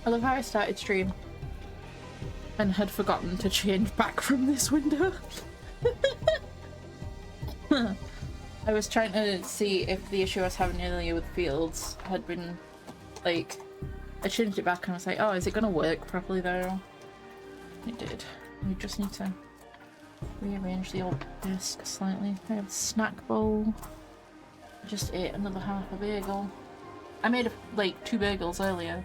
I love how I started stream and had forgotten to change back from this window. I was trying to see if the issue I was having earlier with fields had been, like, I changed it back and I was like, oh, is it gonna work properly though? It did. We just need to rearrange the old desk slightly. I have a snack bowl. I just ate another half a bagel. I made like 2 bagels earlier,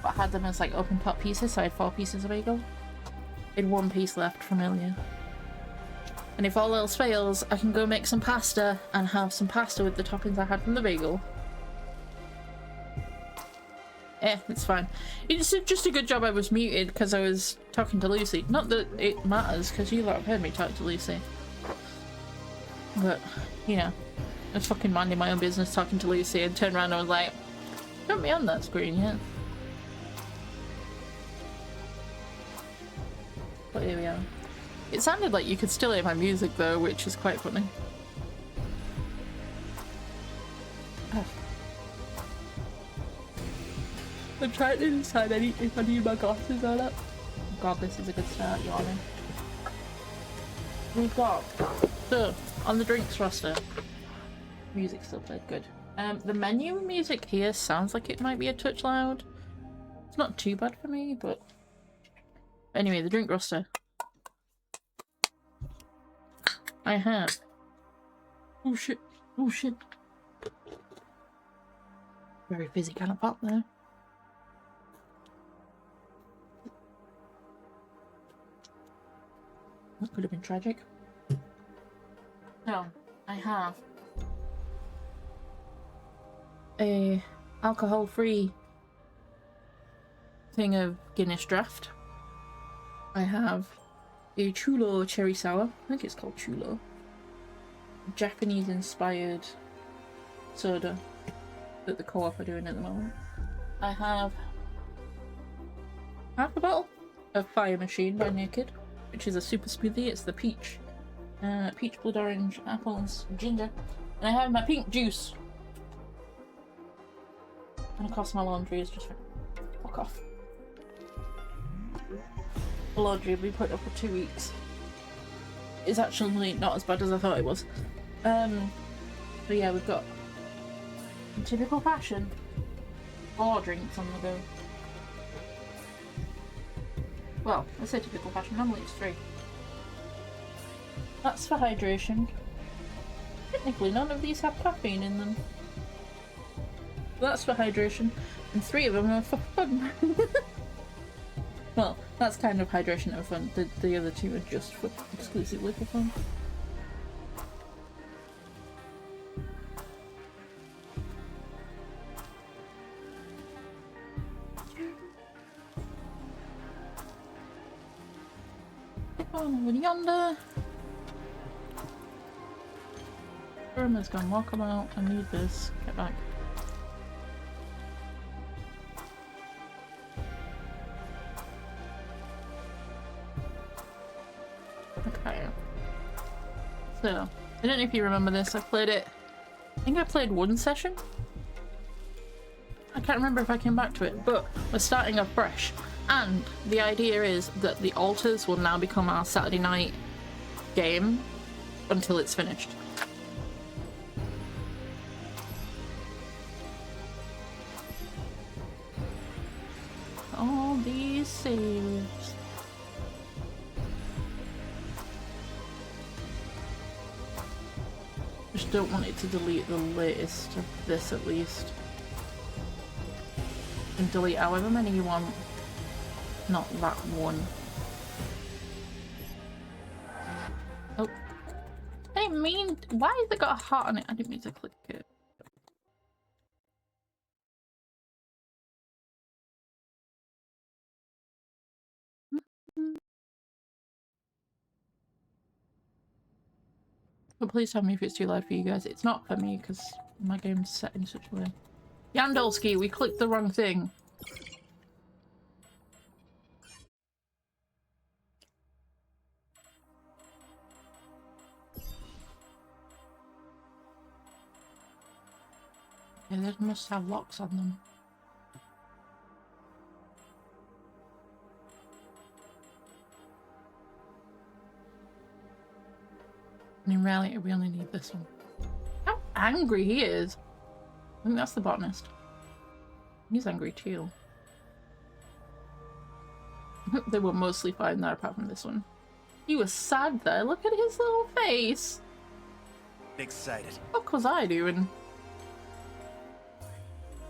but I had them as like open top pieces, so I had 4 pieces of bagel. I had 1 piece left from earlier. And if all else fails, I can go make some pasta and have some pasta with the toppings I had from the bagel. It's fine. It's just a good job I was muted because I was talking to Lucy. Not that it matters because you lot have heard me talk to Lucy. But, you know, I was fucking minding my own business talking to Lucy and turned around and was like, don't be on that screen yet. But here we are. It sounded like you could still hear my music though, which is quite funny. Oh. I'm trying to decide if I need my glasses or not. God, this is a good start, yawning. We've got, so, on the drinks roster, music still played, good. The menu music here sounds like it might be a touch loud. It's not too bad for me, but anyway, the drink roster. I have. Oh shit. Oh shit. Very fizzy kind of pop there. That could have been tragic. So, I have a alcohol-free thing of Guinness Draft. I have a Chulo cherry sour. I think it's called Chulo. Japanese-inspired soda that the co-op are doing at the moment. I have half a bottle of Fire Machine by Naked, which is a super smoothie. It's the peach, blood orange, apples, ginger, and I have my pink juice. And of course my laundry is just fuck off. The laundry will be put up for 2 weeks. It's actually not as bad as I thought it was. But yeah, we've got, in typical fashion, 4 drinks on the go. Well, I say typical fashion, normally it's 3. That's for hydration. Technically, none of these have caffeine in them. That's for hydration, and 3 of them are for fun. Well, that's kind of hydration and fun. The other 2 are just for exclusively for fun. Over yonder. Irma's gone walkabout. I need this. Get back. Okay. So, I don't know if you remember this. I played it. I think I played 1 session. I can't remember if I came back to it, but we're starting off fresh. And the idea is that the altars will now become our Saturday night game until it's finished. All these saves. Just don't want it to delete the latest of this at least. And delete however many you want. Not that one. Oh. I didn't mean... Why has it got a heart on it? I didn't mean to click it. But please tell me if it's too loud for you guys. It's not for me because my game's set in such a way. Yandolski, we clicked the wrong thing. Yeah, they must have locks on them. And in reality, we only need this one. How angry he is! I think that's the botanist. He's angry too. They were mostly fine there, apart from this one. He was sad there. Look at his little face. Excited. What was I doing?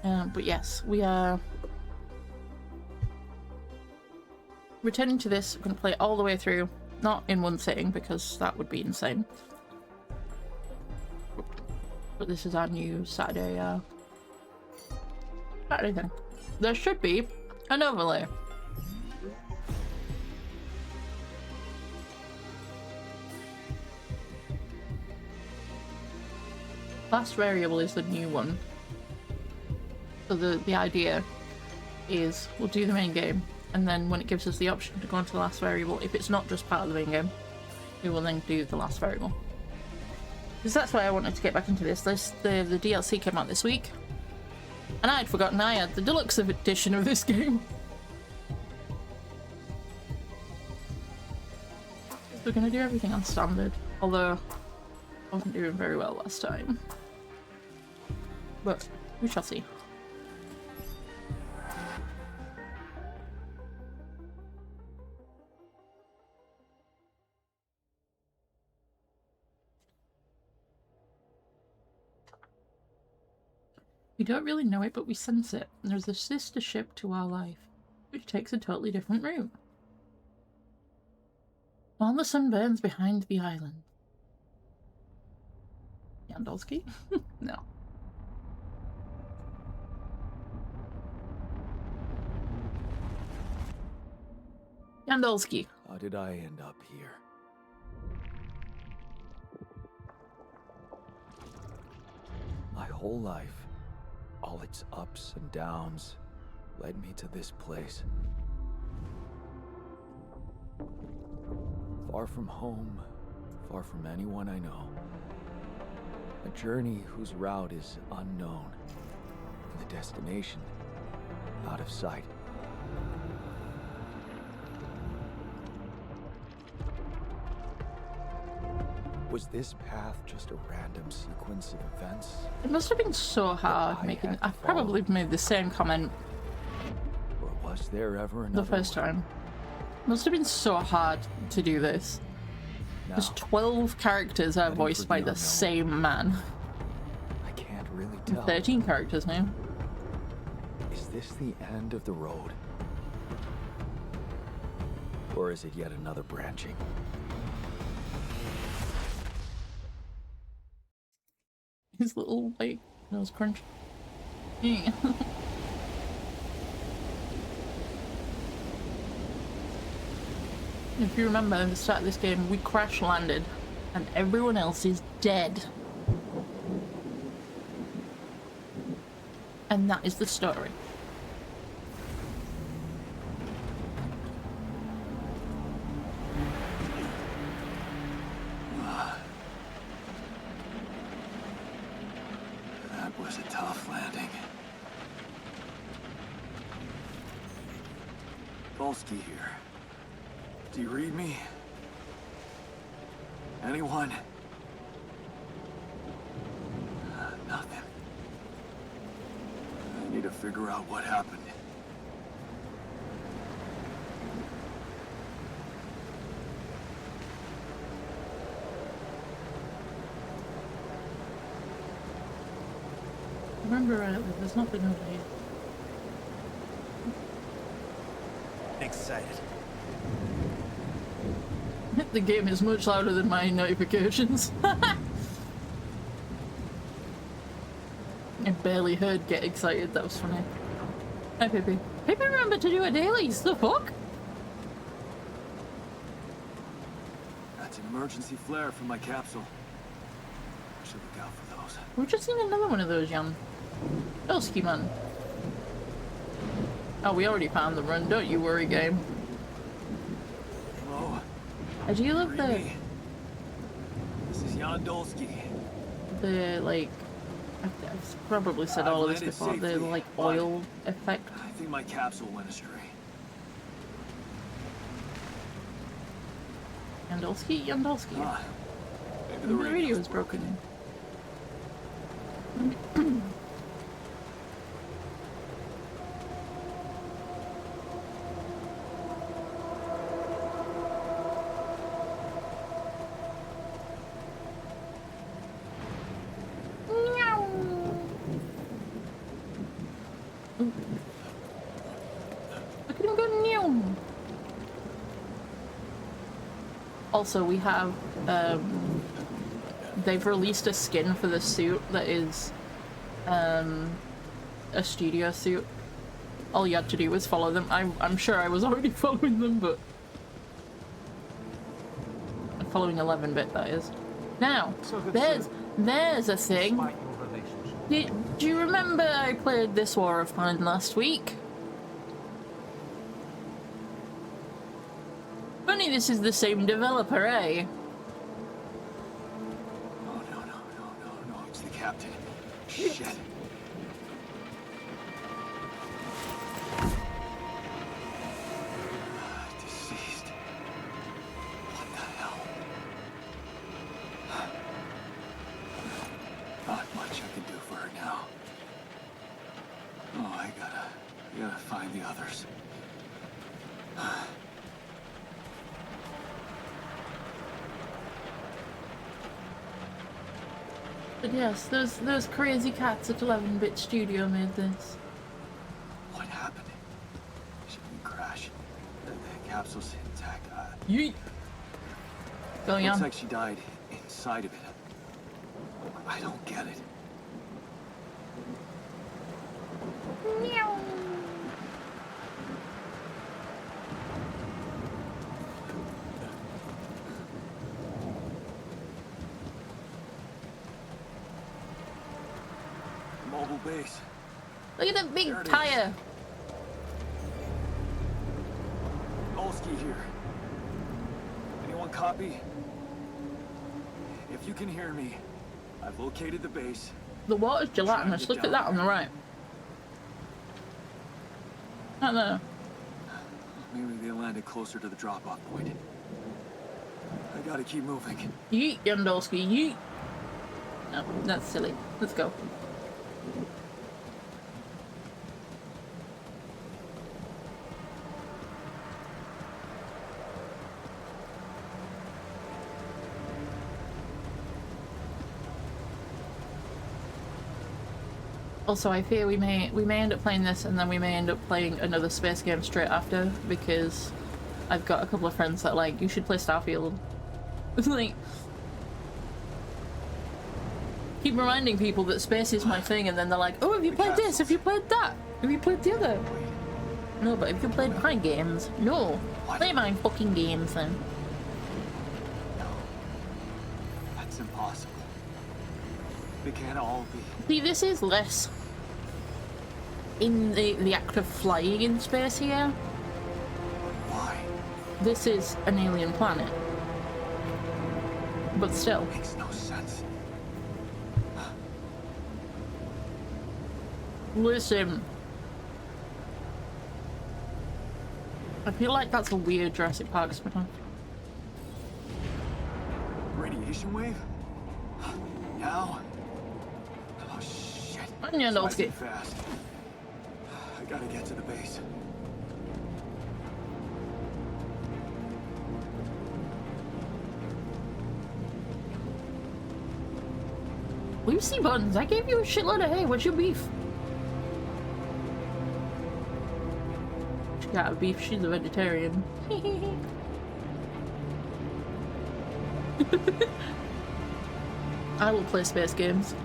But yes, we are returning to this. We're going to play it all the way through. Not in one sitting, because that would be insane. But this is our new Saturday thing. There should be an overlay. Last variable is the new one. So the idea is we'll do the main game, and then when it gives us the option to go into the last variable, if it's not just part of the main game, we will then do the last variable. Because that's why I wanted to get back into this. The DLC came out this week, and I had forgotten I had the deluxe edition of this game. We're gonna do everything on standard, although I wasn't doing very well last time. But we shall see. We don't really know it, but we sense it. There's a sister ship to our life, which takes a totally different route. While the sun burns behind the island. Yandolski? No. Yandolski. How did I end up here? My whole life, all its ups and downs, led me to this place. Far from home, far from anyone I know. A journey whose route is unknown, and the destination out of sight. Was this path just a random sequence of events? It must have been so hard making. I've probably made the same comment. Or was there ever another the first way? time? It must have been so hard to do this. Because 12 characters are voiced by the same man. I can't really tell. 13 characters now. Is this the end of the road? Or is it yet another branching? His little, like, nose crunch. Yeah. If you remember at the start of this game, we crash landed and everyone else is dead. And that is the story. That was a tough landing. Polsky here. Do you read me? Anyone? Nothing. I need to figure out what happened. Remember, there's nothing over here. Excited. The game is much louder than my notifications. I barely heard get excited, that was funny. Hi, Pippi. Pippi remembered to do a dailies, the fuck? That's an emergency flare from my capsule. I should look out for those. We've just seen another one of those, Jan. Dosky man. Oh, we already found the run, don't you worry, game. Hello? I do love the, This is Yandolski. like, I've probably said all of this before, the, like, oil effect. I think my capsule went astray. Yandolski? Yandolski. Ah, Maybe The radio is broken. Look at him go meow. Also, we have they've released a skin for the suit that is a studio suit. All you had to do was follow them. I'm sure I was already following them, but I'm following 11-bit, that is. Now, there's a thing. Do you remember I played this War of Mine last week? Funny this is the same developer, eh? Oh, no, it's the captain. Shit. Deceased. What the hell? Not much I can do for her now. Oh, I gotta find the others. But yes, those crazy cats at 11-bit Studio made this. What happened? Shipping crash. The capsule's intact. Yeet! Going Looks on. like she died inside of it. I don't get it. Meow. Mobile base. Look at that big There it is. tire. Olsky here. Anyone copy? If you can hear me, I've located the base. The water's gelatinous. Look at that on the right. I don't know. Maybe they landed closer to the drop-off point. I gotta keep moving. Yeet, Yandolski, yeet. No, that's silly. Let's go. Also, I fear we may end up playing this, and then we may end up playing another space game straight after, because I've got a couple of friends that are like, you should play Starfield. Like, keep reminding people that space is my thing, and then they're like, oh, have you played this? Have you played that? Have you played the other? No, but have you played my games? No. Play my fucking games then. No. That's impossible. They can't all be. See, this is less in the act of flying in space here. Why? This is an alien planet. But still. Makes no sense. Listen. I feel like that's a weird Jurassic Park spin-off. Radiation wave? Now? Oh shit. Onion, So I let's get- get fast. I gotta get to the base. Lucy Buttons, I gave you a shitload of hay. What's your beef? She got a beef. She's a vegetarian. I will play space games.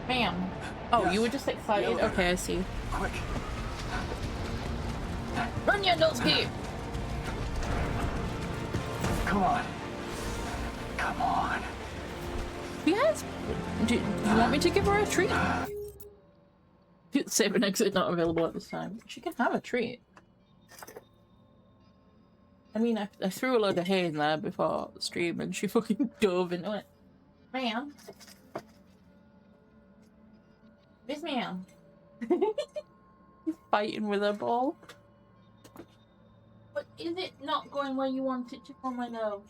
Bam. Oh, Yes. you were just excited? Yellow. Okay, I see. Quick. Run, Yandolski! Come on. Come on. Yes! Do you want me to give her a treat? Save and exit not available at this time. She can have a treat. I mean, I threw a load of hay in there before the stream and she fucking dove into it. Ma'am. Miss Ma'am. Fighting with her ball. But is it not going where you want it to come, my love?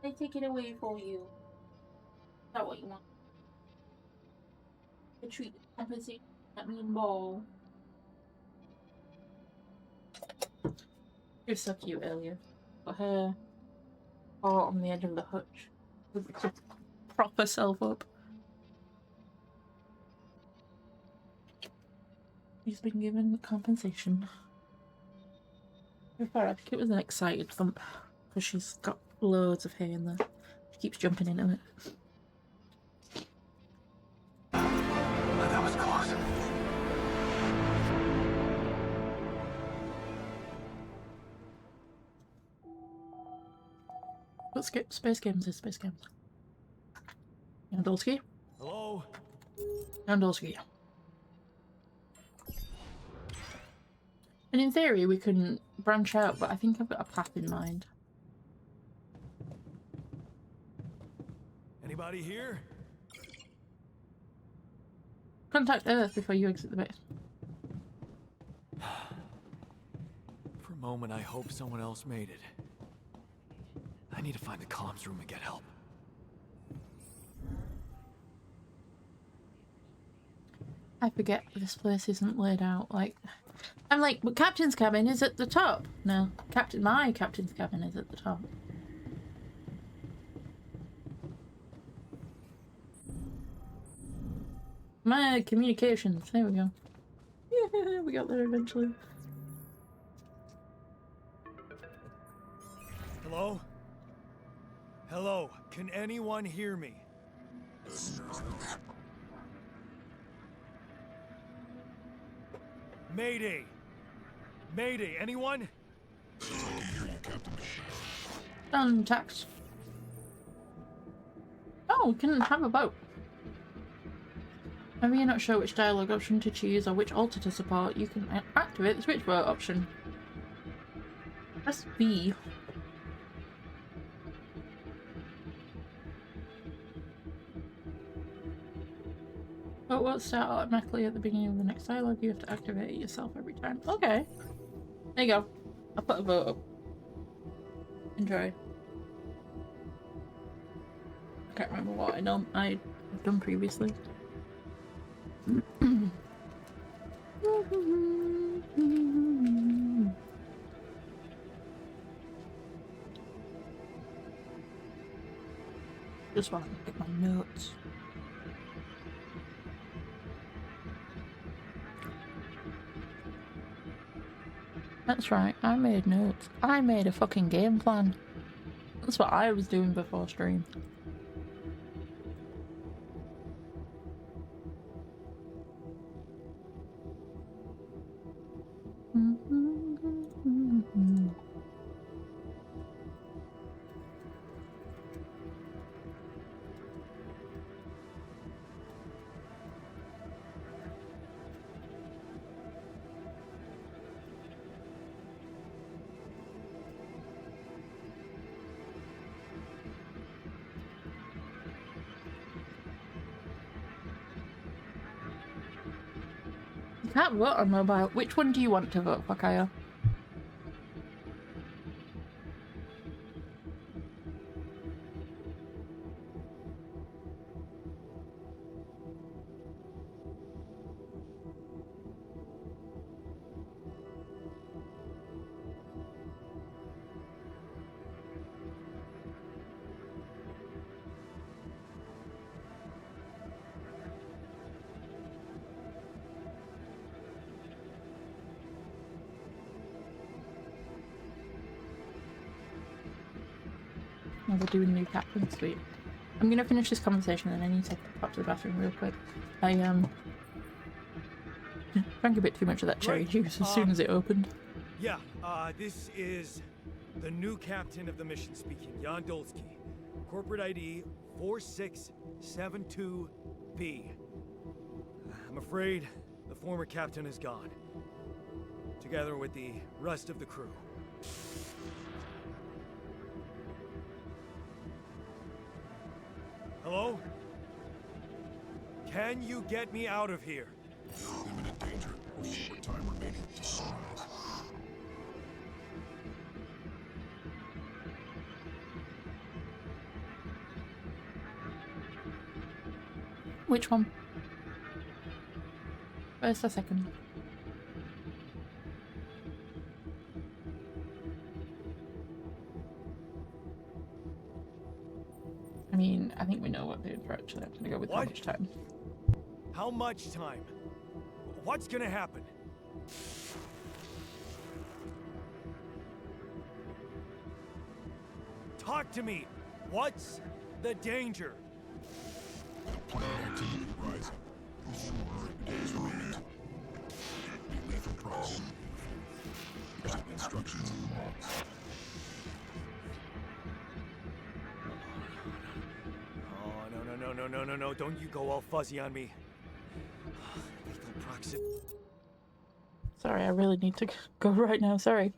I take it away for you. that what you want? A treat compensation that mean ball. You're so cute earlier. Got her paw on the edge of the hutch. To prop herself up. She's been given compensation. To be fair, I think it was an excited thump because she's got loads of hay in there. She keeps jumping into it. That was close. What Space Games is Space Games? Yandolski? Hello? Yandolski. And in theory, we can branch out, but I think I've got a path in mind. Anybody here? Contact Earth before you exit the base. For a moment, I hope someone else made it. I need to find the comms room and get help. I forget this place isn't laid out like... I'm like, but Captain's cabin is at the top. No, my Captain's cabin is at the top. My communications, there we go. Yeah, we got there eventually. Hello? Hello? Can anyone hear me? Mayday! Mayday, anyone? Contact. Oh, we can have a boat. Maybe you're not sure which dialogue option to choose or which altar to support. You can activate the switch boat option. Press B. But won't start automatically at the beginning of the next dialogue. You have to activate it yourself every time. Okay. There you go. I'll put a vote up. Enjoy. I can't remember what I've done previously. Just want to look at my notes. That's right, I made notes. I made a fucking game plan. That's what I was doing before stream. You can't vote on mobile. Which one do you want to vote for, Kaya? No, we're doing new captain suite. I'm gonna finish this conversation and I need to pop to the bathroom real quick. I drank a bit too much of that cherry juice as soon as it opened. Yeah, this is the new captain of the mission speaking, Jan Dolsky. Corporate ID 4672B. I'm afraid the former captain is gone, together with the rest of the crew. Hello? Can you get me out of here? Imminent danger. Short time remaining. Which one? First or second? I mean, I think we know what they're actually going to go with. How What? much time? How much time? What's gonna happen? Talk to me! What's the danger? Planet activity rising. 4 days remaining. Be lethal proximity. Present instructions in the logs. Oh, no, don't you go all fuzzy on me. Lethal proximity. Sorry, I really need to go right now. Sorry.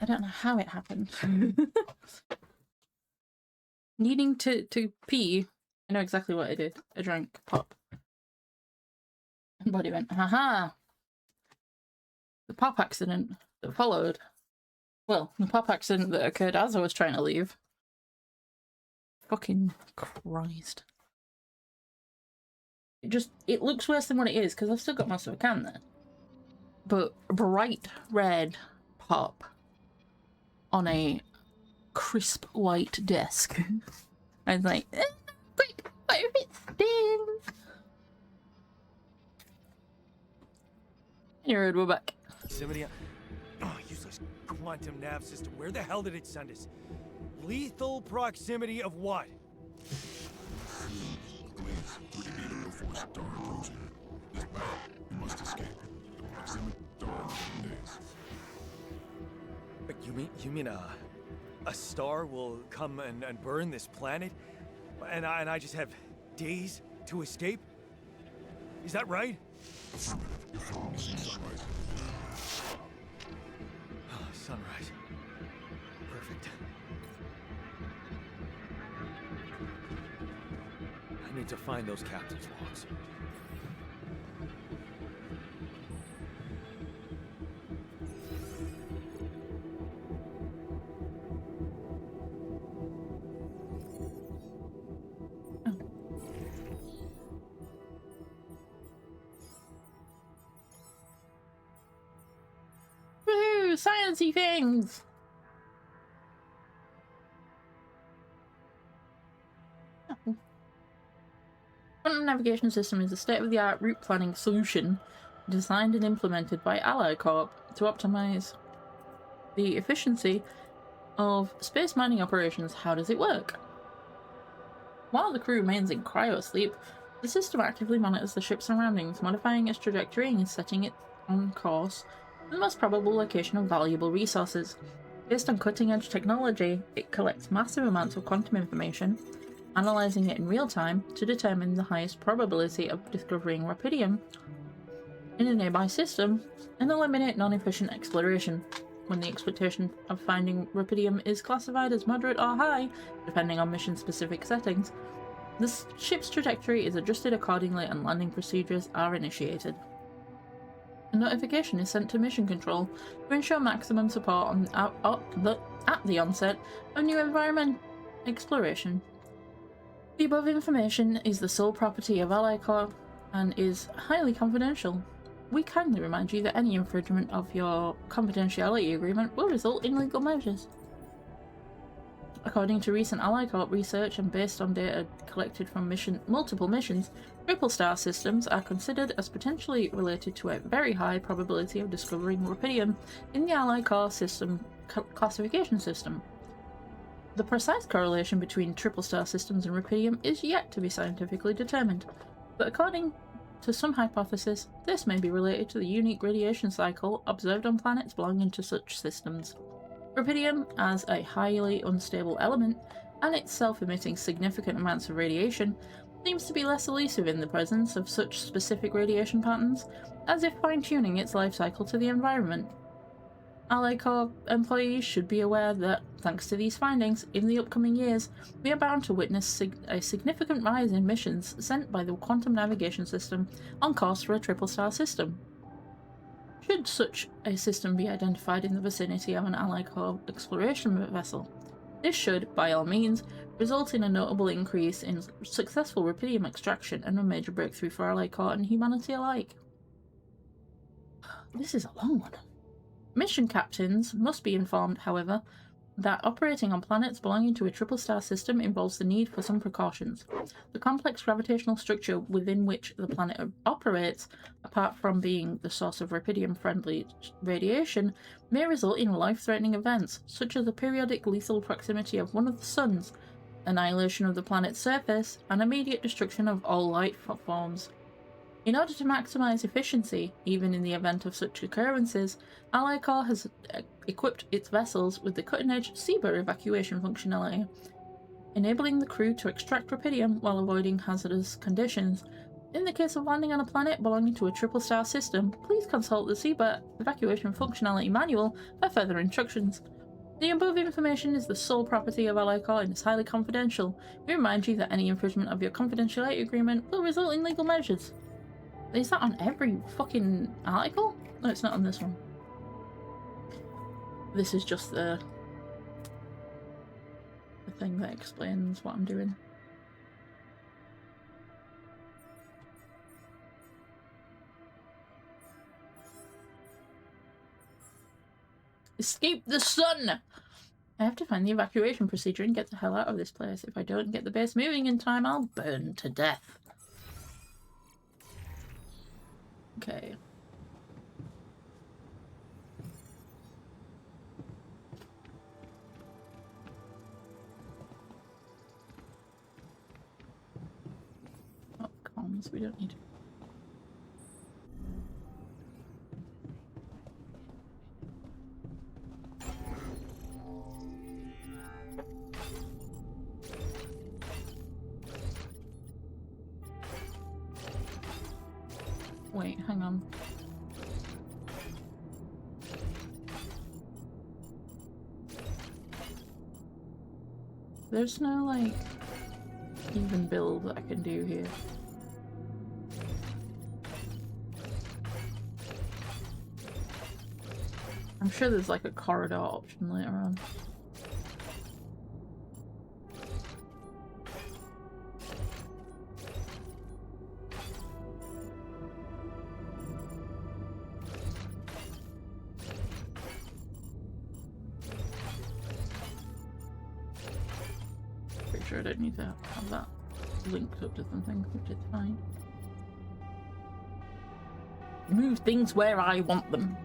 I don't know how it happened. Needing to pee. I know exactly what I did. I drank pop. And body went, haha! The pop accident that followed. Well, the pop accident that occurred as I was trying to leave. Fucking Christ. It looks worse than what it is, because I've still got most of a can there. But bright red pop on a crisp white desk. I was like, quick, what if it stings? Anyway, we're back. Proximity. Oh, useless quantum nav system. Where the hell did it send us? Lethal proximity of what? Glaze, 30 meter before star approaching. This battle, we must escape. The proximity star in 7 days. But you mean a star will come and burn this planet? And I just have days to escape? Is that right? Affirmative. Your phone is sunrise. Oh, sunrise. Perfect. I need to find those captain's logs. Woohoo! Sciencey things! Quantum navigation system is a state-of-the-art route planning solution designed and implemented by Ally Corp to optimize the efficiency of space mining operations. How does it work? While the crew remains in cryosleep, the system actively monitors the ship's surroundings, modifying its trajectory and setting it on course for the most probable location of valuable resources. Based on cutting-edge technology, it collects massive amounts of quantum information, analysing it in real time to determine the highest probability of discovering rubidium in a nearby system and eliminate non-efficient exploration. When the expectation of finding rubidium is classified as moderate or high, depending on mission-specific settings, the ship's trajectory is adjusted accordingly and landing procedures are initiated. A notification is sent to Mission Control to ensure maximum support at the onset of new environment exploration. The above information is the sole property of Ally Corp and is highly confidential. We kindly remind you that any infringement of your confidentiality agreement will result in legal measures. According to recent Ally Corp research and based on data collected from multiple missions, triple star systems are considered as potentially related to a very high probability of discovering rubidium in the Ally Corp system classification system. The precise correlation between triple star systems and rubidium is yet to be scientifically determined, but according to some hypotheses, this may be related to the unique radiation cycle observed on planets belonging to such systems. Rubidium, as a highly unstable element, and itself emitting significant amounts of radiation, seems to be less elusive in the presence of such specific radiation patterns, as if fine-tuning its life cycle to the environment. Ally Corp employees should be aware that, thanks to these findings, in the upcoming years, we are bound to witness a significant rise in missions sent by the quantum navigation system on course for a triple star system. Should such a system be identified in the vicinity of an Ally Corp exploration vessel, this should, by all means, result in a notable increase in successful rubidium extraction and a major breakthrough for Ally Corp and humanity alike. This is a long one. Mission captains must be informed, however, that operating on planets belonging to a triple star system involves the need for some precautions. The complex gravitational structure within which the planet operates, apart from being the source of rubidium-friendly radiation, may result in life-threatening events, such as the periodic lethal proximity of one of the suns, annihilation of the planet's surface, and immediate destruction of all life forms. In order to maximize efficiency, even in the event of such occurrences, Ally Corp has equipped its vessels with the cutting-edge SEBA evacuation functionality, enabling the crew to extract rubidium while avoiding hazardous conditions. In the case of landing on a planet belonging to a triple star system, please consult the SEBA evacuation functionality manual for further instructions. The above information is the sole property of Ally Corp and is highly confidential. We remind you that any infringement of your confidentiality agreement will result in legal measures. Is that on every fucking article? No, it's not on this one. This is just the thing that explains what I'm doing. Escape the sun! I have to find the evacuation procedure and get the hell out of this place. If I don't get the base moving in time, I'll burn to death. Okay. Oh, comms, we don't need to. Wait, hang on. There's no, like, even build that I can do here. I'm sure there's, like, a corridor option later on. I don't need to have that linked up to something, which is fine. Move things where I want them.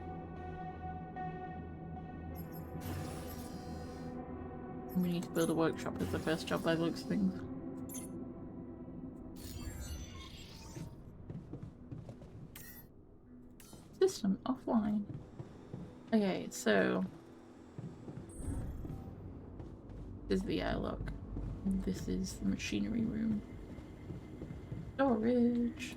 We need to build a workshop as the first job by the looks of things. System offline. Okay, so this is the airlock. This is the machinery room. Storage.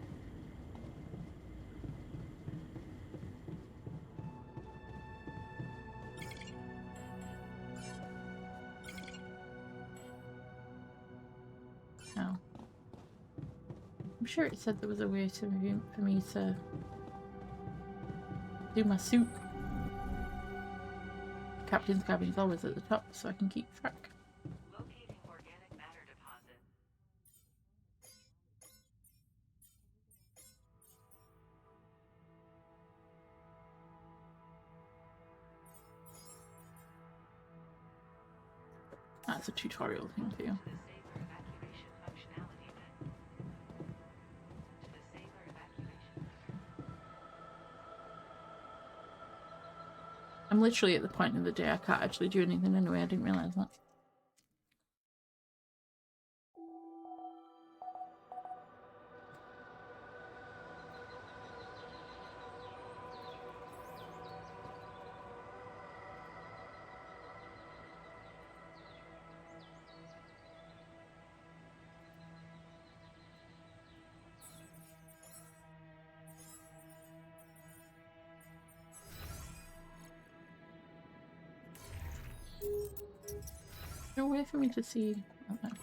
Oh. I'm sure it said there was a way to for me to do my suit. Captain's cabin is always at the top, so I can keep track. That's a tutorial thing too. I'm literally at the point of the day I can't actually do anything anyway, I didn't realise that. No way for me to see. Okay.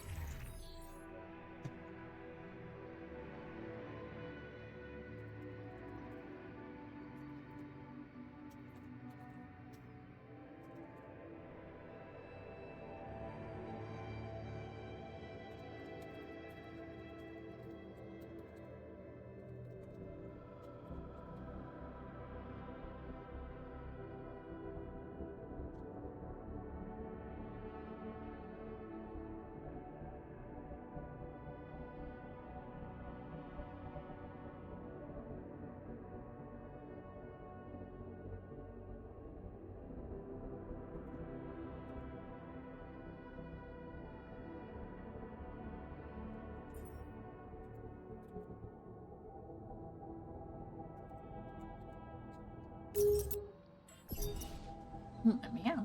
Let me out.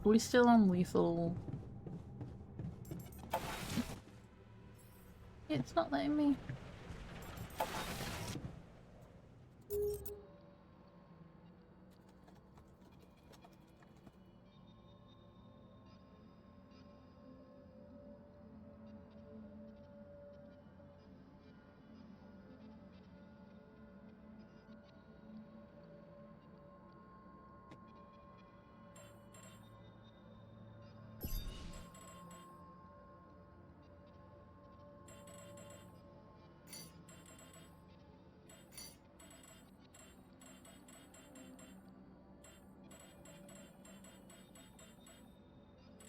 Are we still on lethal? It's not letting me.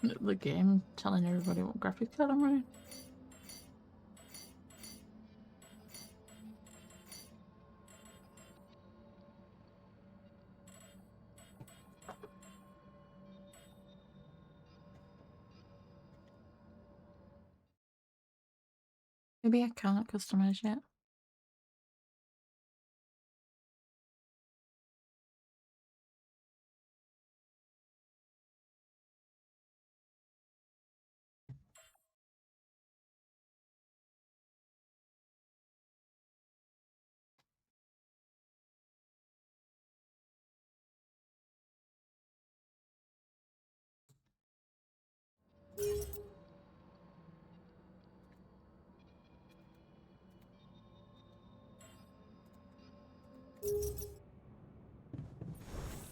The game telling everybody what graphics card I'm running. Maybe I can't customize yet.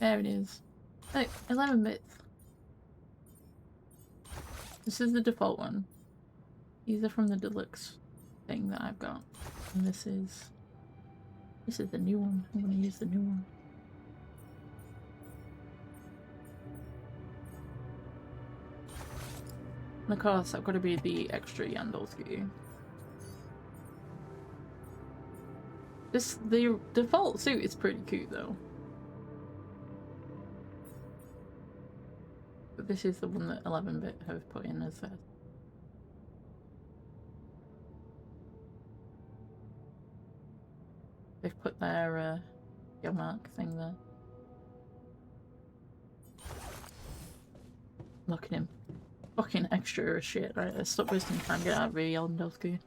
There it is. Look, 11 bits. This is the default one. These are from the deluxe thing that I've got. And this is the new one. I'm gonna use the new one. And of course, I've got to be the extra Yandolski. The default suit is pretty cute though. But this is the one that 11-bit have put in as theirs. They've put their mark thing there. Look at him. Fucking extra shit, right? Let's stop wasting time, get out of here, Yandolski.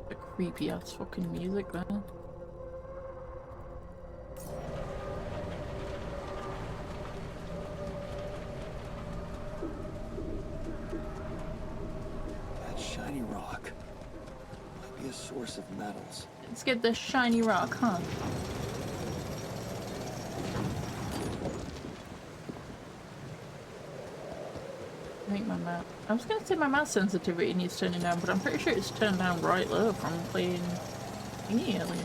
The creepy ass fucking music there. That shiny rock might be a source of metals. Let's get the shiny rock, huh? I think my mouse. I was gonna say my mouse sensitivity needs turning down, but I'm pretty sure it's turned down right low from playing thingy earlier.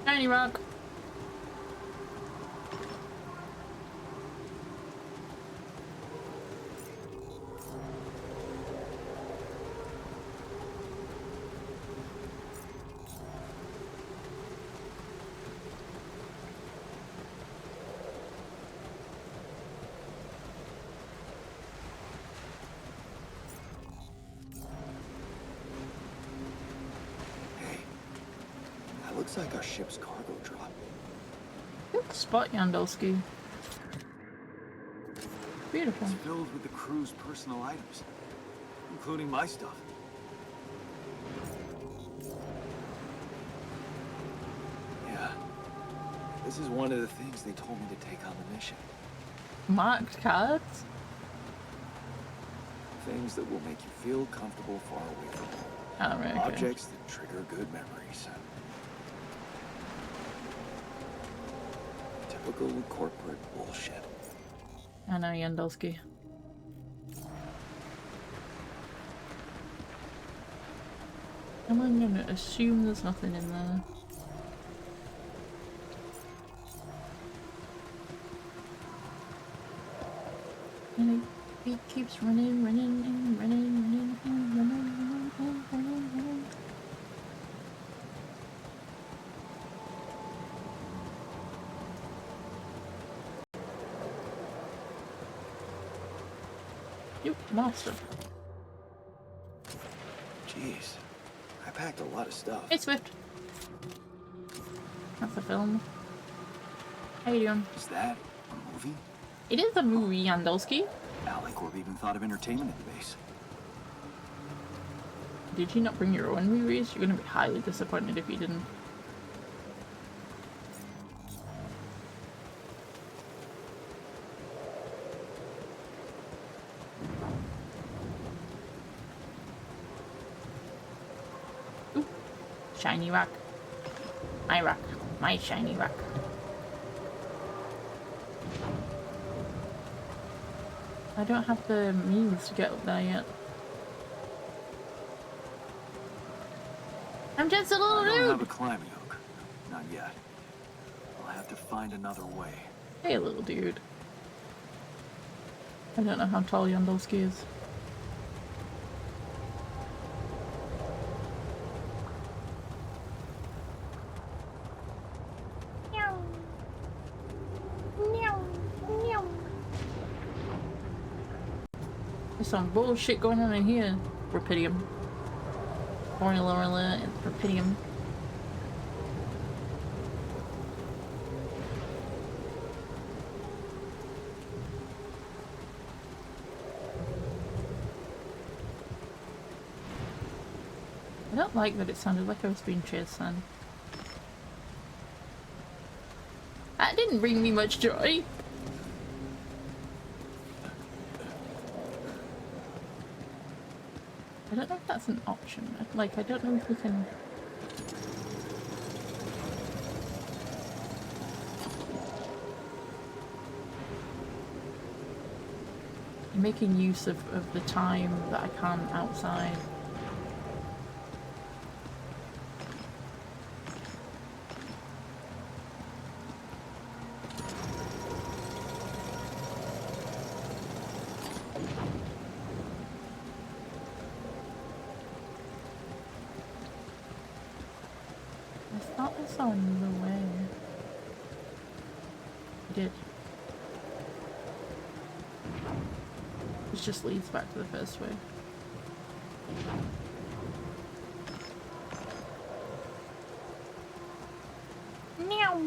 Shiny rock. Looks like our ship's cargo drop. Good spot, Yandolski. Beautiful. It's filled with the crew's personal items, including my stuff. Yeah. This is one of the things they told me to take on the mission. Marked cards? Things that will make you feel comfortable far away from home. Oh, right, okay. Objects that trigger good memories. Typical corporate bullshit. I know, Yandolski. I'm gonna assume there's nothing in there. And he keeps running. You monster. Jeez, I packed a lot of stuff. Hey, Swift. That's a film. How you doing? Is that a movie? It is a movie, Yandolski. Alicorp even thought of entertainment at the base. Did you not bring your own movies? You're gonna be highly disappointed if you didn't. shiny rock. My rock. My shiny rock. I don't have the means to get up there yet. I'm just a little I don't have a dude! climbing hook. Not yet. I'll have to find another way. Hey, little dude. I don't know how tall Yandolski is. There's some bullshit going on in here. Rapidium. Spoiler alert, it's Rapidium. I don't like that it sounded like I was being chased then. That didn't bring me much joy. I don't know if that's an option. Like, I don't know if we can... making use of the time that I can outside. I thought I saw another way. I did. This just leads back to the first way. Meow.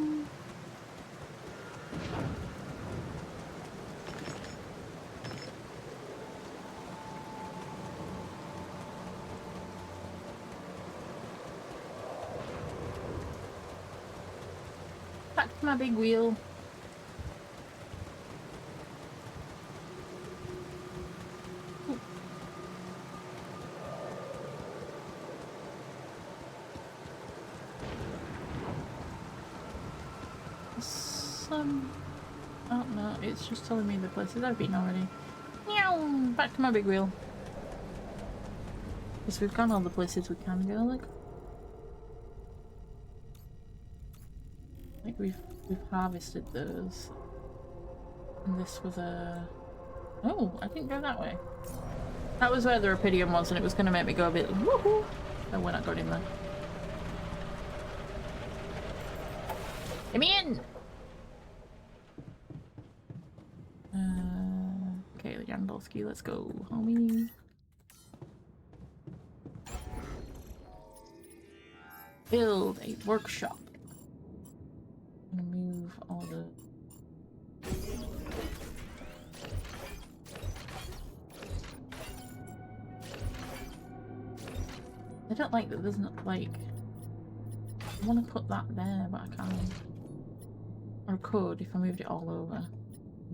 Back to my big wheel. Oh no, it's just telling me the places I've been already. Meow! Back to my big wheel. Because we've gone all the places we can go, look. Like we've harvested those. And this was a... Oh, I didn't go that way. That was where the Rapidium was and it was going to make me go a bit woohoo! So we're not going in there. Let me in! Okay, Yandolski, let's go, homie. Build a workshop. I'm gonna move all the... I don't like that there's not, like... I want to put that there, but I can't. Or I could if I moved it all over.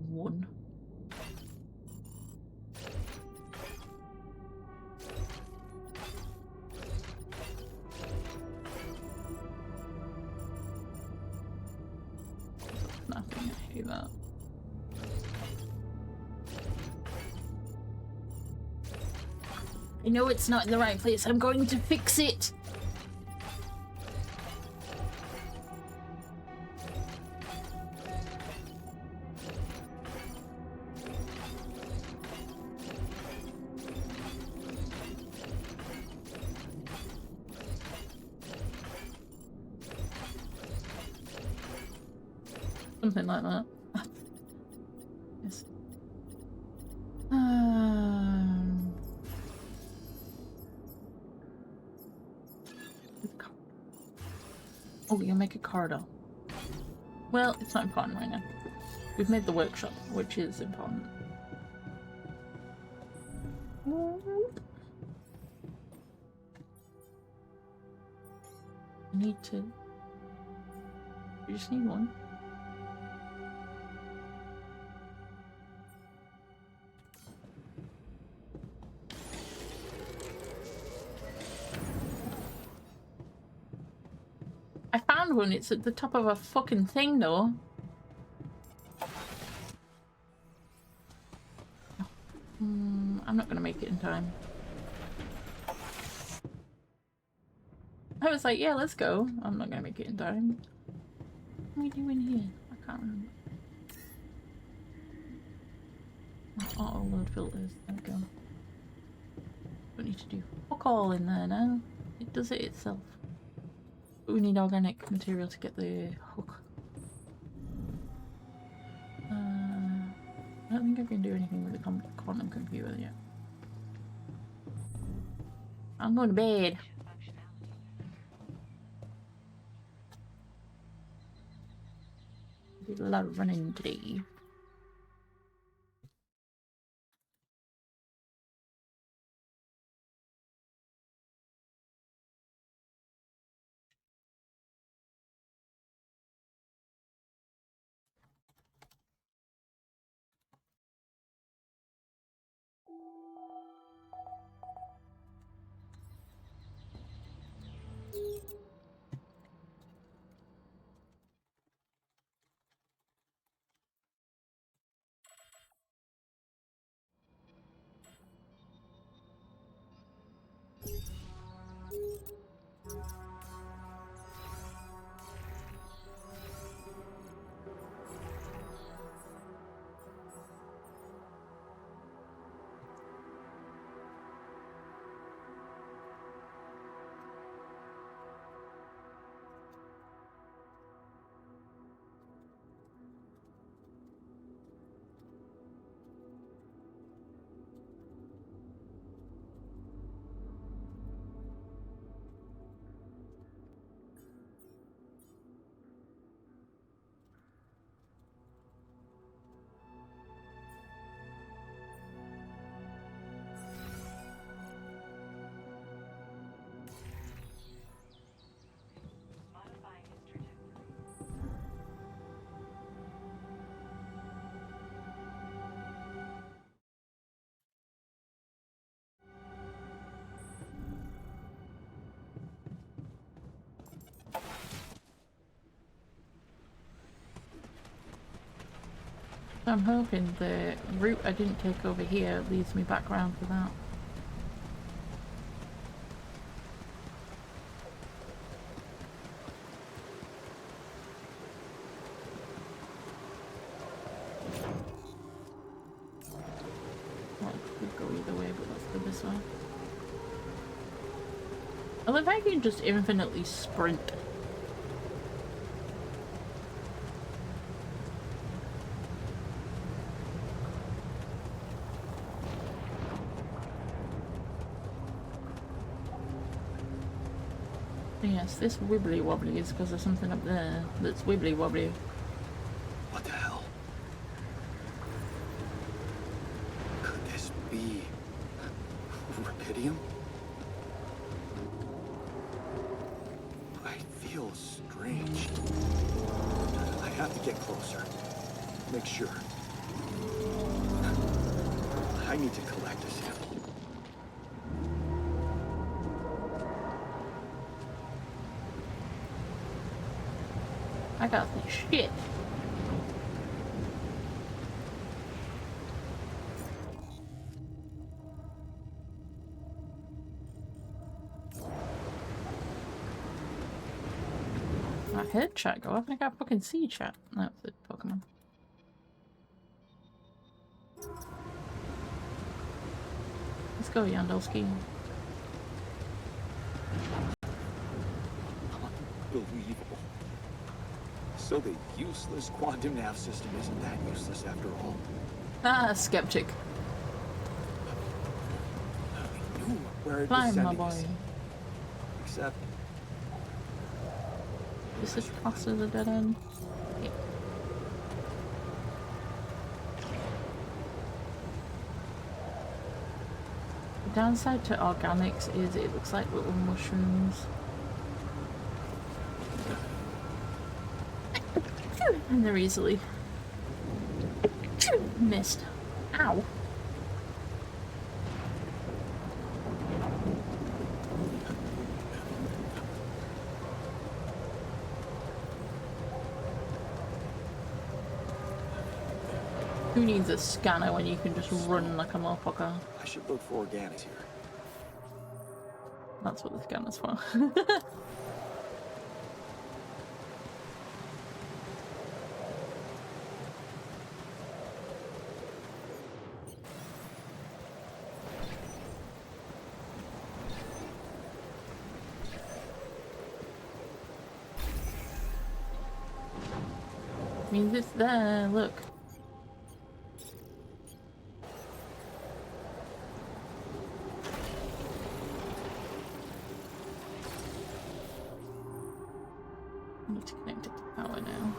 One. Nothing, I hate that. I know it's not in the right place, I'm going to fix it! Something like that. Yes. Oh, you'll make a corridor. Well, it's not important right now. We've made the workshop, which is important. I need to... You just need one. found one. It's at the top of a fucking thing, though. I'm not gonna make it in time. I was like, yeah, let's go. I'm not gonna make it in time. What are we doing here? I can't remember. Auto load filters. There we go. Don't need to do fuck all in there now. It does it itself. But we need organic material to get the hook. I don't think I can do anything with the quantum computer yet. I'm going to bed. Did a lot of running today. I'm hoping the route I didn't take over here leads me back round to that. Well, it could go either way, but let's go this way. I love how I can just infinitely sprint. Yes, this wibbly wobbly is because there's something up there that's wibbly wobbly. What the hell? Could this be rubidium? I feel strange. I have to get closer. Make sure. I need to collect a sample. I got this shit. I heard chat go off and I can't fucking see chat. No, it's a Pokemon. Let's go, Yandolski. Unbelievable. So the useless quantum nav system isn't that useless after all. Ah, skeptic. I knew where it was Climb, my sending boy. us. Except This is classed as a dead end. Yeah. The downside to organics is it looks like little mushrooms. And they're easily missed. Ow. Who needs a scanner when you can just run like a motherfucker? I should look for organics here. That's what the scanner's for. Means it's there, look. I need to connect it to power now.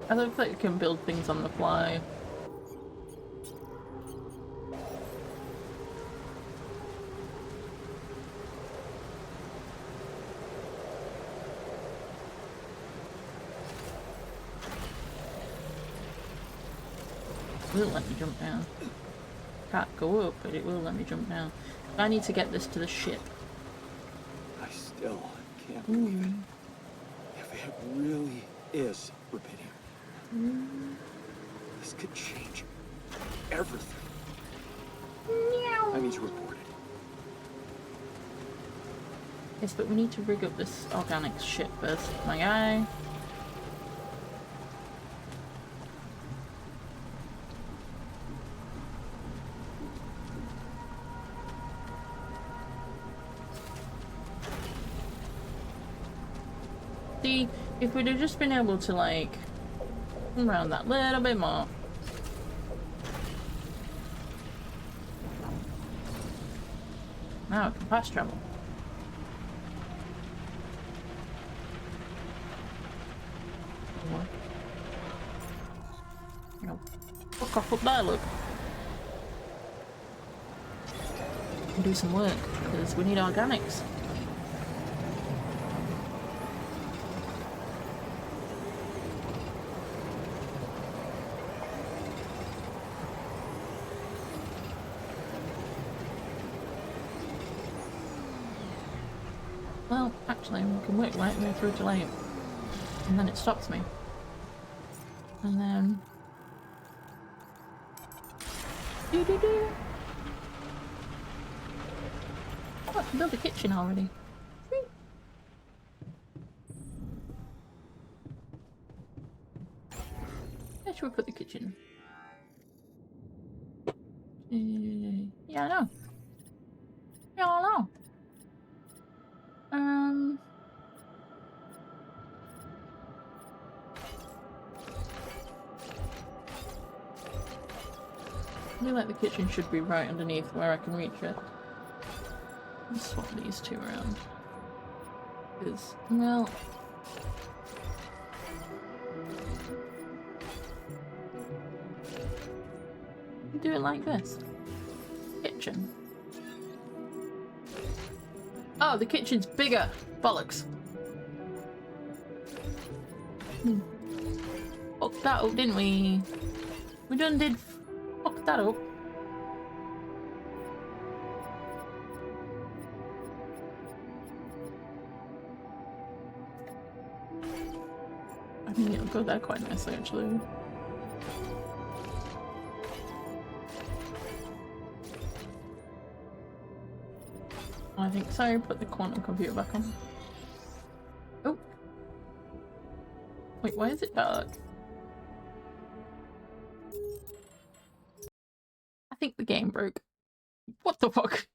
I love that you can build things on the fly. It will let me jump down. Can't go up, but it will let me jump down. I need to get this to the ship. I still can't believe it. If it really is rubidium, this could change everything. I need to report it. Yes, but we need to rig up this organic ship first, my guy. See, if we'd have just been able to, like, come around that little bit more. Now it can fast travel. No. Fuck off up there, look. And do some work, because we need organics. Well, actually, we can work right way through to late. And then it stops me. And then... Doo-doo-doo. Oh, I can build a kitchen already. Sweet. Where should we put the kitchen? Yeah, I know. Yeah, I know. I feel like the kitchen should be right underneath where I can reach it. Let's swap these two around. Because, well... do it like this. Kitchen. Oh, the kitchen's bigger! Bollocks. Fucked that up, didn't we? We done did fuck that up. I think it'll go there quite nicely, actually. I think so. Put the quantum computer back on. Oh. Wait, why is it dark? I think the game broke. What the fuck?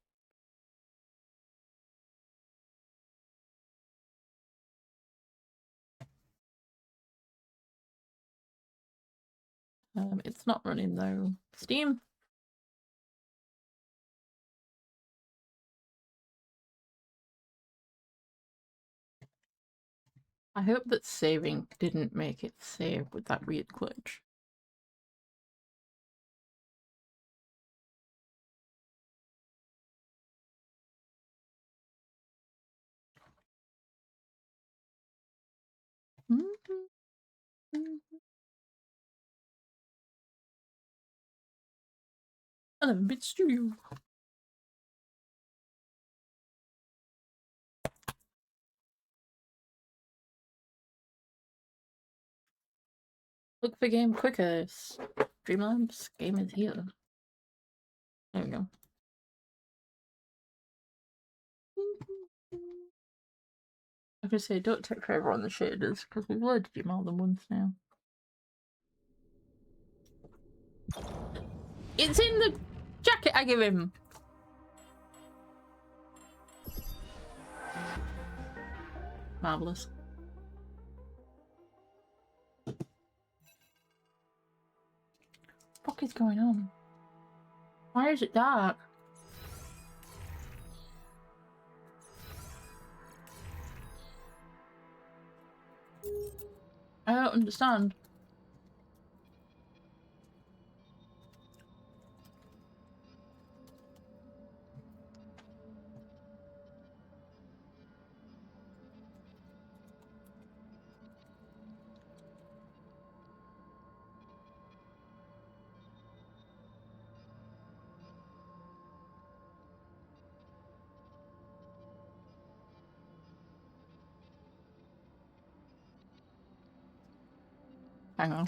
It's not running though. Steam? I hope that saving didn't make it save with that weird glitch. Hello, Bit Studio. Look for game quicker. Streamlabs game is here. There we go. I could say don't take forever on the shaders because we've loaded you more than once now. It's in the jacket I give him. Marvelous. What is going on? Why is it dark? I don't understand. Hang on.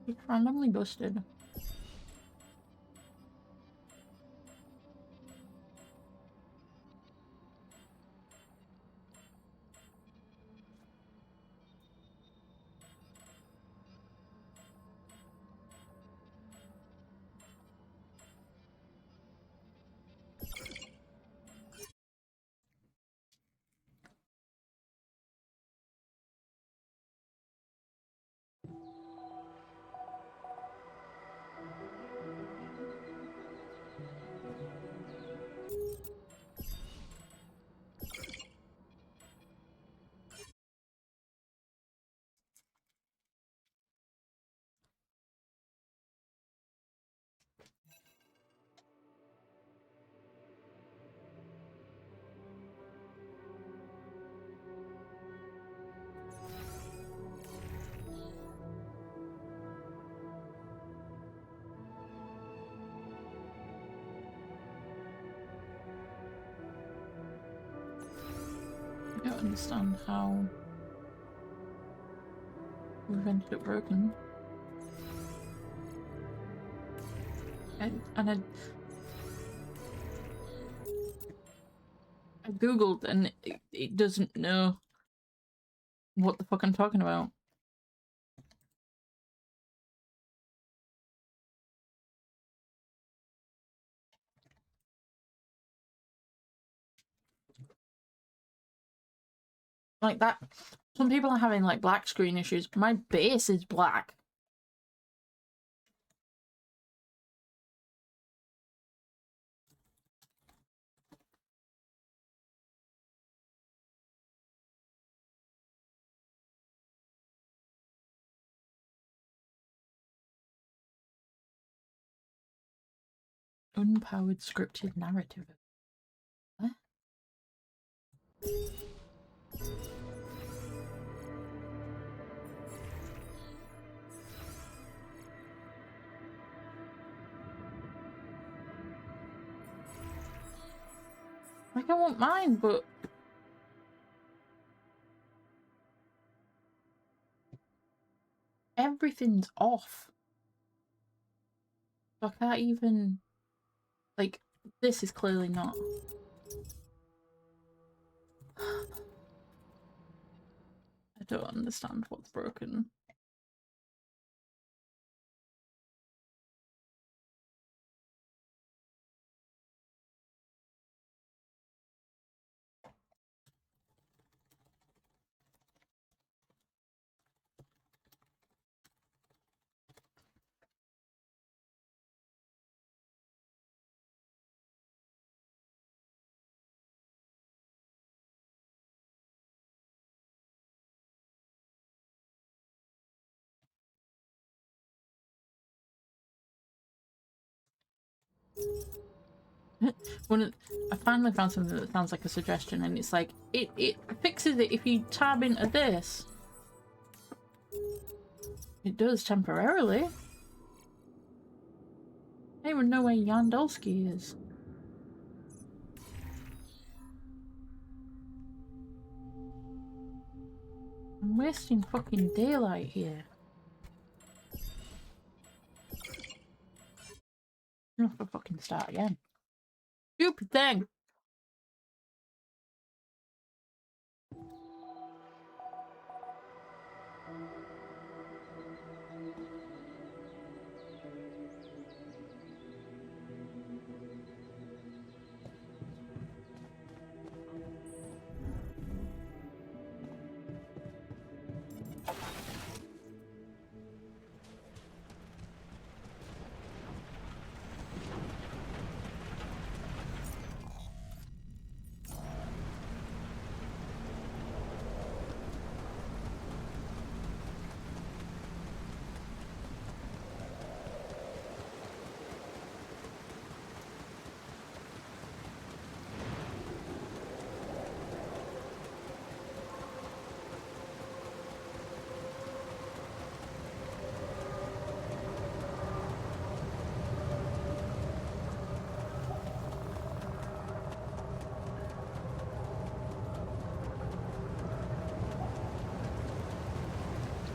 It's randomly busted. I don't understand how we've ended up broken. I googled and it doesn't know what the fuck I'm talking about. Like that. Some people are having like black screen issues. My base is black. Unpowered scripted narrative. What? Like I want mine, but everything's off. So I can't even like this is clearly not. I don't understand what's broken. I finally found something that sounds like a suggestion, and it's like it fixes it if you tab into this. It does temporarily. I don't even know where Yandolski is. I'm wasting fucking daylight here. I'm gonna have to fucking start again. Stupid thing!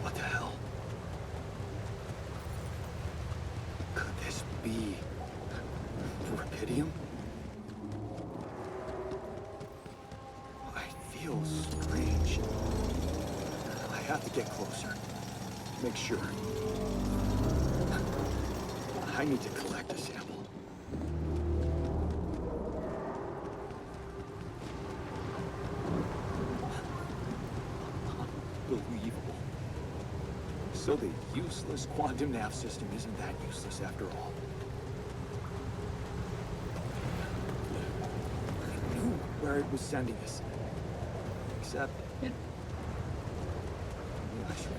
What the hell? Could this be rubidium? I feel strange. I have to get closer. Make sure. I need to collect a sample. Unbelievable. So the useless quantum nav system isn't that useless after all. I knew where it was sending us. Except... I should lie.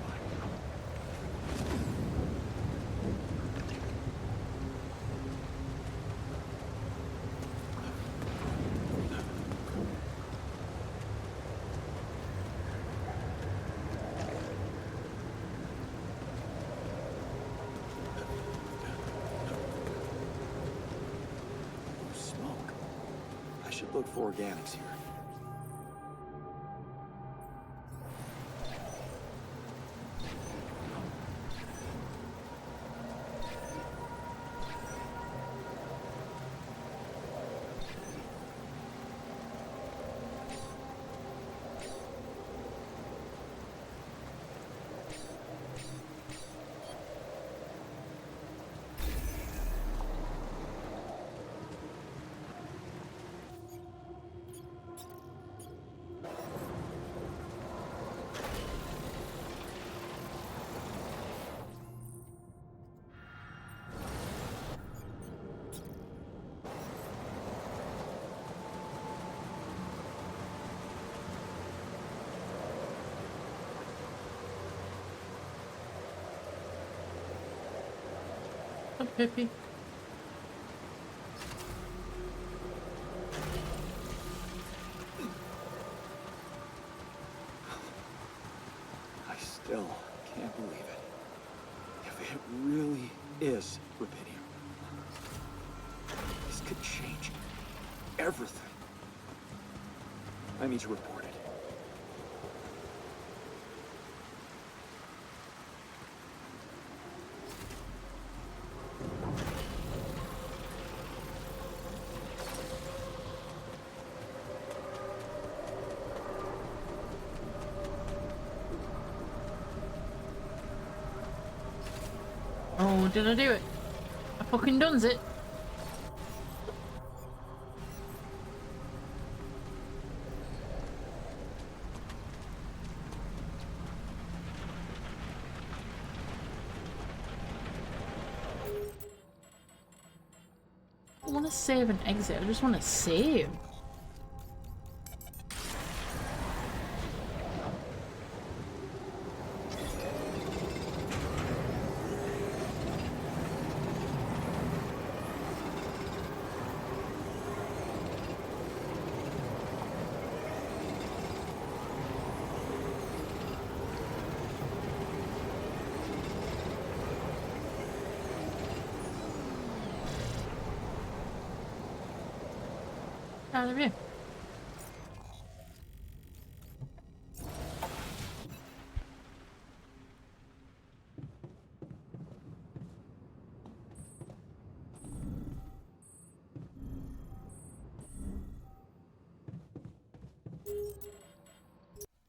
Smoke. I should look for organics here. Oh, Pippi. I still can't believe it. If it really is rubidium, this could change everything. I need to report it. Oh, did I do it? I fucking done it. I don't want to save and exit. I just want to save. Out of here.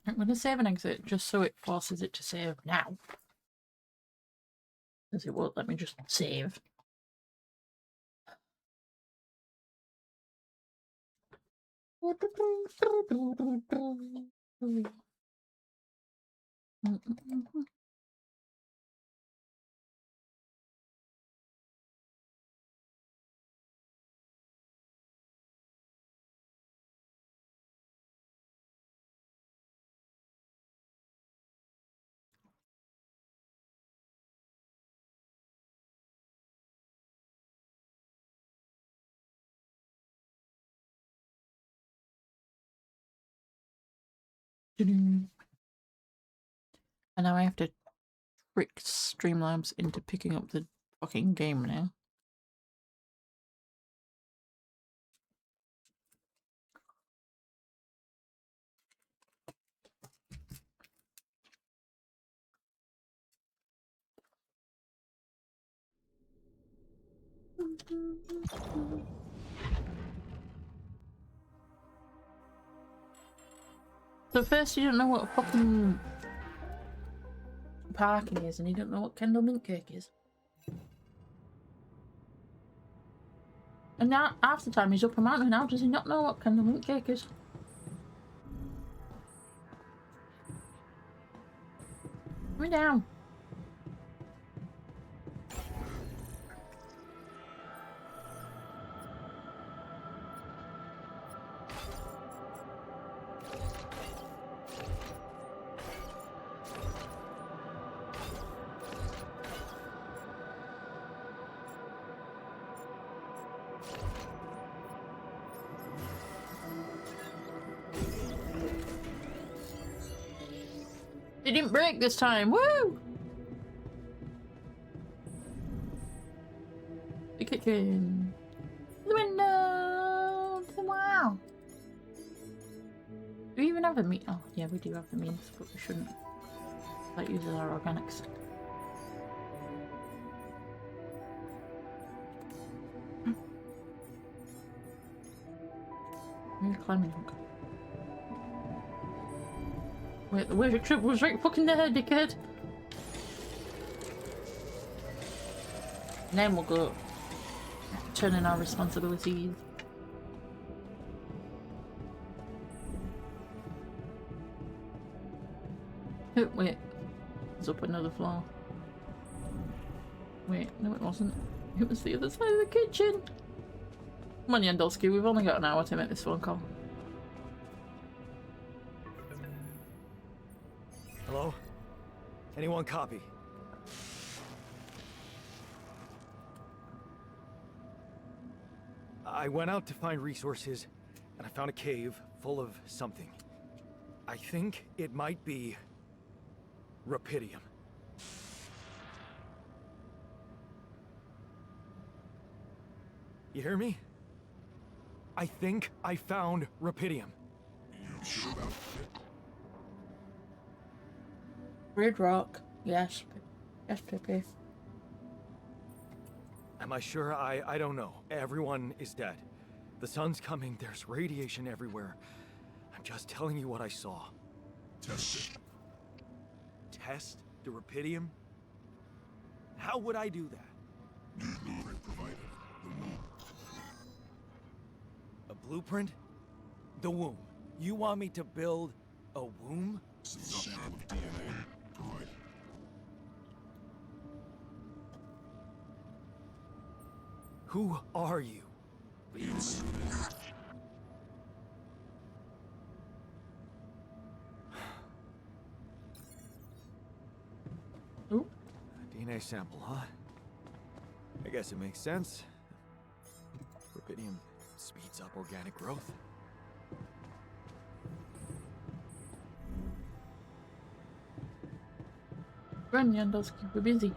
I'm gonna save and exit just so it forces it to save now. Because it won't let me just save. And now I have to trick Streamlabs into picking up the fucking game now. So first you don't know what fucking parking is, and you don't know what Kendall Mint Cake is. And now half the time he's up a mountain, how does he not know what Kendall Mint Cake is? Put me down. It didn't break this time. Woo! The kitchen. The window. Wow. Do we even have a meat? Oh, yeah, we do have the means, but we shouldn't. That uses our organics. Where's the climbing hook? Wait, the worship trip was right fucking there, dickhead. And then we'll go turn in our responsibilities. Oh, wait, it's up another floor. Wait, no it wasn't. It was the other side of the kitchen. Come on, Yandolski, we've only got an hour to make this phone call. Hello? Anyone copy? I went out to find resources, and I found a cave full of something. I think it might be Rapidium. You hear me? I think I found Rapidium. You sure about it? Red rock. Yes. Yes, Pippi. Am I sure? I don't know. Everyone is dead. The sun's coming, there's radiation everywhere. I'm just telling you what I saw. Test it. Test the Rapidium? How would I do that? New blueprint provided. The womb. A blueprint? The womb. You want me to build a womb? Some sample of DNA provided. Who are you? The answer is Ooh. A DNA sample, huh? I guess it makes sense. Rapidium speeds up organic growth. Run, Yandolski, we're busy.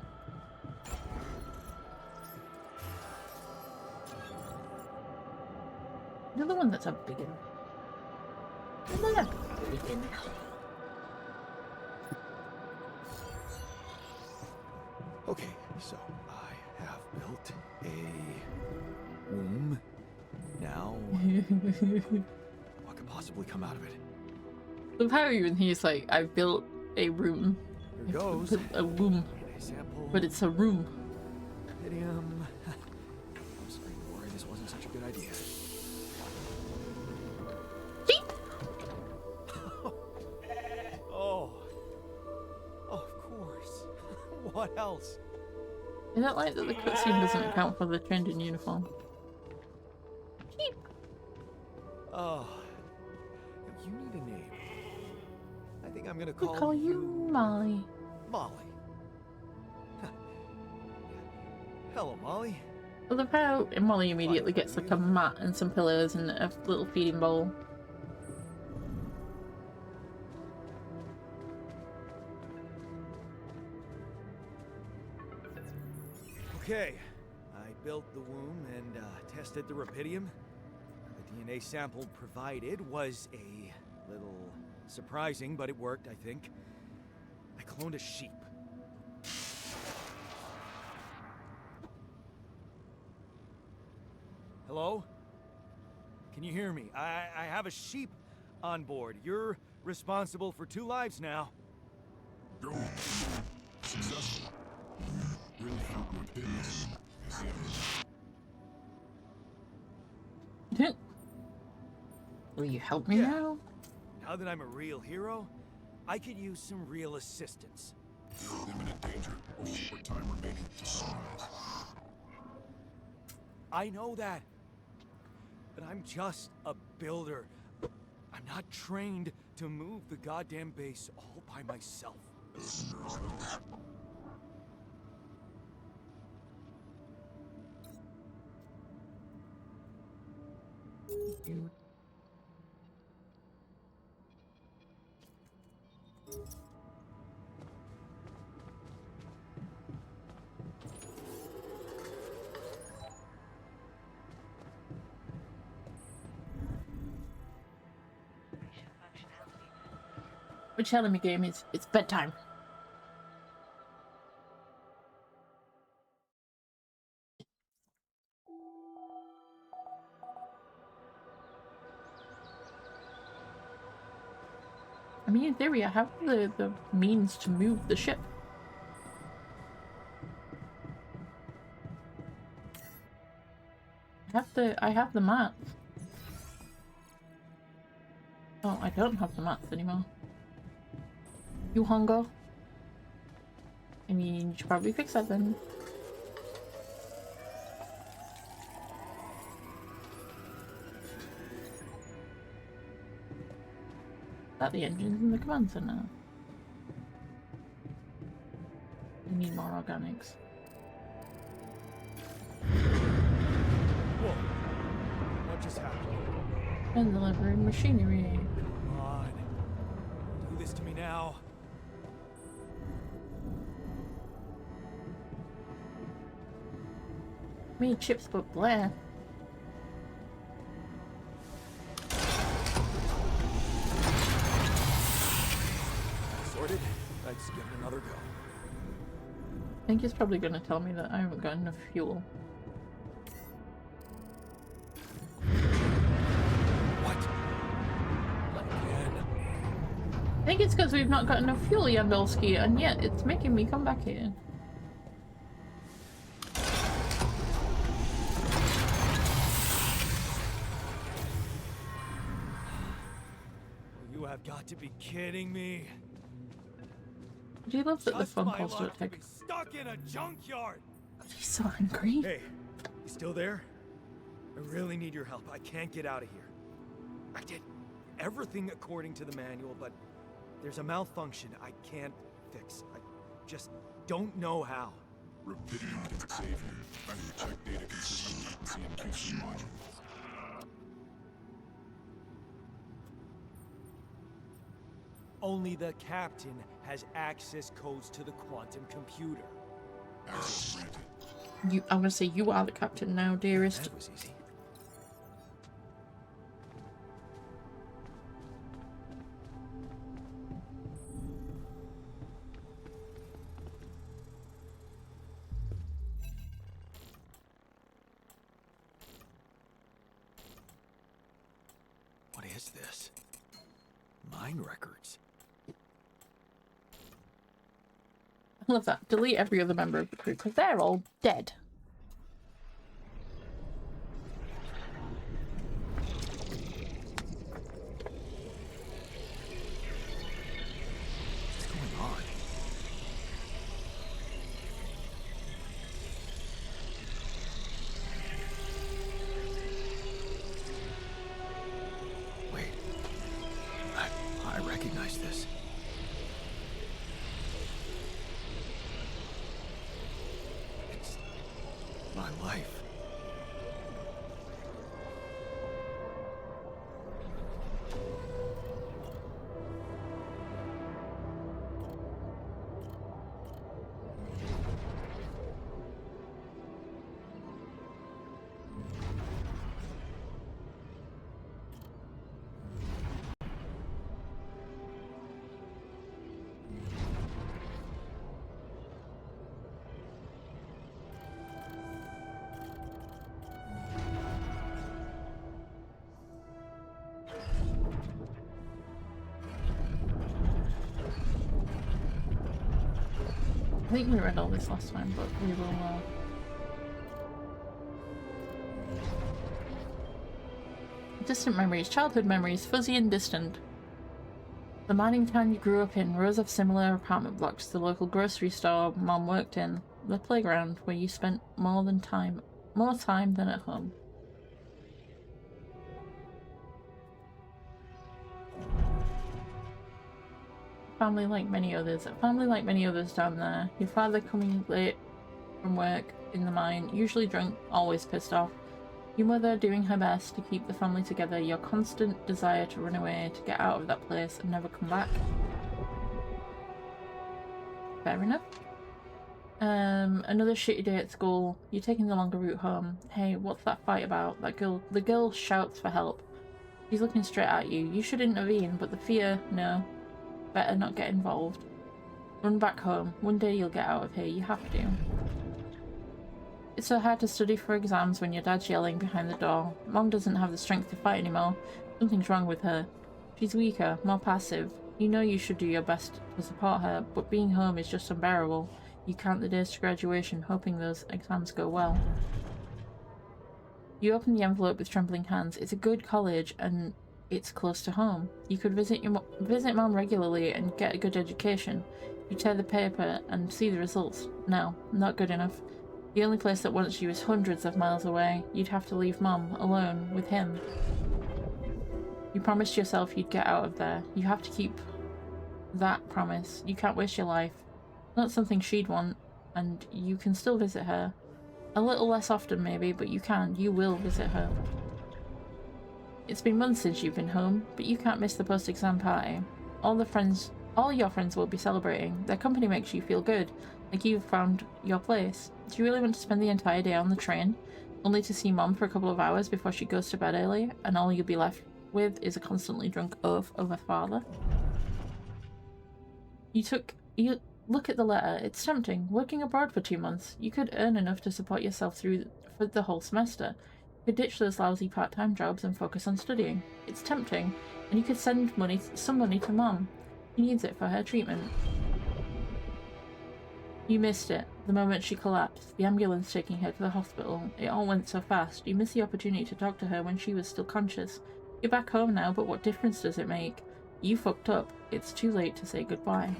You're the one that's a biggin. I'm not a biggin. Okay, so I have built a womb. Now, what could possibly come out of it? Love how even he's like, I've built a room. Here goes. A womb. DNA sample. But it's a room. Idiom. I'm starting to worry this wasn't such a good idea. Oh. Oh, of course. What else? I don't like that the cutscene doesn't account for the change in uniform. Oh. You need a name. I think I'm gonna We'll call, call you Molly. Molly. Hello, Molly. I love how Molly immediately gets like a mat and some pillows and a little feeding bowl. Okay, I built the womb and tested the rapidium. The DNA sample provided was a little surprising, but it worked, I think. I cloned a sheep. Hello? Can you hear me? I have a sheep on board. You're responsible for 2 lives now. Go. Successful. Really help with business. Will you help me Yeah. now? Now that I'm a real hero, I could use some real assistance. You're in imminent danger. Only short time remaining to sunrise. I know that. But I'm just a builder. I'm not trained to move the goddamn base all by myself. Which telling me game is it's bedtime. I mean, in theory, I have the means to move the ship. I have the map. Oh, I don't have the map anymore. You hunger? I mean, you should probably fix that then. Is that the engines in the command center? We need more organics. Whoa. What just happened? And delivering machinery. Come on. Do this to me now. Me chips but Blair. Sorted. Let's give it another go. I think he's probably going to tell me that I haven't got enough fuel. What? Again? I think it's because we've not got enough fuel, Yandolski, and yet it's making me come back here. You have got to be kidding me. Do you love that the Just phone my calls don't luck to take? be stuck in a junkyard. He's so angry. Hey, you still there? I really need your help. I can't get out of here. I did everything according to the manual, but there's a malfunction I can't fix. I just don't know how. Rapidium can save you. I will check data consistency and QC modules. Only the captain has access codes to the quantum computer. Access granted. I'm gonna say you are the captain now, dearest. That was easy. this? Mine records. I love that. Delete every other member of the crew because they're all dead. What's going on? Wait. I recognize this. It's my life. I think we read all this last time, but we will distant memories, childhood memories, fuzzy and distant. The mining town you grew up in, rows of similar apartment blocks, the local grocery store Mom worked in, the playground where you spent more time than at home. Family like many others down there. Your father coming late from work in the mine, usually drunk, always pissed off. Your mother doing her best to keep the family together, your constant desire to run away, to get out of that place and never come back. Fair enough. Another shitty day at school. You're taking the longer route home. Hey, what's that fight about? The girl shouts for help. She's looking straight at you. You should intervene, but the fear, no. Better not get involved. Run back home. One day you'll get out of here. You have to. It's so hard to study for exams when your dad's yelling behind the door. Mom doesn't have the strength to fight anymore. Something's wrong with her. She's weaker, more passive. You know you should do your best to support her, but being home is just unbearable. You count the days to graduation, hoping those exams go well. You open the envelope with trembling hands. It's a good college, and it's close to home. You could visit Mom regularly and get a good education. You tear the paper and see the results. No, not good enough. The only place that wants you is hundreds of miles away. You'd have to leave Mom alone with him. You promised yourself you'd get out of there. You have to keep that promise. You can't waste your life. Not something she'd want, and you can still visit her. A little less often maybe, but you can. You will visit her. It's been months since you've been home, but you can't miss the post-exam party. All your friends will be celebrating. Their company makes you feel good, like you've found your place. Do you really want to spend the entire day on the train, only to see Mom for a couple of hours before she goes to bed early, and all you'll be left with is a constantly drunk oath of a father? You look at the letter. It's tempting. Working abroad for 2 months. You could earn enough to support yourself for the whole semester. You could ditch those lousy part-time jobs and focus on studying. It's tempting, and you could send some money to Mom. She needs it for her treatment. You missed it. The moment she collapsed, the ambulance taking her to the hospital. It all went so fast. You missed the opportunity to talk to her when she was still conscious. You're back home now, but what difference does it make? You fucked up. It's too late to say goodbye.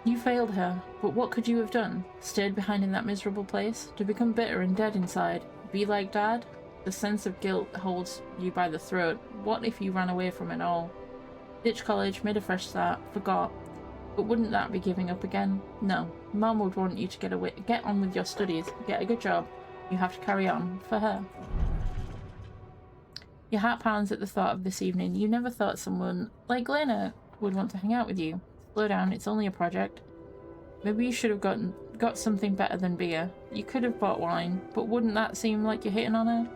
You failed her, but what could you have done? Stayed behind in that miserable place? To become bitter and dead inside? Be like Dad? The sense of guilt holds you by the throat. What if you ran away from it all? Ditched college, made a fresh start, forgot. But wouldn't that be giving up again? No. Mom would want you to get on with your studies, get a good job. You have to carry on, for her. Your heart pounds at the thought of this evening. You never thought someone like Lena would want to hang out with you. Slow down, it's only a project. Maybe you should have got something better than beer. You could have bought wine, but wouldn't that seem like you're hitting on her?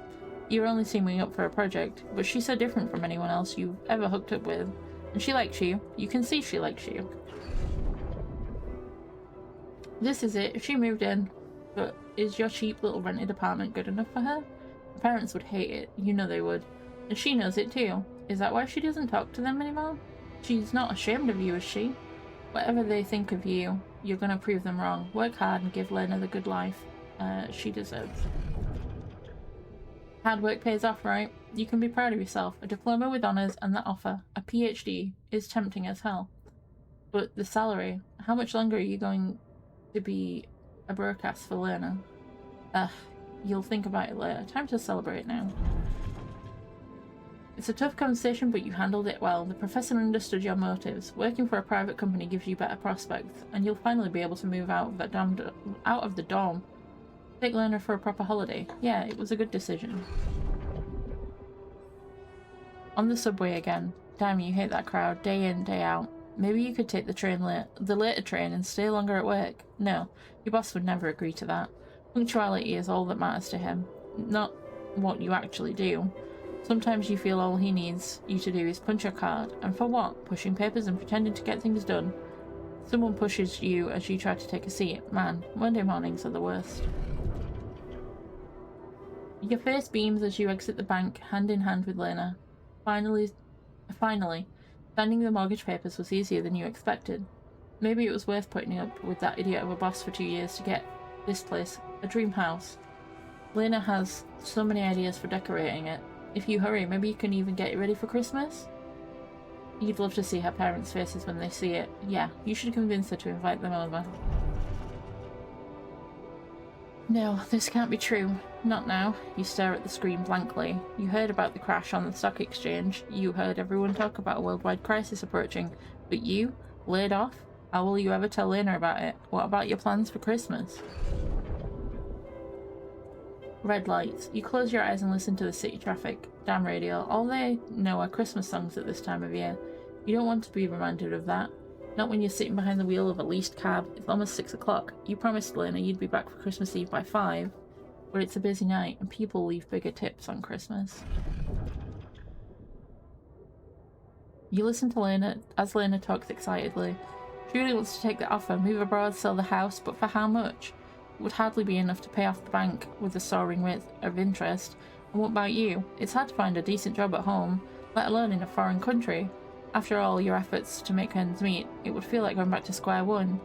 You're only seeming up for a project, but she's so different from anyone else you've ever hooked up with. And she likes you. You can see she likes you. This is it. If she moved in, but is your cheap little rented apartment good enough for her? Her parents would hate it. You know they would. And she knows it too. Is that why she doesn't talk to them anymore? She's not ashamed of you, is she? Whatever they think of you, you're gonna prove them wrong. Work hard and give Lena the good life she deserves. Hard work pays off, right? You can be proud of yourself. A diploma with honours and that offer, a PhD, is tempting as hell. But the salary, how much longer are you going to be a broadcast for Lena? Ugh, you'll think about it later. Time to celebrate now. It's a tough conversation, but you handled it well. The professor understood your motives. Working for a private company gives you better prospects, and you'll finally be able to move out of the dorm. Take Lena for a proper holiday. Yeah, it was a good decision. On the subway again. Damn, you hate that crowd, day in, day out. Maybe you could take the later train and stay longer at work. No, your boss would never agree to that. Punctuality is all that matters to him, not what you actually do. Sometimes you feel all he needs you to do is punch your card, and for what? Pushing papers and pretending to get things done. Someone pushes you as you try to take a seat. Man, Monday mornings are the worst. Your face beams as you exit the bank, hand in hand with Lena. Finally, signing the mortgage papers was easier than you expected. Maybe it was worth putting up with that idiot of a boss for 2 years to get this place a dream house. Lena has so many ideas for decorating it. If you hurry, maybe you can even get it ready for Christmas? You'd love to see her parents' faces when they see it. Yeah, you should convince her to invite them over. No, this can't be true. Not now. You stare at the screen blankly. You heard about the crash on the stock exchange. You heard everyone talk about a worldwide crisis approaching. But you? Laid off? How will you ever tell Lena about it? What about your plans for Christmas? Red lights. You close your eyes and listen to the city traffic. Damn radio. All they know are Christmas songs at this time of year. You don't want to be reminded of that. Not when you're sitting behind the wheel of a leased cab. It's almost 6 o'clock. You promised Lena you'd be back for Christmas Eve by 5. But it's a busy night and people leave bigger tips on Christmas. You listen to Lena as Lena talks excitedly. She really wants to take the offer, move abroad, sell the house, but for how much? It would hardly be enough to pay off the bank with the soaring rate of interest. And what about you? It's hard to find a decent job at home, let alone in a foreign country. After all your efforts to make ends meet, it would feel like going back to square one.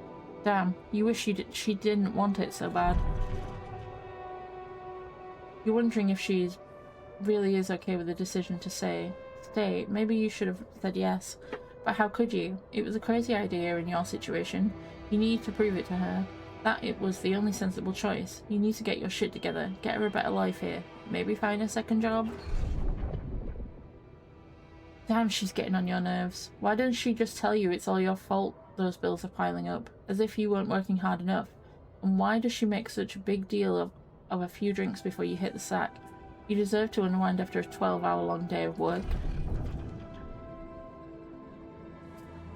Damn, you wish she didn't want it so bad. You're wondering if she really is okay with the decision to stay. Maybe you should have said yes. But how could you? It was a crazy idea in your situation. You need to prove it to her. That it was the only sensible choice. You need to get your shit together, get her a better life here. Maybe find a second job? Damn, she's getting on your nerves. Why doesn't she just tell you it's all your fault those bills are piling up, as if you weren't working hard enough? And why does she make such a big deal of a few drinks before you hit the sack? You deserve to unwind after a 12-hour-long day of work.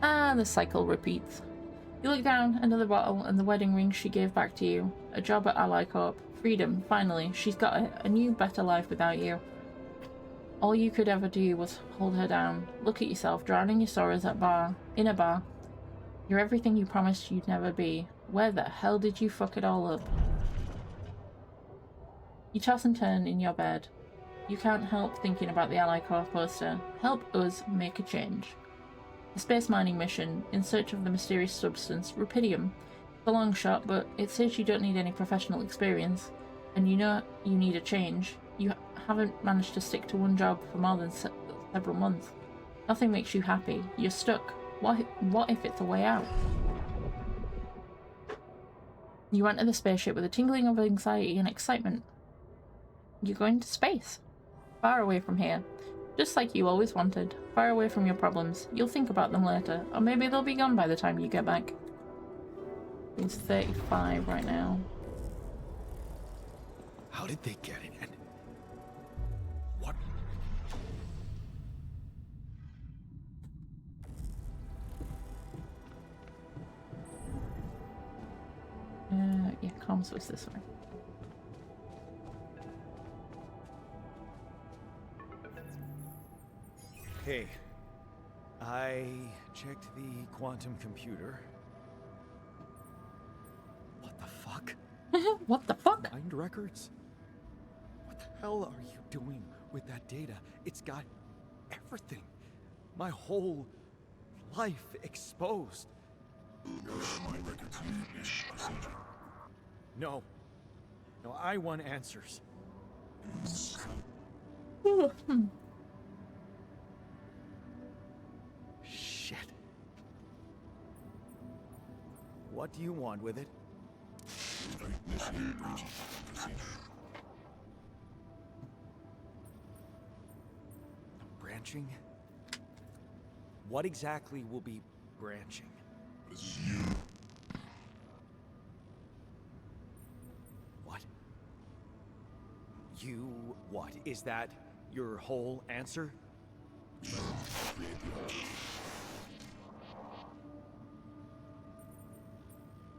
Ah, the cycle repeats. You look down, another bottle, and the wedding ring she gave back to you. A job at Ally Corp. Freedom, finally. She's got it. A new, better life without you. All you could ever do was hold her down. Look at yourself, drowning your sorrows in a bar. You're everything you promised you'd never be. Where the hell did you fuck it all up? You toss and turn in your bed. You can't help thinking about the Ally Corp poster. Help us make a change. A space mining mission in search of the mysterious substance, rupidium. It's a long shot, but it says you don't need any professional experience, and you know you need a change. You haven't managed to stick to one job for more than several months. Nothing makes you happy. You're stuck. What if it's a way out? You enter the spaceship with a tingling of anxiety and excitement. You're going to space. Far away from here. Just like you always wanted. Far away from your problems. You'll think about them later. Or maybe they'll be gone by the time you get back. He's 35 right now. How did they get it? And what? Yeah, comms was this way. Hey, I checked the quantum computer. What the fuck? What the fuck? Mind records? What the hell are you doing with that data, it's got everything. My whole life exposed. My records need this procedure. No. No, I want answers. Shit. What do you want with it? Initiate breaching procedure. Branching? What exactly will be branching? This is you. What? You what? Is that your whole answer? Create the altar.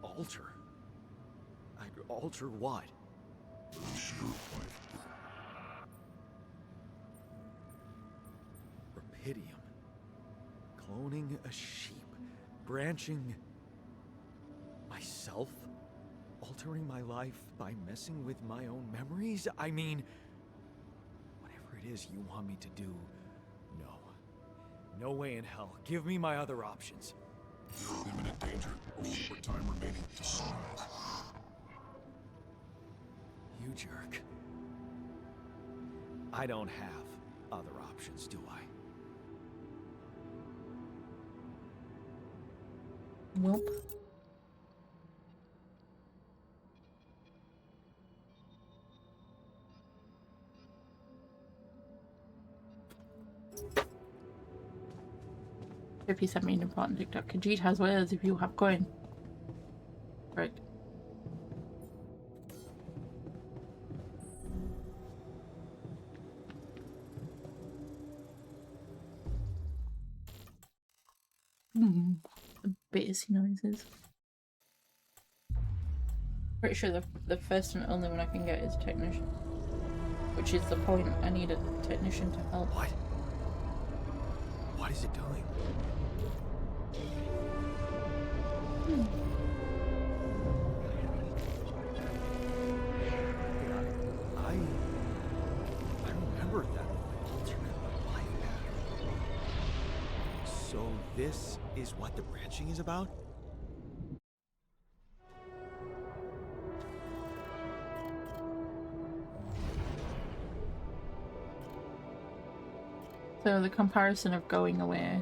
Alter? I'd alter what? Ensure life. Rapidium. Cloning a sheep. Branching myself? Altering my life by messing with my own memories? I mean, whatever it is you want me to do, no. No way in hell. Give me my other options. You're in imminent danger. Only more time remaining to sunrise. You jerk. I don't have other options, do I? Nope. If he sent me an important TikTok, Khajiit has wares if you have coin. Right. The bassy noises. Pretty sure the first and only one I can get is a technician. Which is the point, I need a technician to help. What? What is it doing? I remember that alternate life pattern. So this is what the branching is about? So the comparison of going away.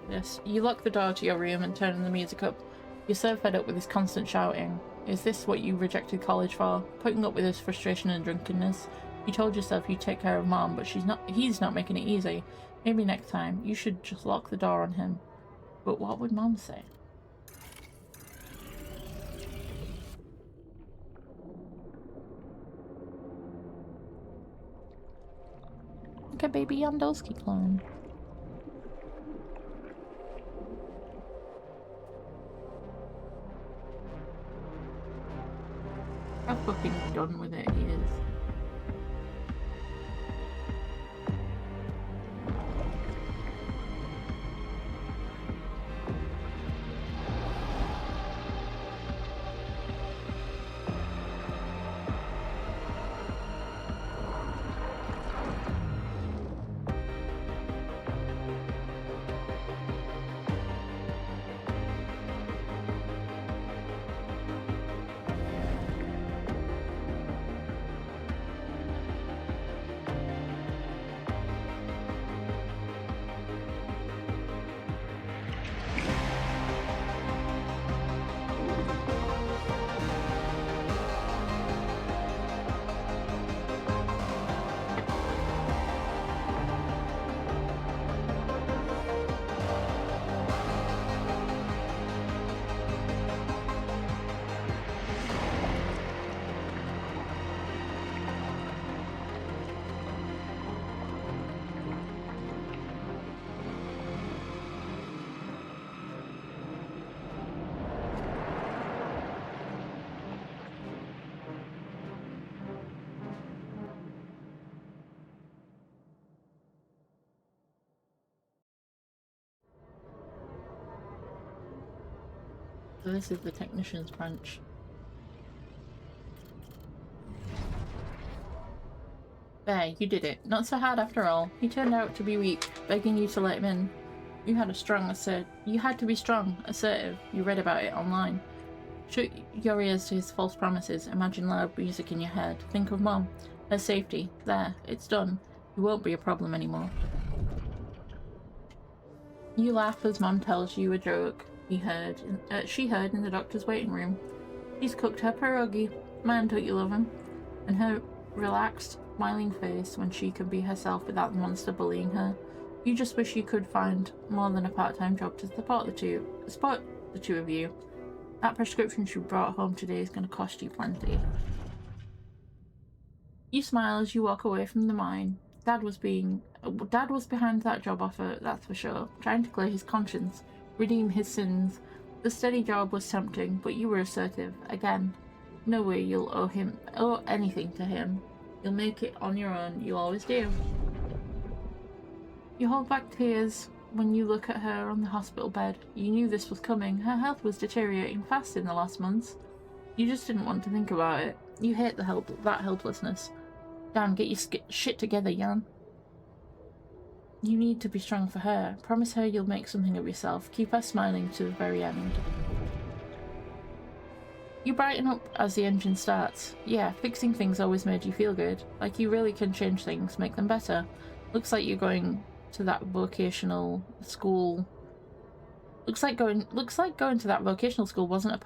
Yes, you lock the door to your room and turn the music up. You're so fed up with his constant shouting. Is this what you rejected college for? Putting up with his frustration and drunkenness? You told yourself you'd take care of Mom, but he's not making it easy. Maybe next time, you should just lock the door on him. But what would Mom say? Like a baby Yandowski clone. How fucking done with it he is. So this is the technician's branch. There, you did it. Not so hard after all. He turned out to be weak, begging you to let him in. You had to be strong, assertive. You read about it online. Shut your ears to his false promises. Imagine loud music in your head. Think of Mom. Her safety. There, it's done. He won't be a problem anymore. You laugh as Mom tells you a joke she heard in the doctor's waiting room. She's cooked her pierogi. Man, don't you love him? And her relaxed, smiling face when she can be herself without the monster bullying her. You just wish you could find more than a part-time job to support the two of you. That prescription she brought home today is going to cost you plenty. You smile as you walk away from the mine. Dad was behind that job offer, that's for sure, trying to clear his conscience, redeem his sins. The steady job was tempting, but you were assertive. Again, no way you'll owe anything to him. You'll make it on your own, you always do. You hold back tears when you look at her on the hospital bed. You knew this was coming. Her health was deteriorating fast in the last months. You just didn't want to think about it. You hate that helplessness. Damn, get your shit together, Jan. You need to be strong for her. Promise her you'll make something of yourself. Keep her smiling to the very end. You brighten up as the engine starts. Yeah, fixing things always made you feel good. Like you really can change things, make them better. Looks like you're going to that vocational school. Looks like going to that vocational school wasn't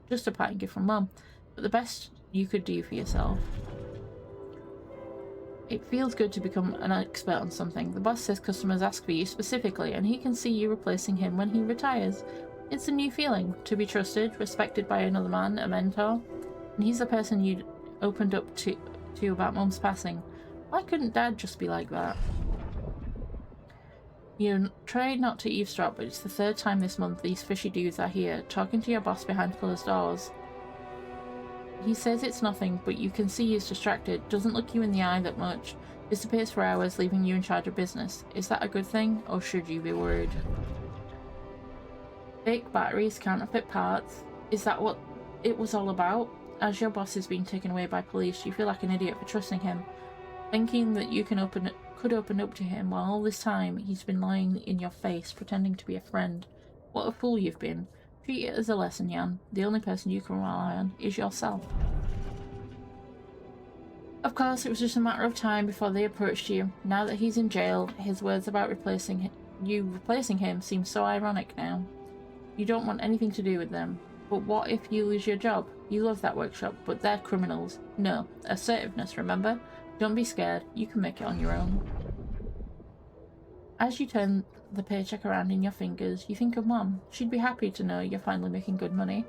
just a parting gift from Mum, but the best you could do for yourself. It feels good to become an expert on something. The boss says customers ask for you specifically, and he can see you replacing him when he retires. It's a new feeling, to be trusted, respected by another man, a mentor. And he's the person you'd opened up to about Mum's passing. Why couldn't Dad just be like that? You try not to eavesdrop, but it's the third time this month these fishy dudes are here, talking to your boss behind closed doors. He says it's nothing, but you can see he's distracted, doesn't look you in the eye that much, disappears for hours, leaving you in charge of business. Is that a good thing, or should you be worried? Fake batteries, counterfeit parts. Is that what it was all about? As your boss is being taken away by police, you feel like an idiot for trusting him, thinking that you could open up to him, while all this time he's been lying in your face, pretending to be a friend. What a fool you've been. Treat it as a lesson, Jan. The only person you can rely on is yourself. Of course, it was just a matter of time before they approached you. Now that he's in jail, his words about replacing him seem so ironic now. You don't want anything to do with them. But what if you lose your job? You love that workshop, but they're criminals. No, assertiveness, remember? Don't be scared. You can make it on your own. As you turn the paycheck around in your fingers, you think of Mom. She'd be happy to know you're finally making good money.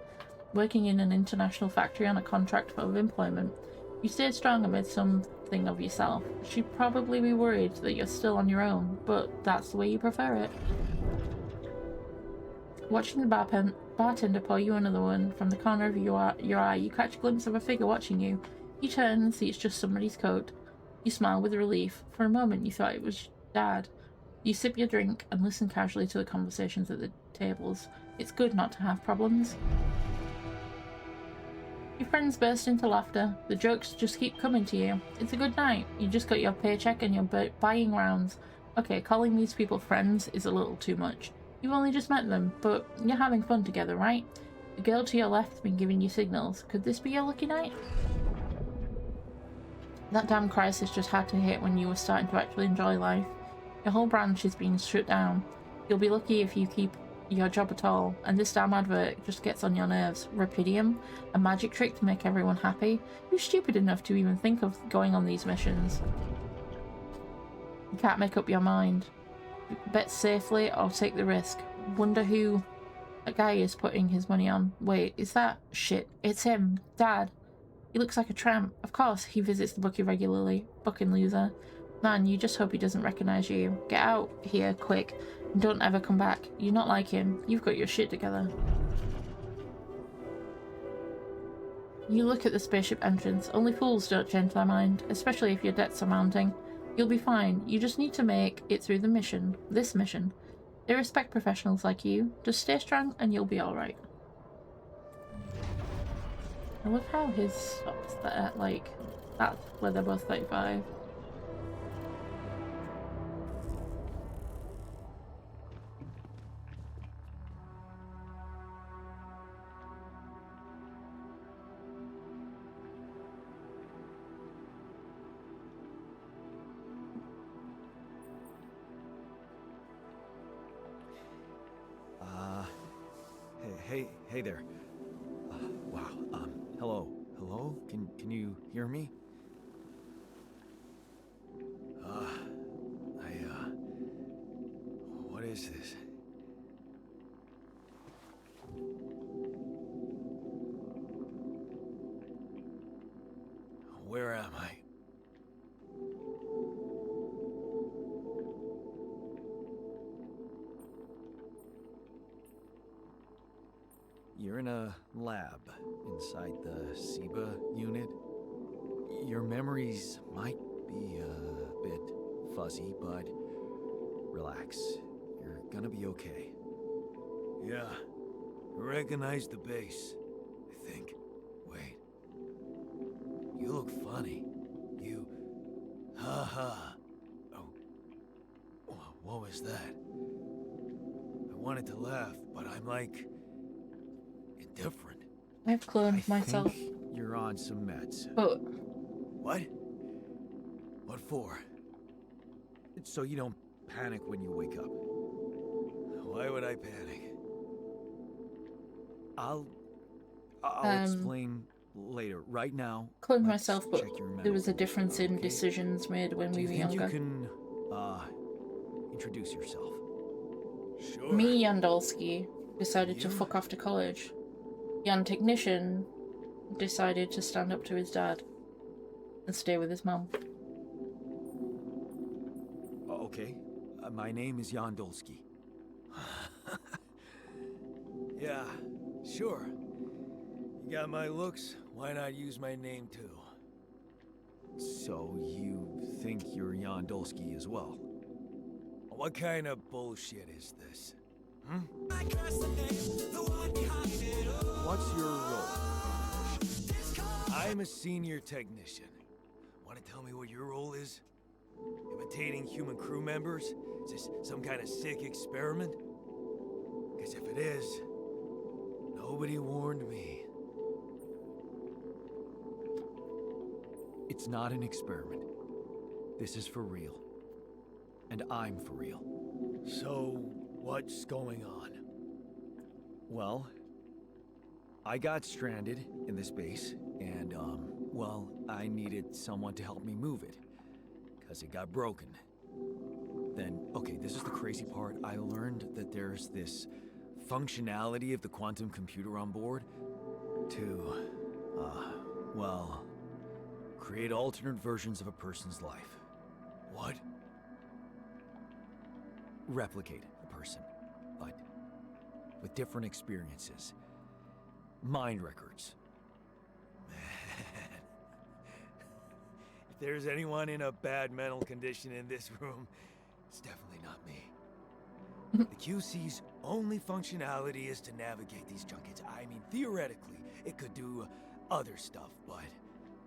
Working in an international factory on a contract of employment. You stayed strong amid something of yourself. She'd probably be worried that you're still on your own, but that's the way you prefer it. Watching the bartender pour you another one from the corner of your eye, you catch a glimpse of a figure watching you. You turn and see it's just somebody's coat. You smile with relief. For a moment you thought it was Dad. You sip your drink and listen casually to the conversations at the tables. It's good not to have problems. Your friends burst into laughter. The jokes just keep coming to you. It's a good night. You just got your paycheck and you're buying rounds. Okay, calling these people friends is a little too much. You've only just met them, but you're having fun together, right? The girl to your left's been giving you signals. Could this be your lucky night? That damn crisis just had to hit when you were starting to actually enjoy life. Your whole branch is being shut down. You'll be lucky if you keep your job at all, and this damn advert just gets on your nerves. Rapidium? A magic trick to make everyone happy? Who's stupid enough to even think of going on these missions? You can't make up your mind. Bet safely or take the risk. Wonder who that guy is putting his money on. Wait, is that... Shit, it's him. Dad. He looks like a tramp. Of course, he visits the bookie regularly. Fucking loser. Man, you just hope he doesn't recognize you. Get out here, quick, and don't ever come back. You're not like him. You've got your shit together. You look at the spaceship entrance. Only fools don't change their mind, especially if your debts are mounting. You'll be fine. You just need to make it through the mission. This mission. They respect professionals like you. Just stay strong and you'll be alright. I love how his stops there, like, that's where they're both 35. Hey there. Wow. Hello. Hello? Can you hear me? What is this? Where am I? You're in a lab inside the SIBA unit. Your memories might be a bit fuzzy, but relax. You're gonna be okay. Yeah. I recognize the base, I think. Wait. You look funny. You... Ha. Oh. What was that? I wanted to laugh, but I'm like... indifferent. I've cloned I myself. think you're on some meds. But What? What for? So you don't panic when you wake up. Why would I panic? I'll explain later. Right now, cloned let's myself, but check your there was a medical difference info, in okay? decisions made when Do we you were think younger. you can introduce yourself? Sure. Me, Yandolski, decided to You? fuck off to college. Yan Technician decided to stand up to his dad and stay with his mum. Okay. My name is Yandolski. Yeah, sure. You got my looks, why not use my name too? So you think you're Yandolski as well? What kind of bullshit is this? Hmm? What's your role? I'm a senior technician. Want to tell me what your role is? Imitating human crew members? Is this some kind of sick experiment? Because if it is, nobody warned me. It's not an experiment. This is for real. And I'm for real. So, what's going on? Well, I got stranded in this base, and, well, I needed someone to help me move it. Because it got broken. Then, okay, this is the crazy part. I learned that there's this functionality of the quantum computer on board to, well, create alternate versions of a person's life. What? Replicate a person, but with different experiences. Mind records. Man. If there's anyone in a bad mental condition in this room, it's definitely not me. The QC's only functionality is to navigate these junkets. I mean, theoretically, it could do other stuff, but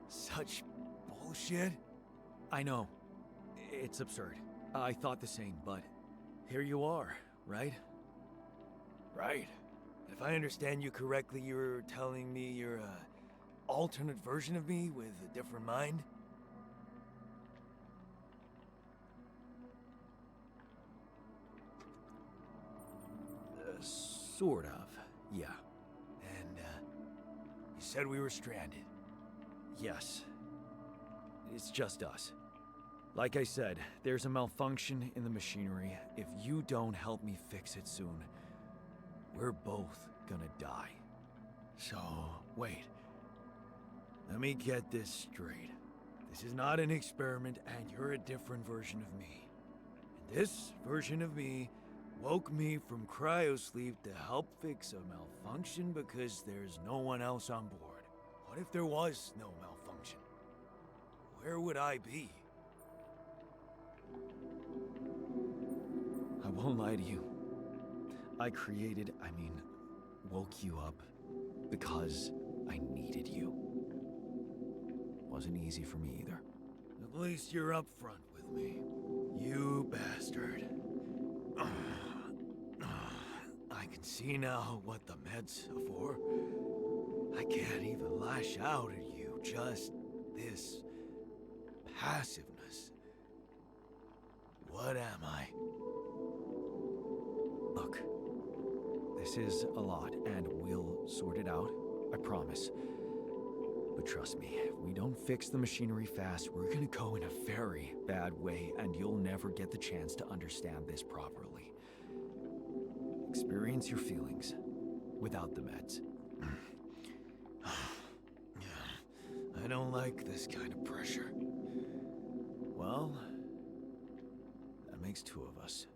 such bullshit? I know. It's absurd. I thought the same, but here you are, right? Right. If I understand you correctly, you're telling me you're a alternate version of me with a different mind? Sort of, yeah. And, you said we were stranded. Yes. It's just us. Like I said, there's a malfunction in the machinery. If you don't help me fix it soon, we're both gonna die. So, wait. Let me get this straight. This is not an experiment, and you're a different version of me. And this version of me woke me from cryosleep to help fix a malfunction because there's no one else on board. What if there was no malfunction? Where would I be? I won't lie to you. I woke you up because I needed you. Wasn't easy for me either. At least you're up front with me. You bastard. I can see now what the meds are for. I can't even lash out at you, just this passiveness. What am I? Look, this is a lot, and we'll sort it out, I promise. But trust me, if we don't fix the machinery fast, we're gonna go in a very bad way, and you'll never get the chance to understand this properly. Experience your feelings without the meds. I don't like this kind of pressure. Well, that makes two of us.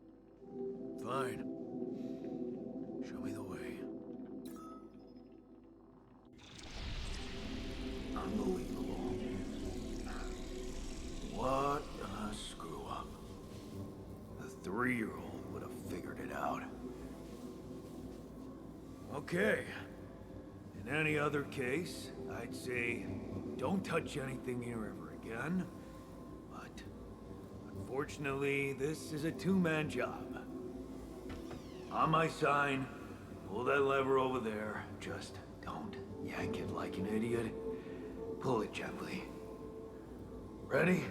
Fine. Show me the way. Unbelievable. What a screw up. The 3-year-old would have figured it out. Okay. In any other case, I'd say don't touch anything here ever again. But unfortunately, this is a two-man job. On my sign, pull that lever over there. Just don't yank it like an idiot. Pull it gently. Ready?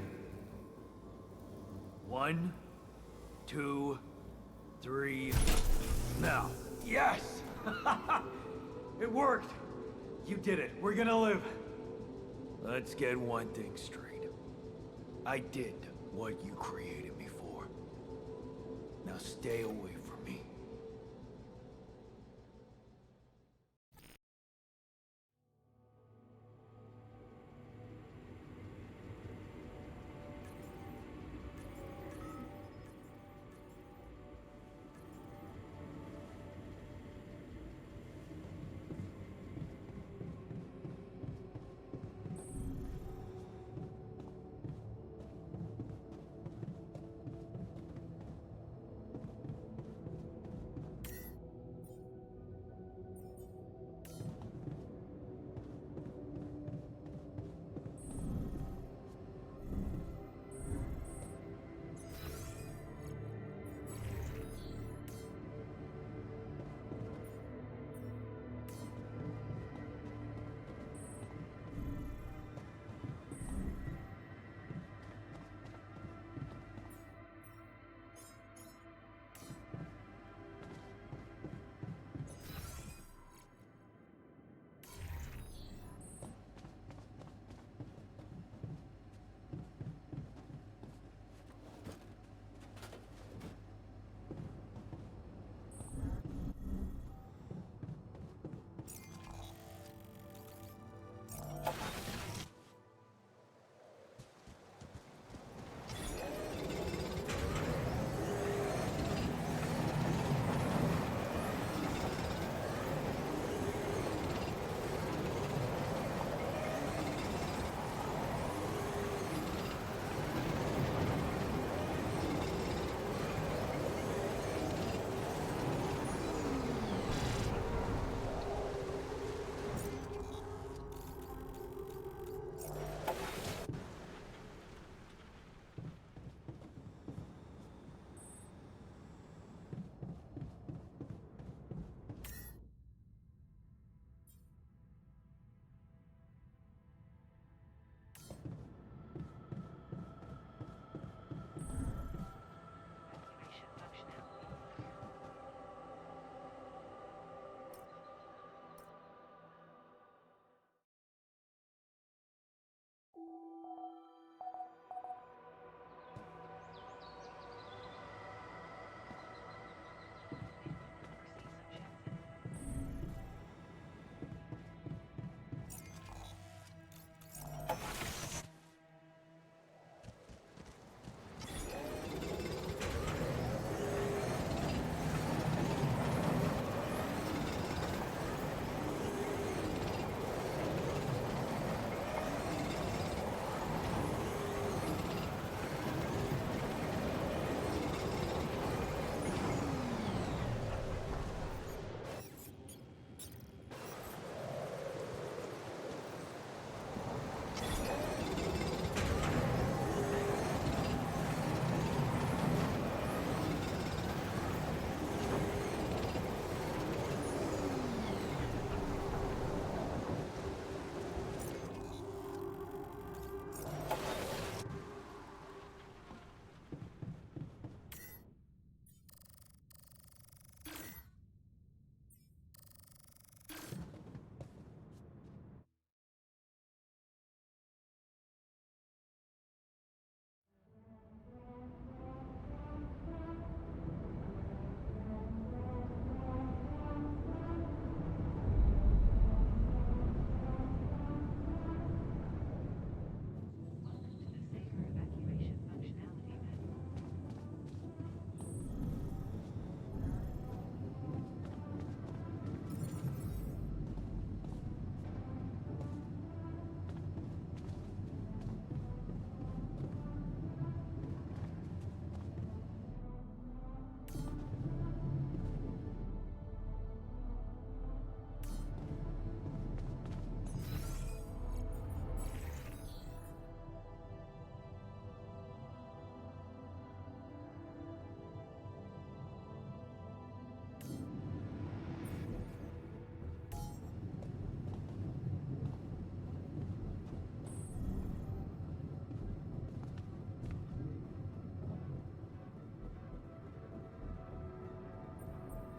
1, 2, 3. Now. Yes! It worked! You did it. We're gonna live. Let's get one thing straight. I did what you created me for. Now stay away from me.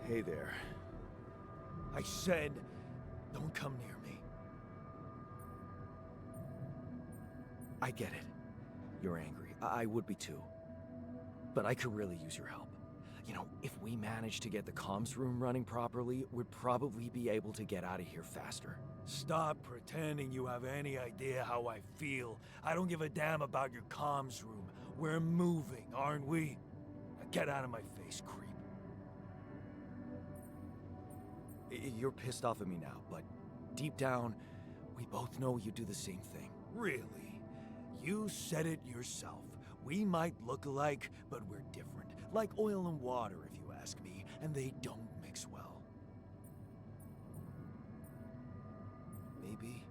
Hey there. I said, don't come near me. I get it. You're angry. I would be too. But I could really use your help. You know, if we manage to get the comms room running properly, we'd probably be able to get out of here faster. Stop pretending you have any idea how I feel. I don't give a damn about your comms room. We're moving, aren't we? Now get out of my face, creep. You're pissed off at me now, but deep down, we both know you do the same thing. Really? You said it yourself. We might look alike, but we're different. Like oil and water, if you ask me, and they don't mix well. Maybe.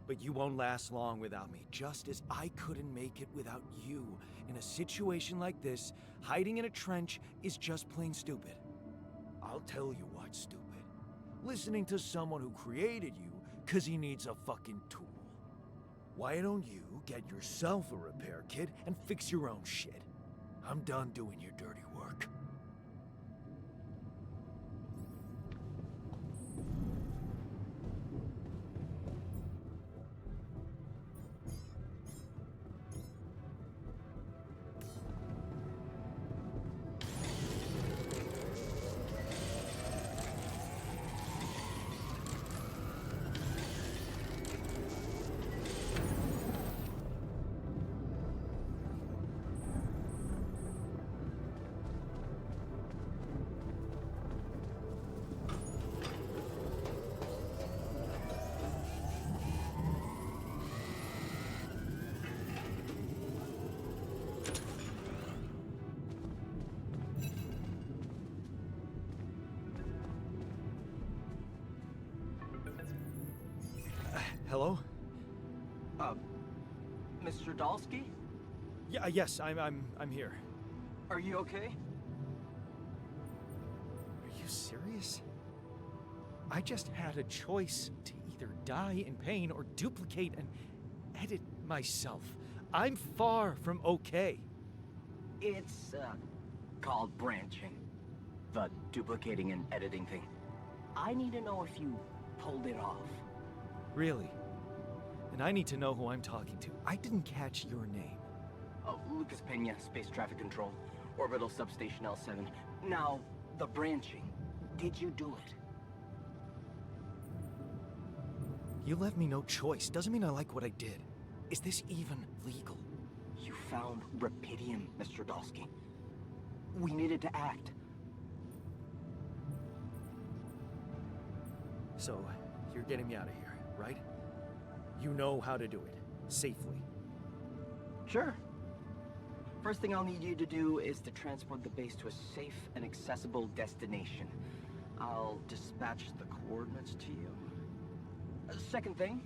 But you won't last long without me, just as I couldn't make it without you. In a situation like this, hiding in a trench is just plain stupid. I'll tell you what's stupid. Listening to someone who created you because he needs a fucking tool. Why don't you get yourself a repair kit and fix your own shit? I'm done doing your dirty work. Hello? Mr. Dalsky? Yeah, yes, I'm here. Are you okay? Are you serious? I just had a choice to either die in pain or duplicate and edit myself. I'm far from okay. It's, called branching. The duplicating and editing thing. I need to know if you pulled it off. Really? And I need to know who I'm talking to. I didn't catch your name. Oh, Lucas Pena, Space Traffic Control, Orbital Substation L7. Now, the branching. Did you do it? You left me no choice. Doesn't mean I like what I did. Is this even legal? You found Rapidium, Mr. Dalsky. We needed to act. So, you're getting me out of here, right? You know how to do it. Safely. Sure. First thing I'll need you to do is to transport the base to a safe and accessible destination. I'll dispatch the coordinates to you. Second thing,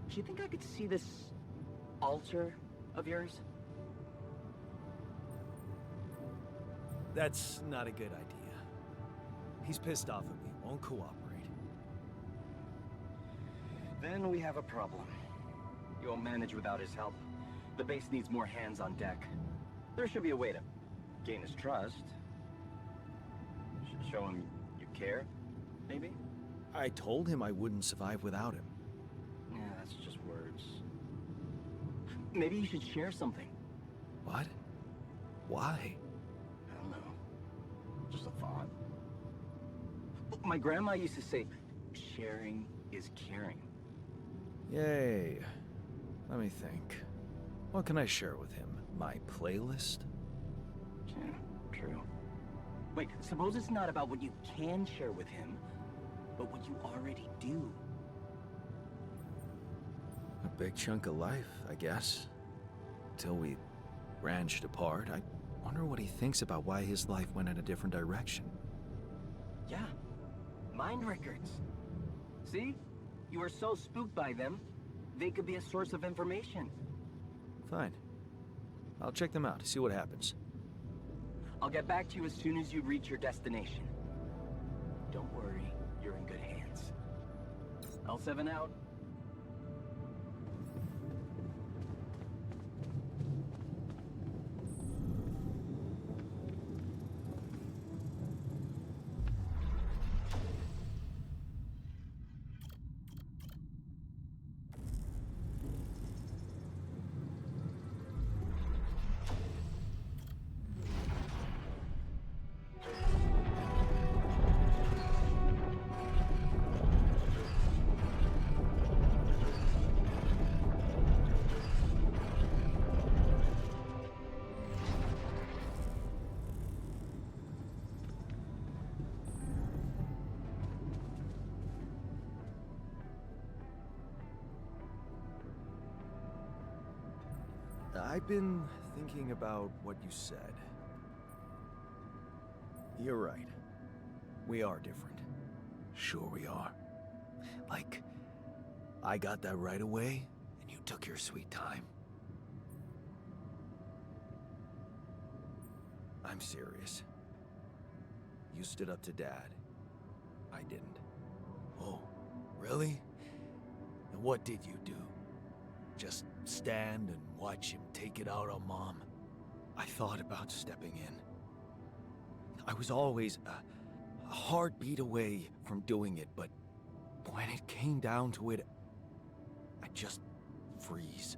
do you think I could see this altar of yours? That's not a good idea. He's pissed off at me, won't cooperate. Then we have a problem. You won't manage without his help. The base needs more hands on deck. There should be a way to gain his trust. Show him you care, maybe? I told him I wouldn't survive without him. Yeah, that's just words. Maybe you should share something. What? Why? I don't know. Just a thought. My grandma used to say, sharing is caring. Yay. Let me think. What can I share with him? My playlist? Yeah, true. Wait, suppose it's not about what you can share with him, but what you already do. A big chunk of life, I guess. Till we branched apart. I wonder what he thinks about why his life went in a different direction. Yeah, mind records. See? You are so spooked by them, they could be a source of information. Fine. I'll check them out, see what happens. I'll get back to you as soon as you reach your destination. Don't worry, you're in good hands. L7 out. I've been thinking about what you said. You're right. We are different. Sure we are. Like, I got that right away, and you took your sweet time. I'm serious. You stood up to Dad. I didn't. Oh, really? And what did you do? Just stand and watch him take it out on Mom? I thought about stepping in. I was always a heartbeat away from doing it, but when it came down to it, I just freeze.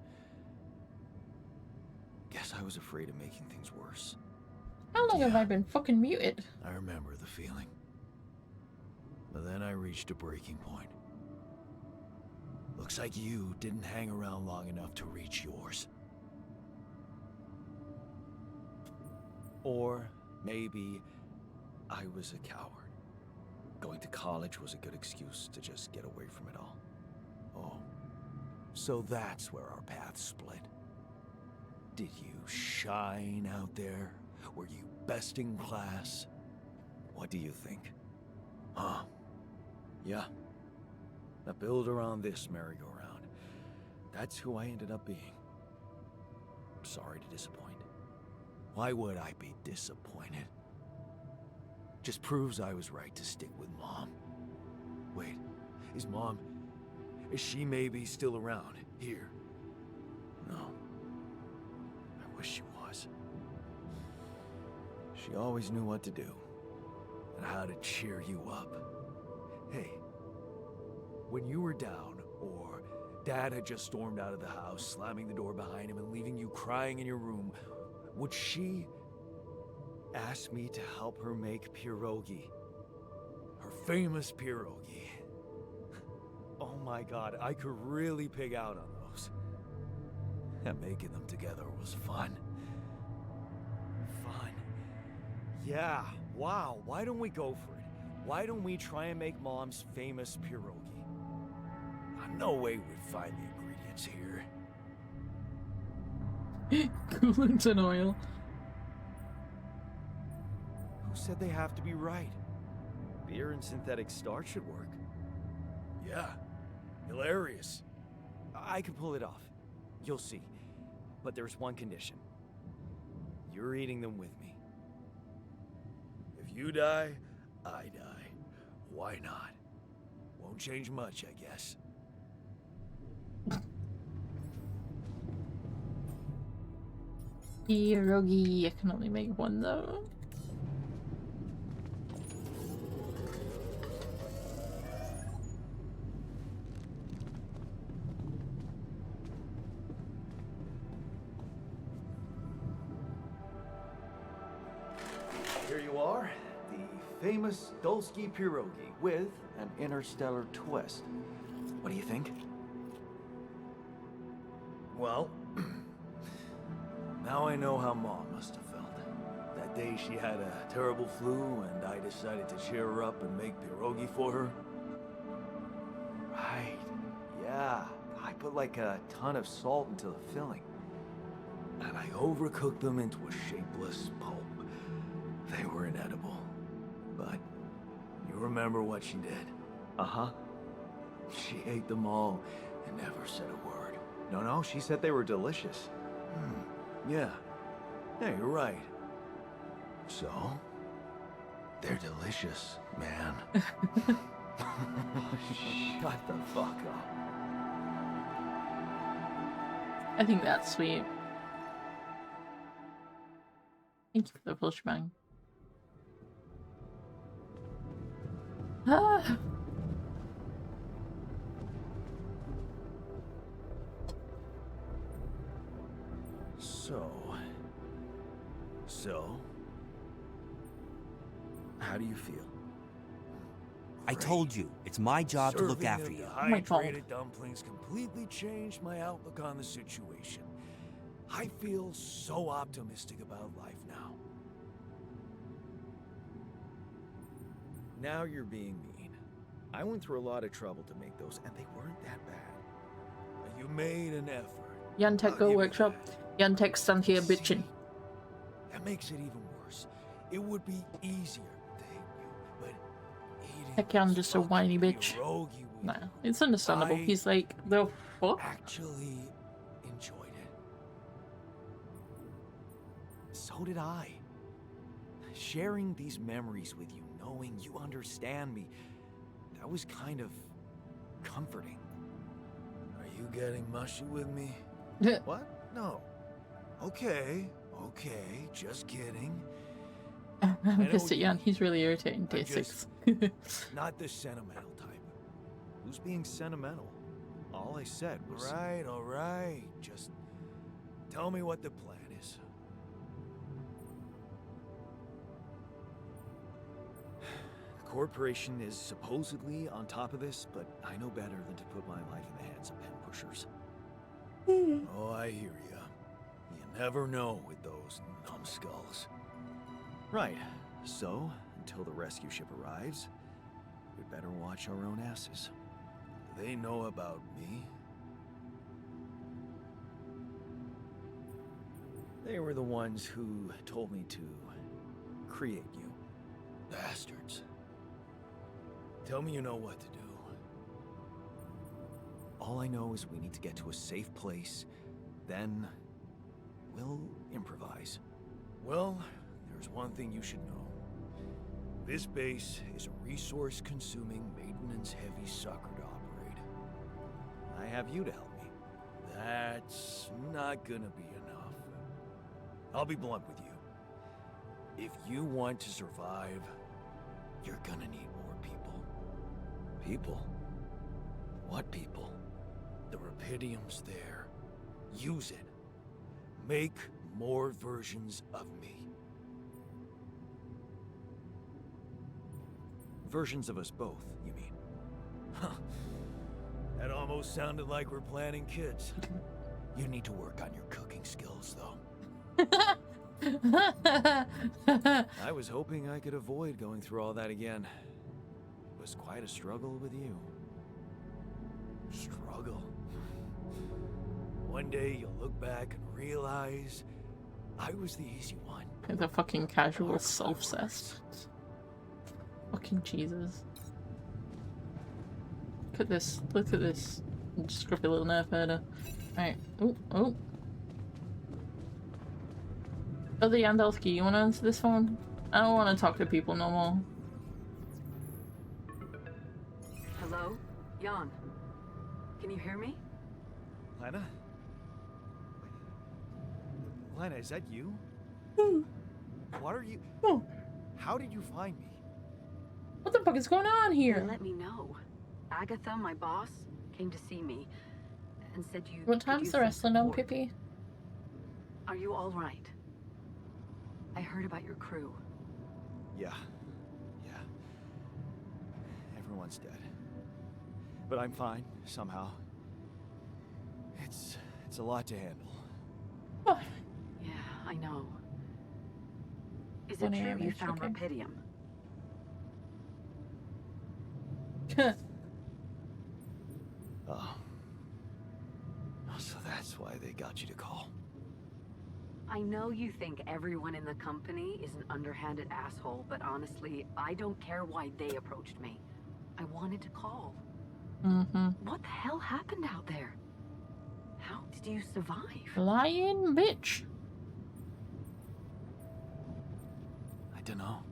Guess I was afraid of making things worse. How long have I been fucking muted? I remember the feeling. But then I reached a breaking point. Looks like you didn't hang around long enough to reach yours. Or maybe I was a coward. Going to college was a good excuse to just get away from it all. Oh, so that's where our paths split. Did you shine out there? Were you best in class? What do you think? Huh? Yeah. I build around this merry-go-round. That's who I ended up being. Sorry to disappoint. Why would I be disappointed? Just proves I was right to stick with Mom. Wait, is she maybe still around here? No. I wish she was. She always knew what to do and how to cheer you up. Hey, when you were down, or Dad had just stormed out of the house, slamming the door behind him and leaving you crying in your room, would she ask me to help her make pierogi? Her famous pierogi. Oh my God, I could really pig out on those. And making them together was fun. Fun. Yeah, wow, why don't we go for it? Why don't we try and make Mom's famous pierogi? No way we'd find the ingredients here. Coolant and oil. Who said they have to be right? Beer and synthetic starch should work. Yeah, hilarious. I can pull it off. You'll see. But there's one condition. You're eating them with me. If you die, I die. Why not? Won't change much, I guess. Pierogi, I can only make one though. Here you are, the famous Dulski pierogi with an interstellar twist. What do you think? Well, now I know how Mom must have felt. That day she had a terrible flu and I decided to cheer her up and make pierogi for her. Right, yeah. I put like a ton of salt into the filling. And I overcooked them into a shapeless pulp. They were inedible. But you remember what she did? Uh-huh. She ate them all and never said a word. No, she said they were delicious. Yeah. Yeah, you're right. So, they're delicious, man. Shut the fuck up. I think that's sweet. Thank you for the full shebang. Ah. So, how do you feel? I told you, it's my job to look after you. my God. Hydrated dumplings completely changed my outlook on the situation. I feel so optimistic about life now. Now you're being mean. I went through a lot of trouble to make those, and they weren't that bad. You made an effort. Yantek go workshop. Yantek stand here bitching. That makes it even worse. It would be easier to hate you, but Heck yeah, I'm just a whiny bitch. Nah, it's understandable. He's like, the fuck? Actually enjoyed it. So did I. Sharing these memories with you, knowing you understand me, that was kind of comforting. Are you getting mushy with me? What? No. Okay, just kidding. I'm pissed at Yan. He's really irritating. Day 6. Not the sentimental type. Who's being sentimental? All I said was... All right. Just tell me what the plan is. The corporation is supposedly on top of this, but I know better than to put my life in the hands of pen pushers. Oh, I hear ya. You never know with those numbskulls. Right. So, until the rescue ship arrives, we'd better watch our own asses. They know about me. They were the ones who told me to create you. Bastards. Tell me you know what to do. All I know is we need to get to a safe place, then we'll improvise. Well, there's one thing you should know. This base is a resource-consuming, maintenance-heavy sucker to operate. I have you to help me. That's not gonna be enough. I'll be blunt with you. If you want to survive, you're gonna need more people. People? What people? The Rapidium's there. Use it. Make more versions of me. Versions of us both, you mean? Huh. That almost sounded like we're planning kids. You need to work on your cooking skills, though. I was hoping I could avoid going through all that again. It was quite a struggle with you. Struggle? One day you'll look back and realize I was the easy one. The fucking casual self-cessed. Fucking Jesus. Look at this. Look at this. Scruffy little nerf herder. Right. Oh. Other Yandelsky, you wanna answer this phone? I don't wanna talk to people no more. Hello? Jan. Can you hear me? Lena? Lena, is that you? What are you... How did you find me? What the fuck is going on here? Let me know. Agatha, my boss, came to see me and said you... What time's the wrestling on, Pippi? Are you all right? I heard about your crew. Yeah. Everyone's dead. But I'm fine, somehow. It's a lot to handle. What? Yeah, I know. Is it true you found Rapidium? Oh. So that's why they got you to call. I know you think everyone in the company is an underhanded asshole, but honestly, I don't care why they approached me. I wanted to call. What the hell happened out there? How did you survive? Lying bitch. I don't know.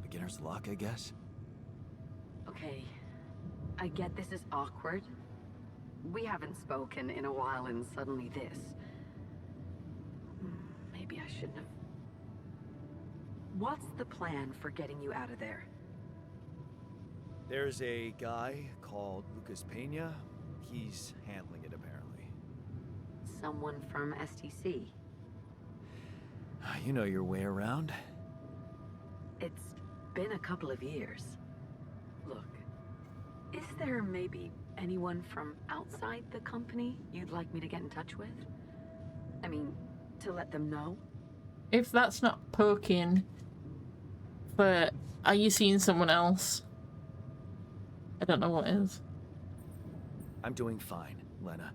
Beginner's luck, I guess. Okay, I get this is awkward. We haven't spoken in a while and suddenly this. Maybe I shouldn't have. What's the plan for getting you out of there? There's a guy called Lucas Pena. He's handling it, apparently. Someone from STC. You know your way around. It's been a couple of years. Look, is there maybe anyone from outside the company you'd like me to get in touch with? I mean, to let them know? If that's not poking, but are you seeing someone else? I don't know what is. I'm doing fine, Lena.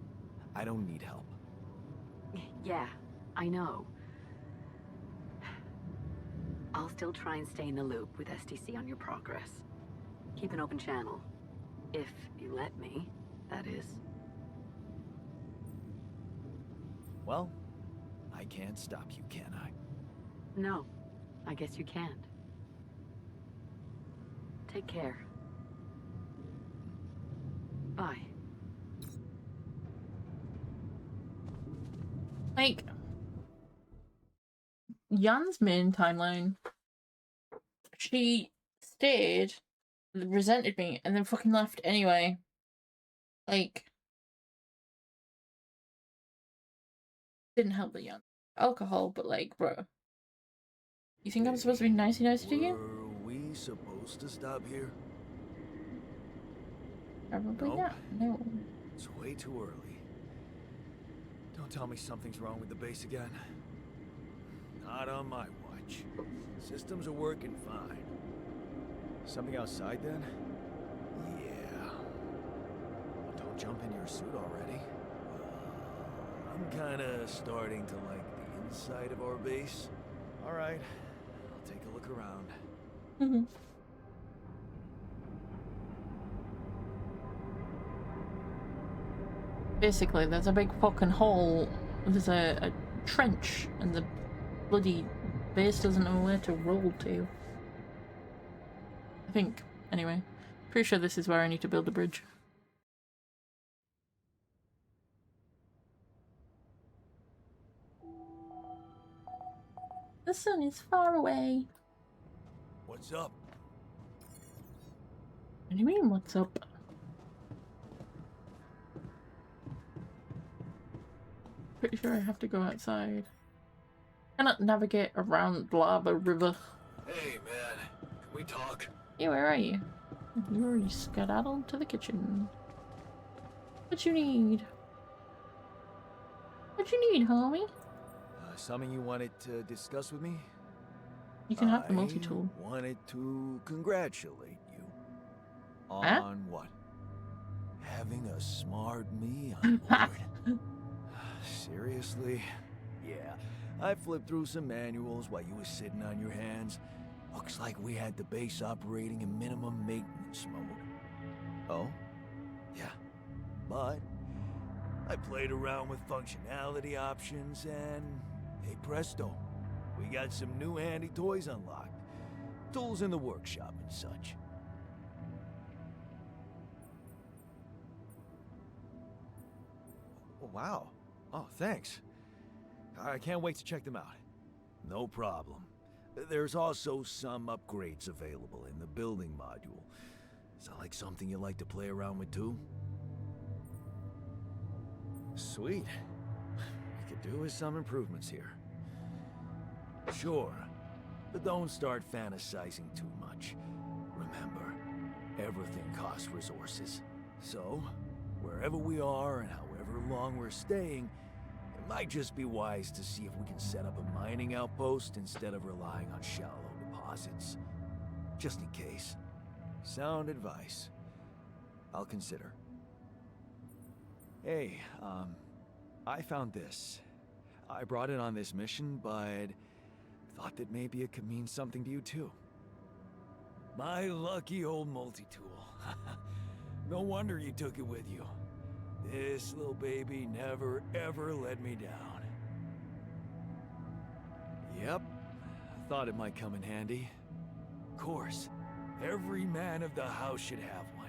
I don't need help. Yeah, I know. I'll still try and stay in the loop with STC on your progress. Keep an open channel. If you let me, that is. Well, I can't stop you, can I? No, I guess you can't. Take care. Bye. Like, Jan's main timeline, she stayed, resented me, and then fucking left anyway. Like, didn't help the Jan. Alcohol, but like, bro. You think I'm supposed to be nicey to you? Were we supposed to stop here? Probably Nope. not. No. It's way too early. Don't tell me something's wrong with the base again. Not on my watch. Systems are working fine. Something outside then? Yeah. Well, don't jump in your suit already. I'm kinda starting to like the inside of our base. Alright, I'll take a look around. Mm-hmm. Basically, there's a big fucking hole. There's a trench, and the bloody base doesn't know where to roll to. I think, anyway. Pretty sure this is where I need to build a bridge. The sun is far away. What's up? What do you mean, what's up? Pretty sure I have to go outside. Cannot navigate around Lava River. Hey, man. Can we talk? Hey, where are you? You already skedaddled to the kitchen. What you need? What you need, homie? Something you wanted to discuss with me? You can have the multi-tool. I wanted to congratulate you. On what? Having a smart me on board. Seriously? Yeah. I flipped through some manuals while you were sitting on your hands. Looks like we had the base operating in minimum maintenance mode. Oh? Yeah. But I played around with functionality options and hey presto. We got some new handy toys unlocked. Tools in the workshop and such. Wow. Oh, thanks. I can't wait to check them out. No problem. There's also some upgrades available in the building module. Sound like something you like to play around with too? Sweet. We could do with some improvements here. Sure. But don't start fantasizing too much. Remember, everything costs resources. So, wherever we are and however long we're staying, it might just be wise to see if we can set up a mining outpost instead of relying on shallow deposits. Just in case. Sound advice. I'll consider. Hey, I found this. I brought it on this mission, but thought that maybe it could mean something to you too. My lucky old multi-tool. No wonder you took it with you. This little baby never ever let me down. Yep. Thought it might come in handy. Of course. Every man of the house should have one.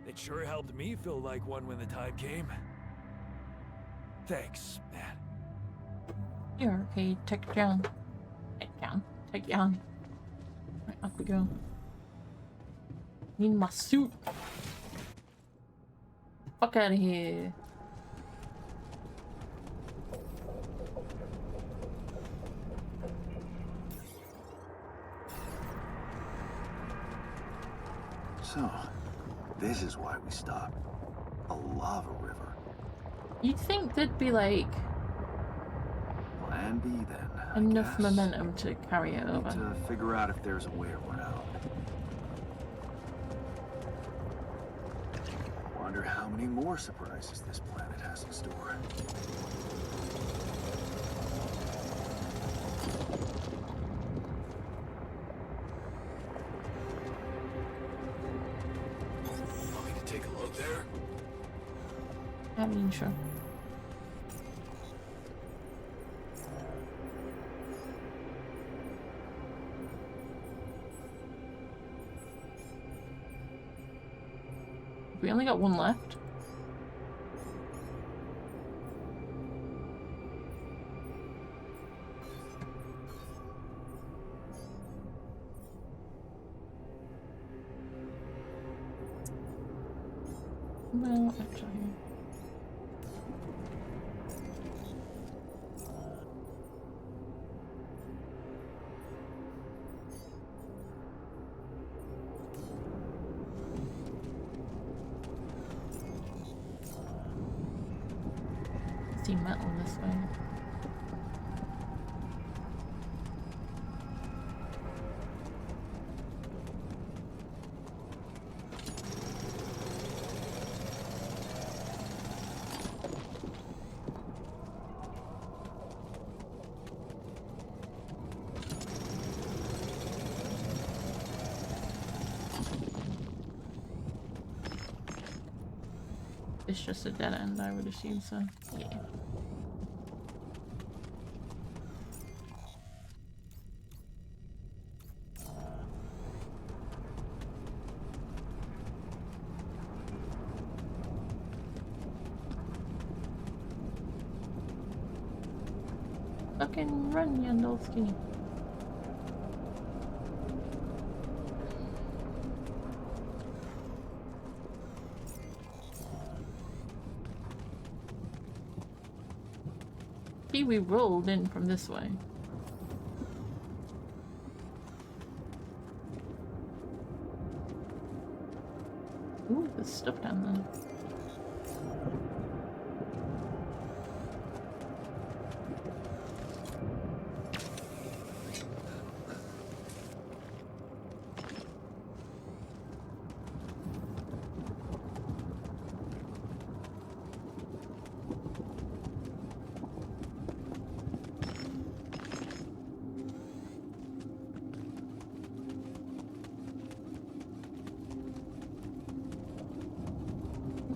It sure helped me feel like one when the time came. Thanks, man. You're okay, take it down. Take it down. Take it down. Right, off we go. Need my suit. Fuck out of here. So, this is why we stopped. A lava river. You'd think there'd be like Plan B then, I enough guess. momentum to carry it Need over. to figure out if there's a way around. One wonder how many more surprises this planet has in store. Want me to take a look there? I mean, sure. We only got one left. No, actually. See metal this way. It's just a dead end, I would assume so. Yeah. Fucking run, Yandolski. See, we rolled in from this way. Ooh, there's stuff down there.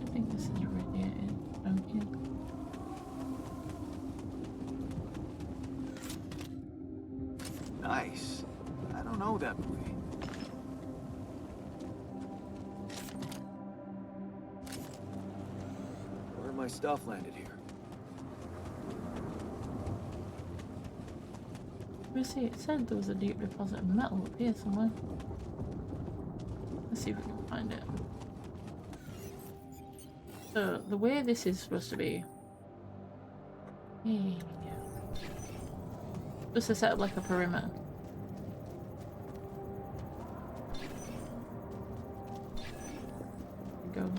I think this is radiated down here. Nice. I don't know that movie. Where my stuff landed here? We see, it said there was a deep deposit of metal up here somewhere. Let's see if we can find it. So, the way this is supposed to be... Hey. Just to set up like a perimeter. There we go.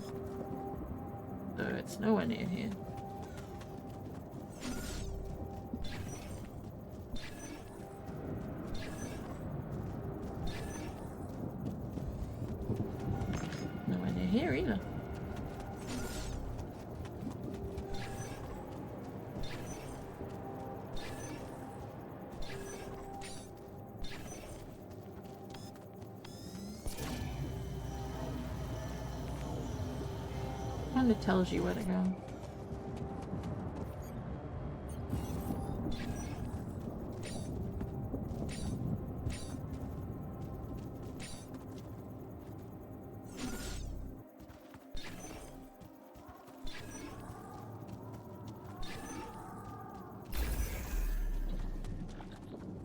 So, it's nowhere near here. Nowhere near here either. Kind of tells you where to go.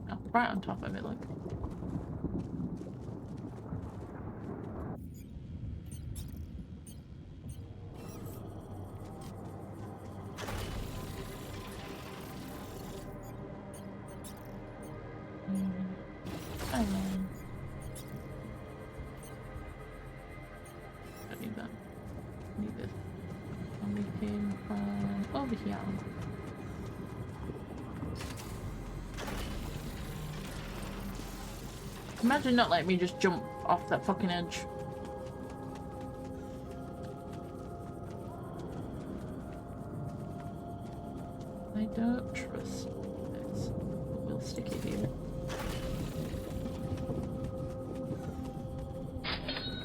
Oh, right on top of it, look. Don't need that. Need this. And we came from over here. Imagine not letting me just jump off that fucking edge. I don't trust this. We'll stick it here.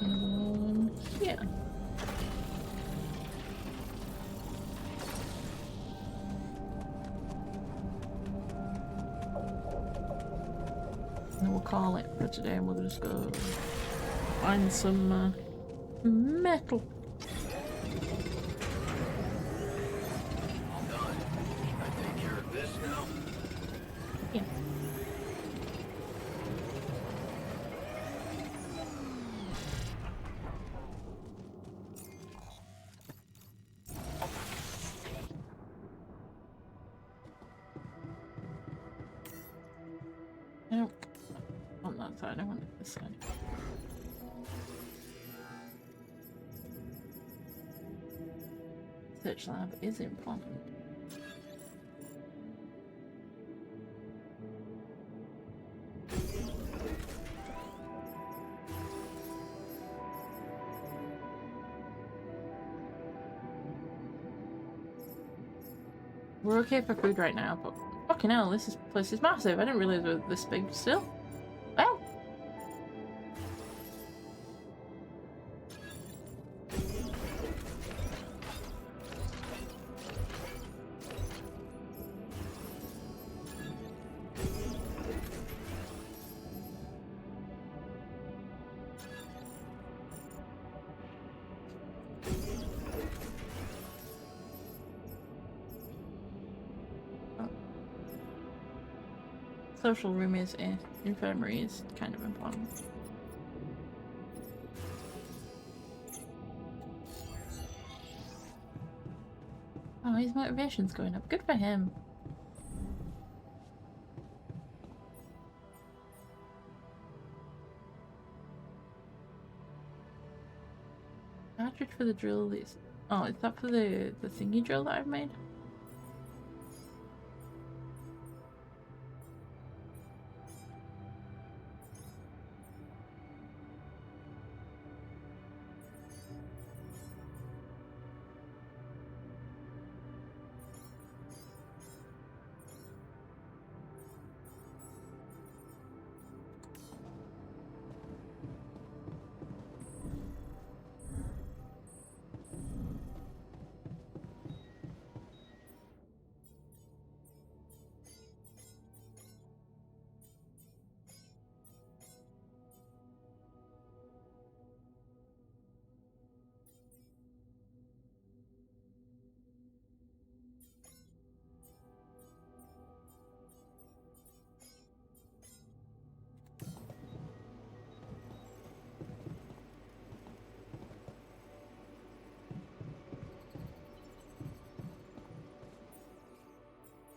Another one here. And we'll call it for today and we'll just go find some metal. All done. I take care of this now. Yeah. Nope. On that side, I want it this side. Search lab is important. We're okay for food right now, but fucking hell, place is massive. I didn't realize it was this big still. Wow. Social room is infirmary is kind of important. Oh, his motivation's going up. Good for him. Cartridge for the drill is... Oh, is that for the thingy drill that I've made?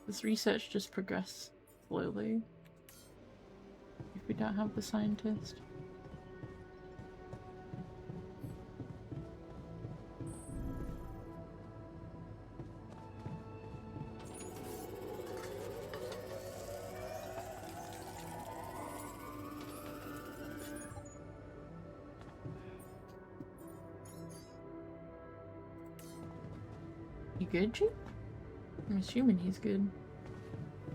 Does research just progress slowly if we don't have the scientist? You good, G? I'm assuming he's good.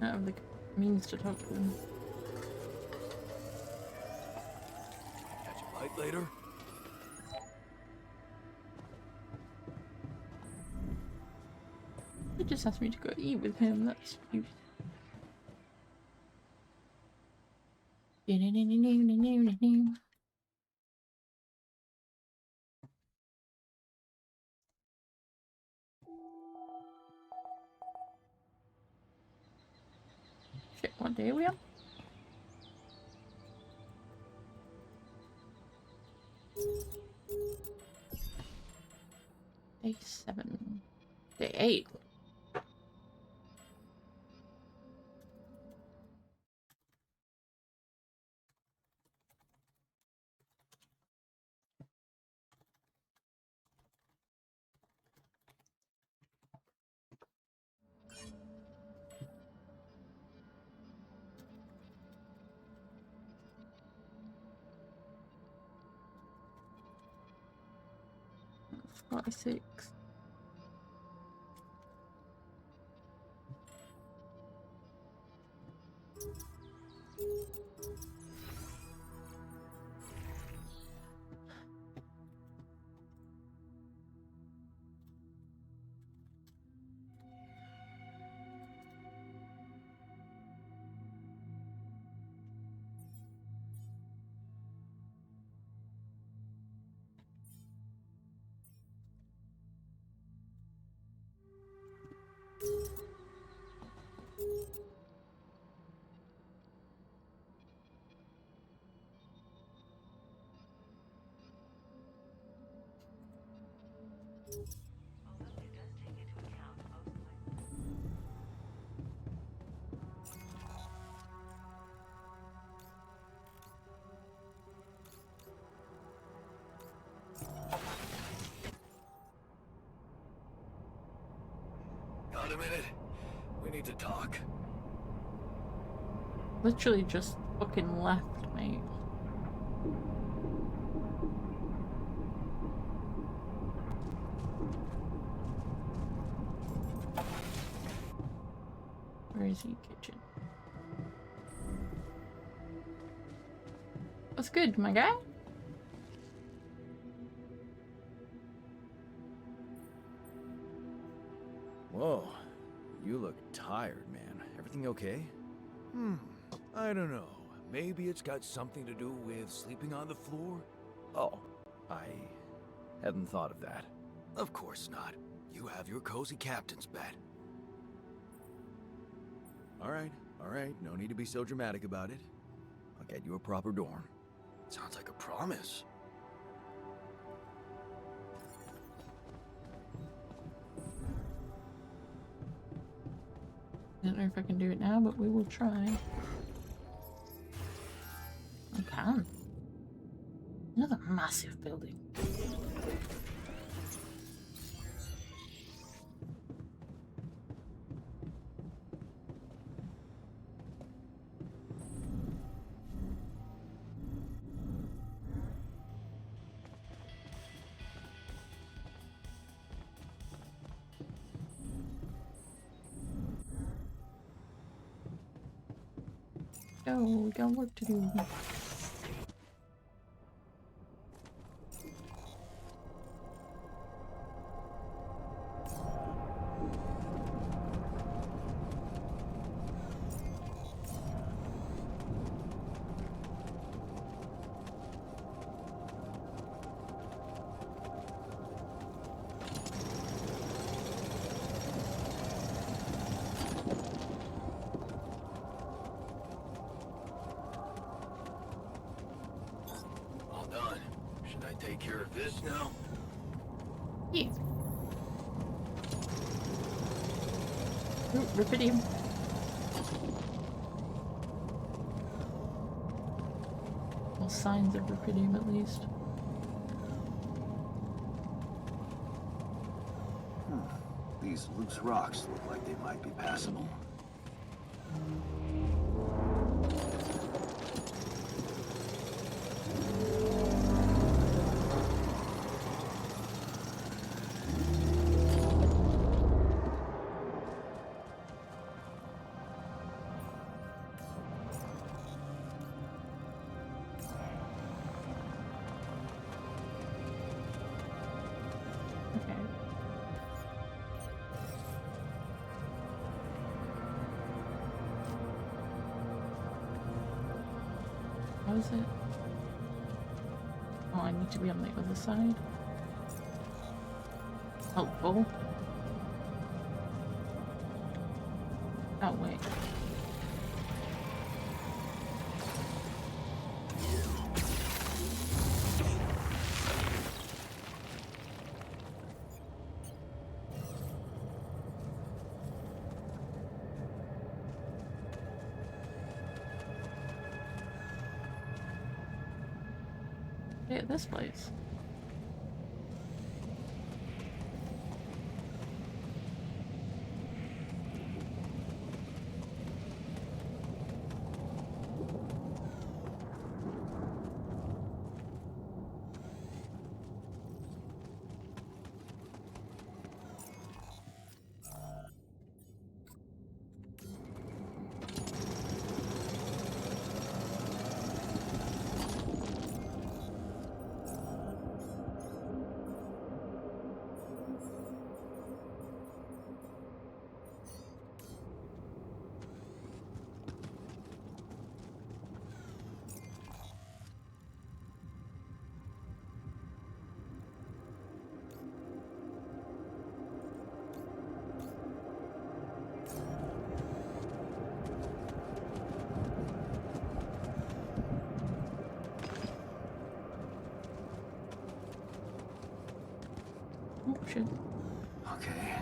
I don't have the means to talk to him. Catch a bite later? He just asked me to go eat with him, that's cute. Shit, what day are we on? Day 7. Day 8. That's 46. Got a minute? We need to talk. Literally just fucking left, mate. Where is he? Kitchen. What's good, my guy? Whoa, you look tired, man. Everything okay? I don't know. Maybe it's got something to do with sleeping on the floor? Oh, I hadn't thought of that. Of course not. You have your cozy captain's bed. All right. No need to be so dramatic about it. I'll get you a proper dorm. Sounds like a promise. I don't know if I can do it now, but we will try. I can. Another massive building. Go, we got work to do. All done. Should I take care of this now? Yeah. Ooh, rubidium. Well, signs of rubidium at least. These loose rocks look like they might be passable. Okay. How is it? Oh, I need to be on the other side. Helpful. Oh, wait. Yeah, this place. Oh, shit. Okay.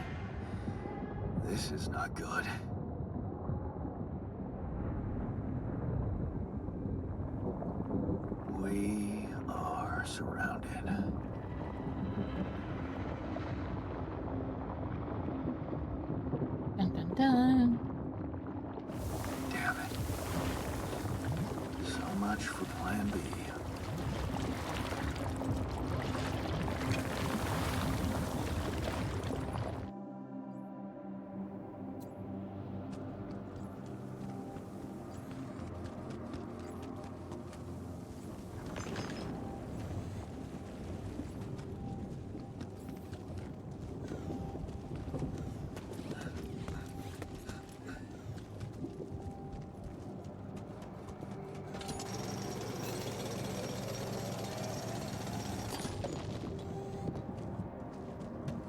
This is not good. We are surrounded. Dun dun dun. Damn it. So much for Plan B.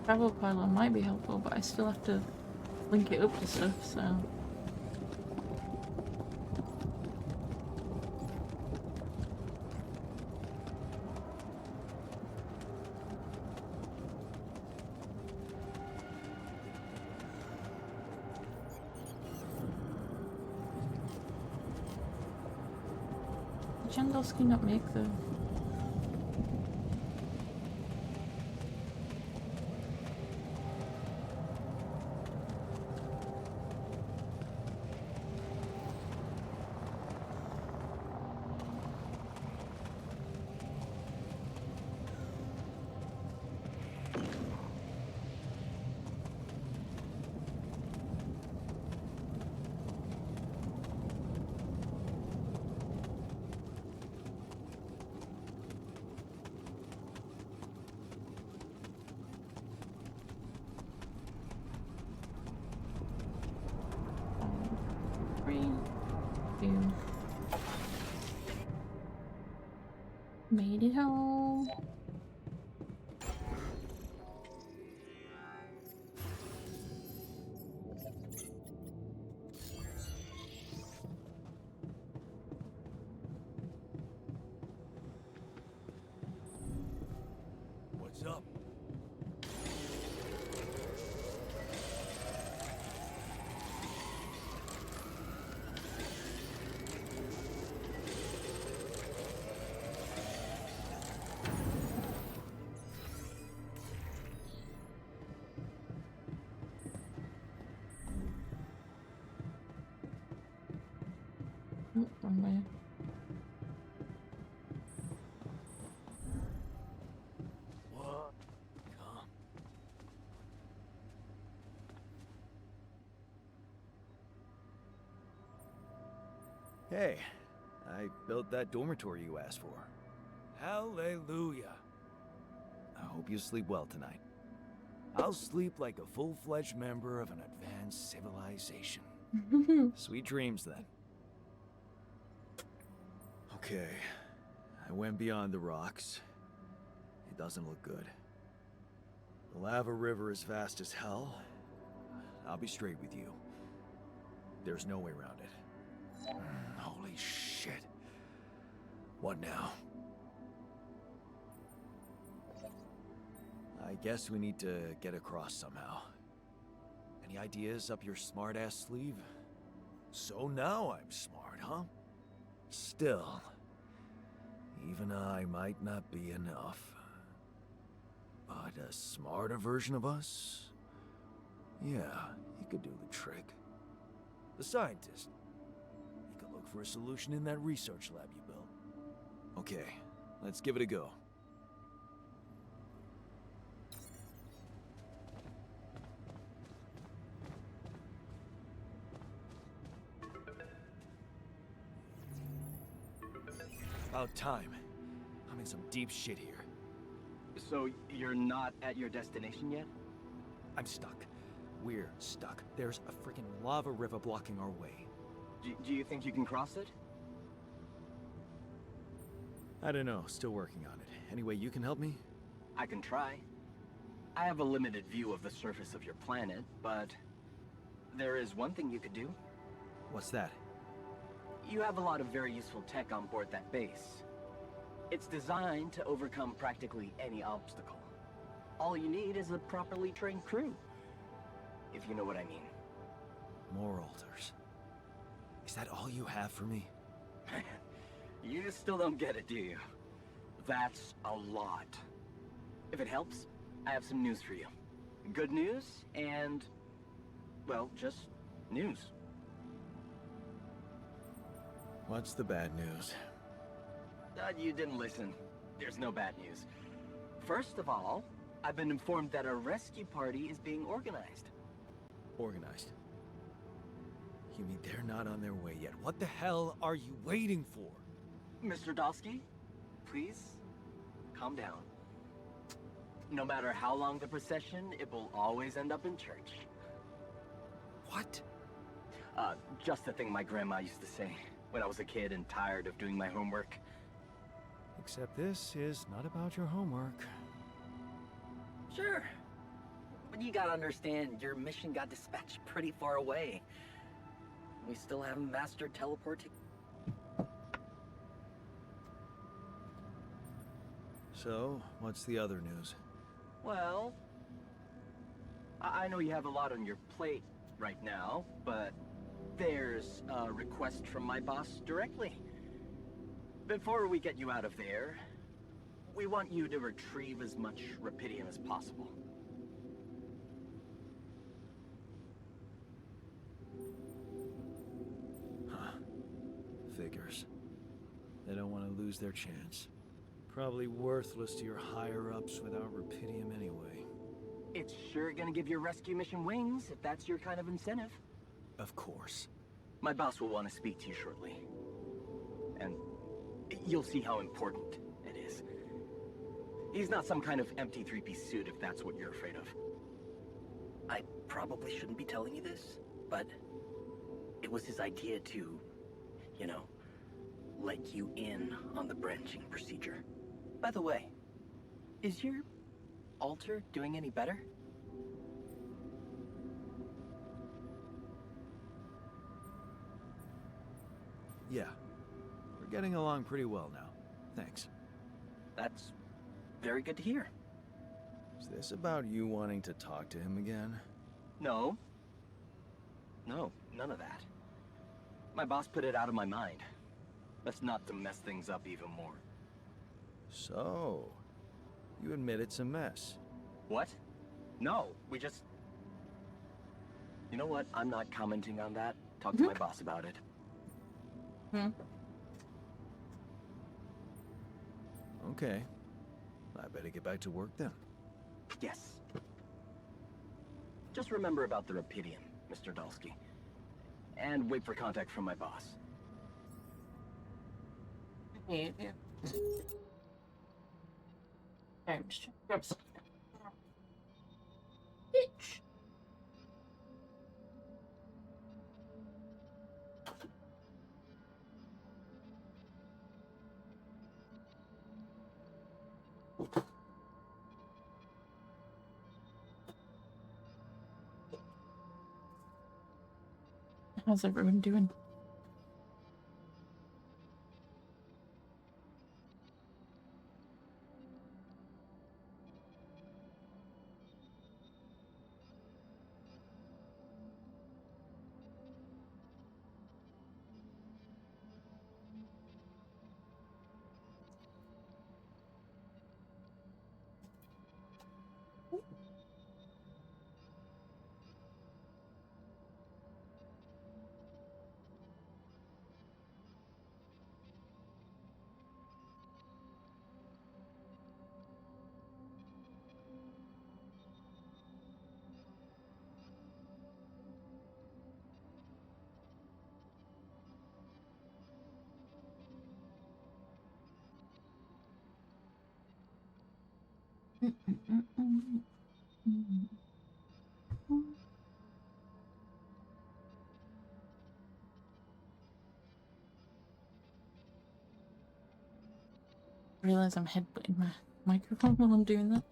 Travel pylon might be helpful, but I still have to link it up to stuff, so. Did Jandalski not make the... Made it home. What's up? Oh, wrong way. What? Come. Hey, I built that dormitory you asked for. Hallelujah. I hope you sleep well tonight. I'll sleep like a full-fledged member of an advanced civilization. Sweet dreams, then. Okay, I went beyond the rocks. It doesn't look good. The lava river is vast as hell. I'll be straight with you. There's no way around it. Holy shit. What now? I guess we need to get across somehow. Any ideas up your smart-ass sleeve? So now I'm smart, huh? Still, even I might not be enough. But a smarter version of us? Yeah, he could do the trick. The scientist. He could look for a solution in that research lab you built. Okay, let's give it a go. About time. I'm in some deep shit here. So you're not at your destination yet? I'm stuck. We're stuck. There's a freaking lava river blocking our way. Do you think you can cross it? I don't know, still working on it. Anyway, you can help me? I can try. I have a limited view of the surface of your planet, but there is one thing you could do. What's that? You have a lot of very useful tech on board that base. It's designed to overcome practically any obstacle. All you need is a properly trained crew. If you know what I mean. More altars. Is that all you have for me? You still don't get it, do you? That's a lot. If it helps, I have some news for you. Good news and, well, just news. What's the bad news? You didn't listen. There's no bad news. First of all, I've been informed that a rescue party is being organized. Organized. You mean they're not on their way yet? What the hell are you waiting for? Mr. Dosky, please, calm down. No matter how long the procession, it will always end up in church. What? Just the thing my grandma used to say when I was a kid and tired of doing my homework. Except this is not about your homework. Sure. But you gotta understand, your mission got dispatched pretty far away. We still haven't mastered teleporting. So, what's the other news? Well, I know you have a lot on your plate right now, but there's a request from my boss directly. Before we get you out of there, we want you to retrieve as much Rapidium as possible. Huh. Figures. They don't want to lose their chance. Probably worthless to your higher-ups without Rapidium anyway. It's sure gonna give your rescue mission wings, if that's your kind of incentive. Of course. My boss will want to speak to you shortly. And you'll see how important it is. He's not some kind of empty three-piece suit if that's what you're afraid of. I probably shouldn't be telling you this, but it was his idea to, you know, let you in on the branching procedure. By the way, is your altar doing any better? Yeah. We're getting along pretty well now. Thanks. That's very good to hear. Is this about you wanting to talk to him again? No. No, none of that. My boss put it out of my mind. That's not to mess things up even more. So, you admit it's a mess. What? No, we just... You know what? I'm not commenting on that. Talk to my boss about it. Okay. I better get back to work then. Yes. Just remember about the Rapidium, Mr. Dalsky. And wait for contact from my boss. Yeah. Okay, I'm just trying to grab some. Bitch. How's everyone doing? I realize I'm headbutting my microphone while I'm doing that.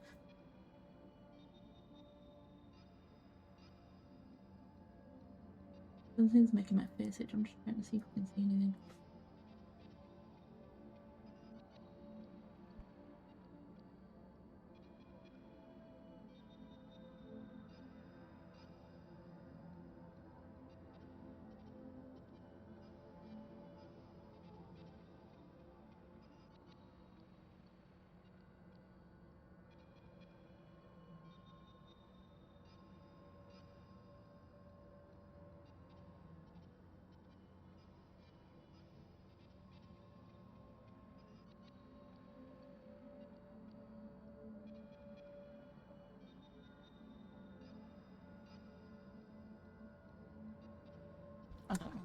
Something's making my face itch. I'm just trying to see if I can see anything.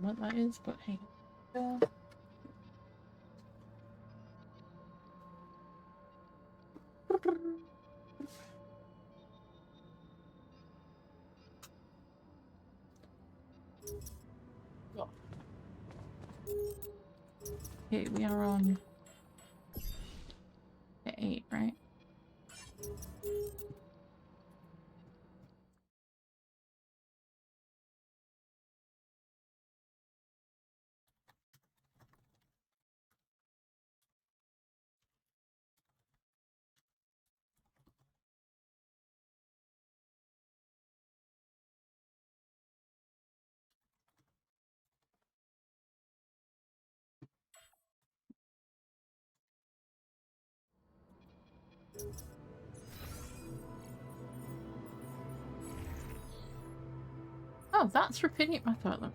what that is, but hey. Okay, we are on 8, right? Oh, that's repeating. I thought that.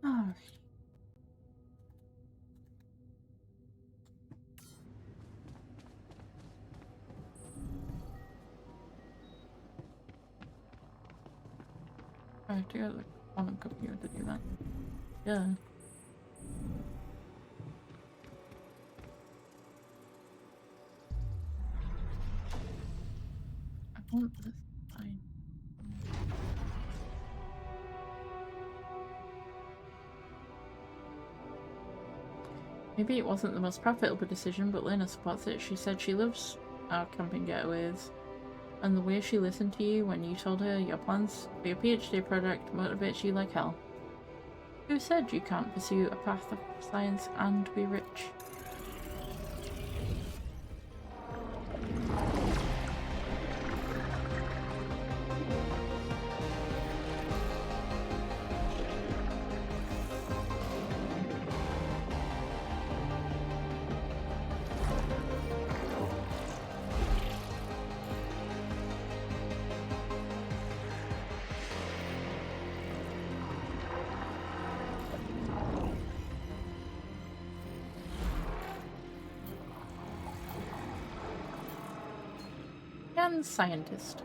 Oh, I have to go to the quantum computer to do that. Yeah. I want this sign. Maybe it wasn't the most profitable decision, but Lena supports it. She said she loves our camping getaways. And the way she listened to you when you told her your plans for your PhD project motivates you like hell. Who said you can't pursue a path of science and be rich? And scientist.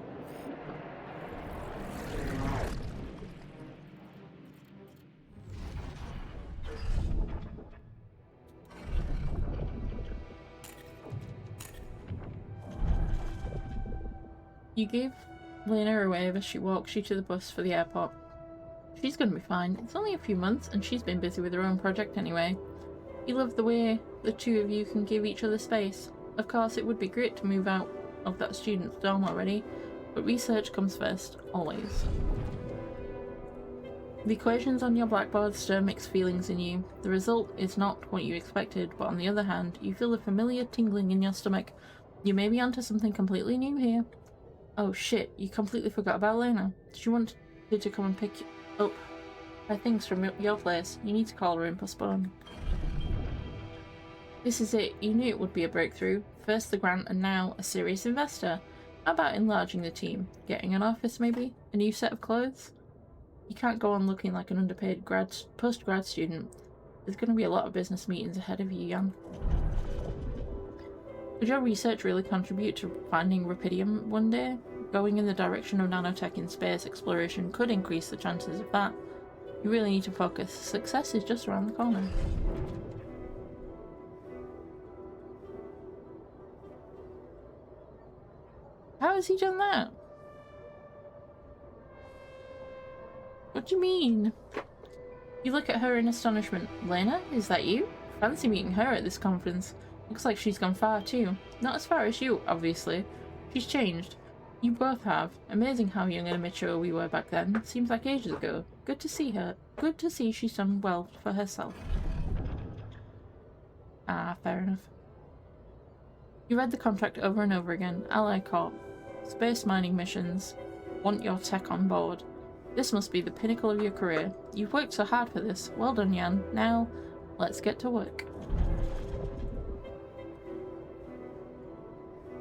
You gave Lena a wave as she walks you to the bus for the airport. She's gonna be fine. It's only a few months and she's been busy with her own project anyway. You love the way the two of you can give each other space. Of course, it would be great to move out of that student's dorm already, but research comes first, always. The equations on your blackboard stir mixed feelings in you. The result is not what you expected, but on the other hand, you feel a familiar tingling in your stomach. You may be onto something completely new here. Oh shit, you completely forgot about Lena. She wanted to come and pick up her things from your place. You need to call her and postpone. This is it. You knew it would be a breakthrough. First the grant and now a serious investor. How about enlarging the team? Getting an office maybe? A new set of clothes? You can't go on looking like an underpaid post-grad student. There's going to be a lot of business meetings ahead of you, Jan. Would your research really contribute to finding Rapidium one day? Going in the direction of nanotech in space exploration could increase the chances of that. You really need to focus. Success is just around the corner. How has he done that? What do you mean? You look at her in astonishment. Lena, is that you? Fancy meeting her at this conference. Looks like she's gone far too. Not as far as you, obviously. She's changed. You both have. Amazing how young and immature we were back then. Seems like ages ago. Good to see her. Good to see she's done well for herself. Ah, fair enough. You read the contract over and over again. Ally Corp. Space mining missions. want your tech on board. This must be the pinnacle of your career. You've worked so hard for this. Well done, Jan. Now, let's get to work.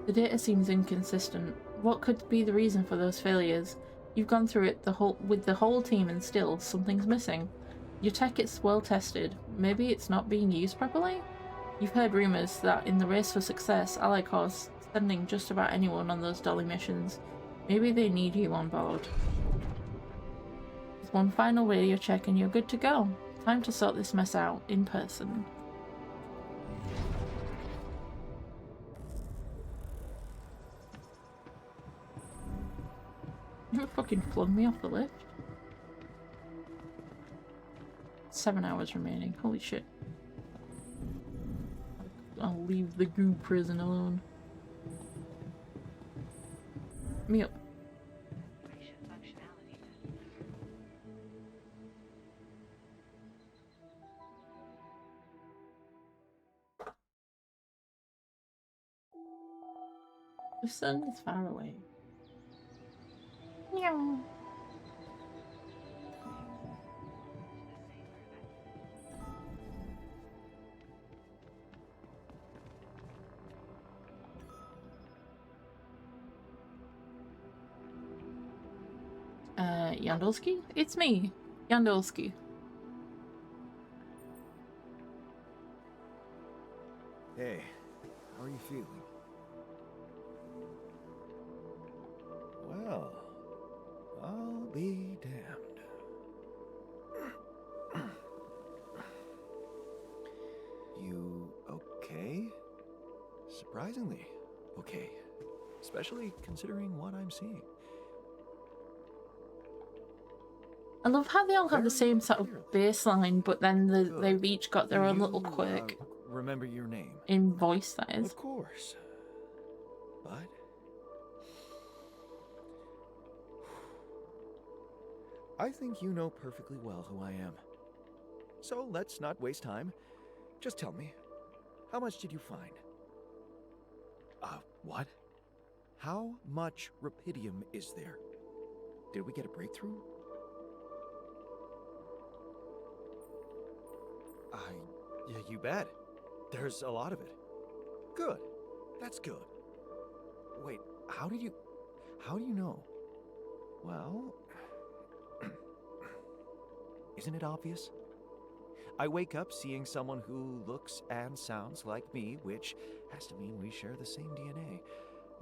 The data seems inconsistent. What could be the reason for those failures? You've gone through it with the whole team and still something's missing. Your tech is well tested. Maybe it's not being used properly? You've heard rumors that in the race for success, Ally Corps sending just about anyone on those dolly missions. Maybe they need you on board. With one final radio check and you're good to go. Time to sort this mess out in person. You fucking flung me off the lift. 7 hours remaining. Holy shit. I'll leave the goo prison alone. Me up. The sun is far away. Meow. Yandolski? It's me, Yandolski. Hey, how are you feeling? Well, I'll be damned. You okay? Surprisingly okay. Especially considering what I'm seeing. I love how they all have the same sort of baseline, but then they've each got their own little quirk. Remember your name? In voice, that is. Of course. But I think you know perfectly well who I am. So let's not waste time. Just tell me, how much did you find? What? How much rupidium is there? Did we get a breakthrough? Yeah, you bet. There's a lot of it. Good. That's good. Wait, how do you know? Well, isn't it obvious? I wake up seeing someone who looks and sounds like me, which has to mean we share the same DNA.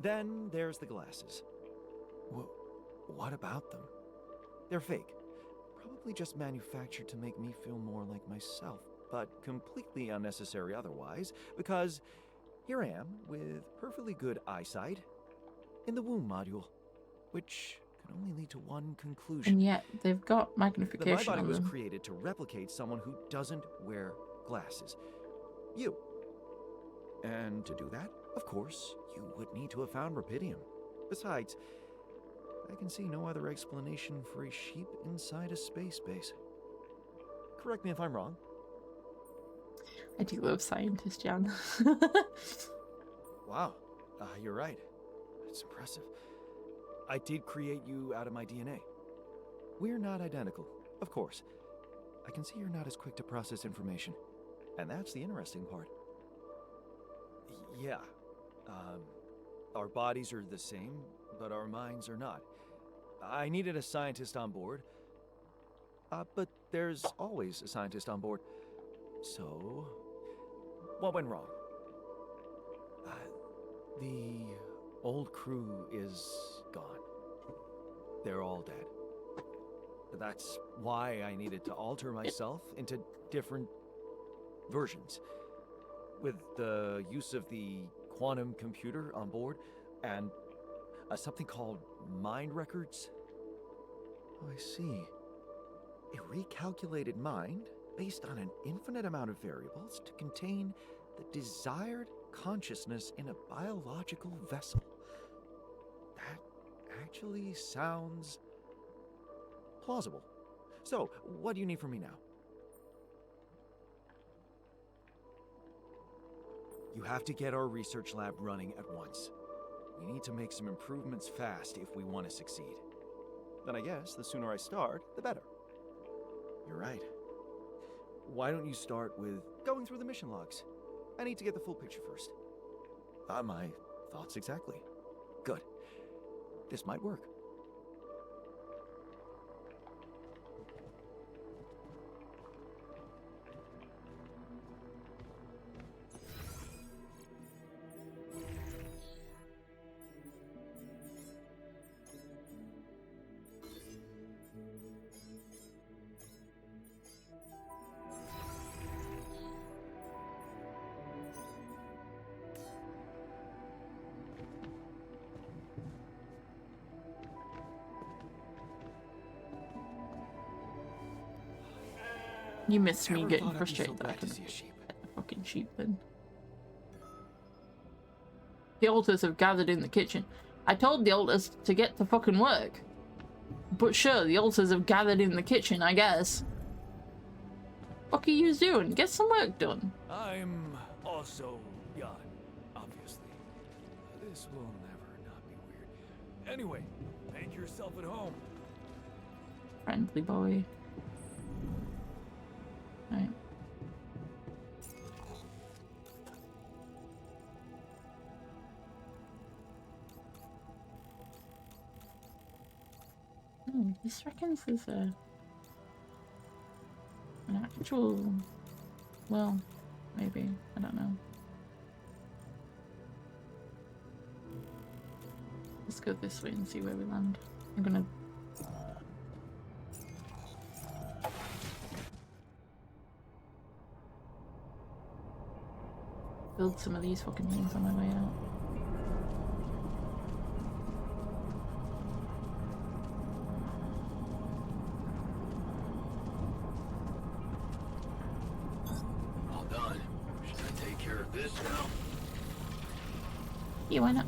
Then there's the glasses. What about them? They're fake. Probably just manufactured to make me feel more like myself, but completely unnecessary otherwise, because here I am with perfectly good eyesight in the womb module, which can only lead to one conclusion. And yet they've got magnification that my body on was them. created to replicate someone who doesn't wear glasses. You. And to do that, of course, you would need to have found rupidium. Besides, I can see no other explanation for a sheep inside a space base. Correct me if I'm wrong. I do love scientists, Jan. Wow, you're right. It's impressive. I did create you out of my DNA. We're not identical, of course. I can see you're not as quick to process information. And that's the interesting part. Yeah. Our bodies are the same, but our minds are not. I needed a scientist on board. But there's always a scientist on board. So, what went wrong? The old crew is gone. They're all dead. That's why I needed to alter myself into different versions. With the use of the quantum computer on board and something called mind records. Oh, I see. A recalculated mind based on an infinite amount of variables to contain the desired consciousness in a biological vessel. That actually sounds plausible. So, what do you need from me now? You have to get our research lab running at once. We need to make some improvements fast if we want to succeed. then I guess the sooner I start, the better. You're right. Why don't you start with going through the mission logs? I need to get the full picture first. My thoughts exactly. Good. This might work. You missed me Never getting thought I'd be so frustrated that I glad to couldn't see a sheep. get the fucking sheep then. The altars have gathered in the kitchen. I told the altars to get to fucking work. But sure, the altars have gathered in the kitchen, I guess. What are you doing? Get some work done. I'm also Jan, obviously. This will never not be weird. Anyway, make yourself at home. Friendly boy. Right. This reckons there's an actual, well, maybe, I don't know. Let's go this way and see where we land. I'm gonna build some of these fucking things on my way out. All done. Should I take care of this now? Yeah, why not?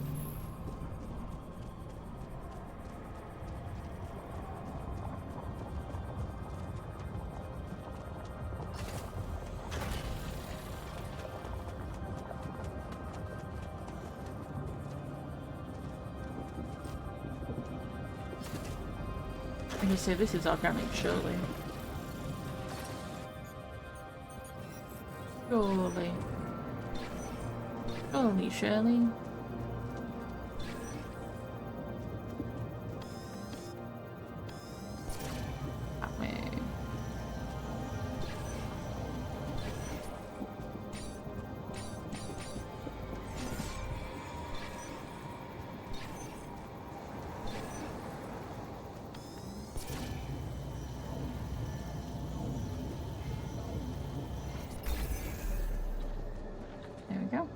I say this is organic, surely. Surely. Surely, Shirley. That way. There we go.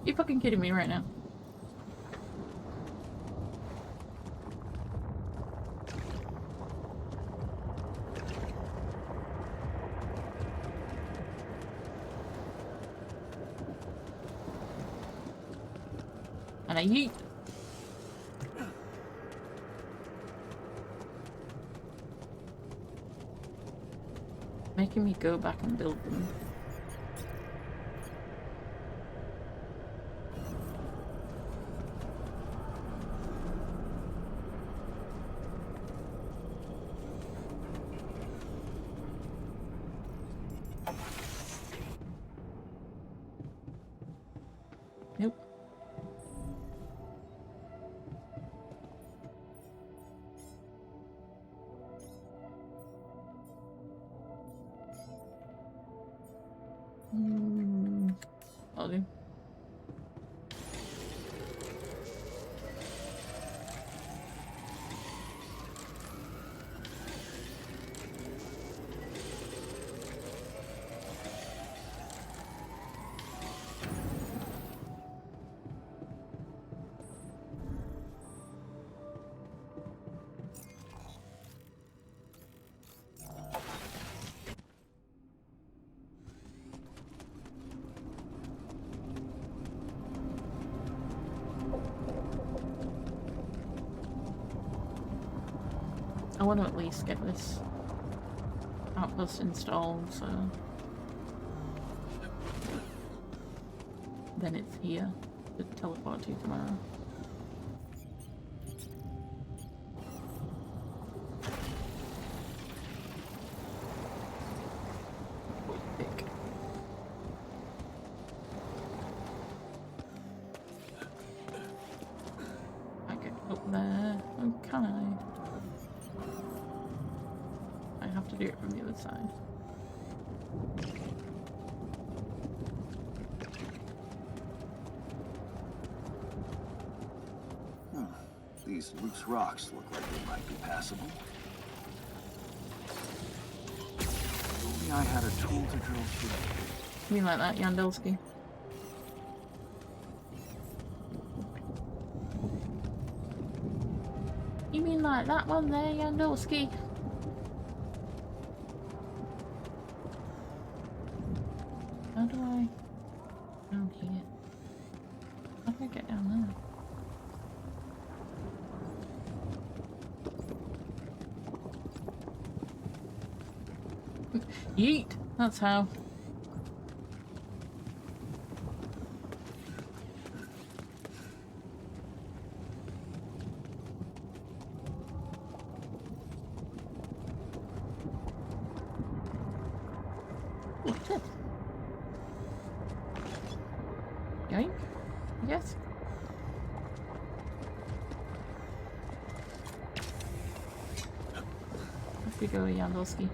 You fucking kidding me right now? And I yeet. Making me go back and build them. Nope. I'll do. I want to at least get this outpost installed, so then it's here to teleport to tomorrow. Big. I get up there. Oh, can I have to do it from the other side. These loose rocks look like they might be passable. If only I had a tool to drill through. You mean like that, Yandelsky? You mean like that one there, Yandelsky? How do I... down here? How do I get down there? Yeet! That's how. What's it? Yoink? Yes. Off we go, Yandelsky.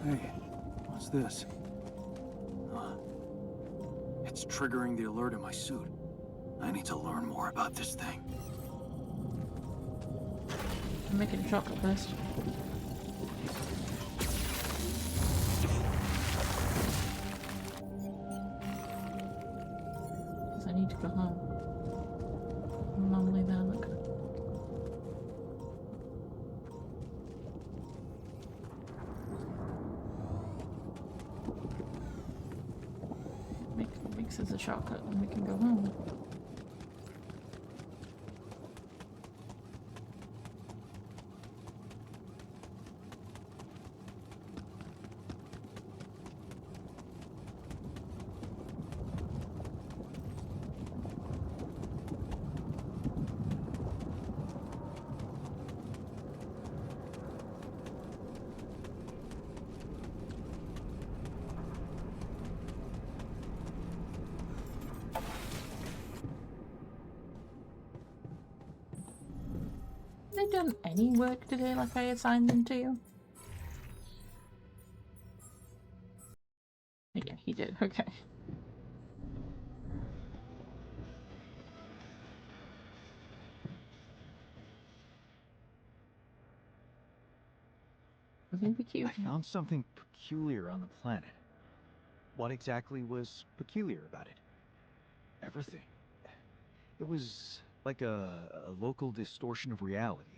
Hey, what's this? It's triggering the alert in my suit. I need to learn more about this thing. I'm making chocolate first. Because I need to go home. I'm normally there, look. Makes us a shortcut and we can go home. Have they done any work today like I assigned them to you? Yeah, he did. Okay. Maybe cute. I found something peculiar on the planet. What exactly was peculiar about it? Everything. It was like a local distortion of reality.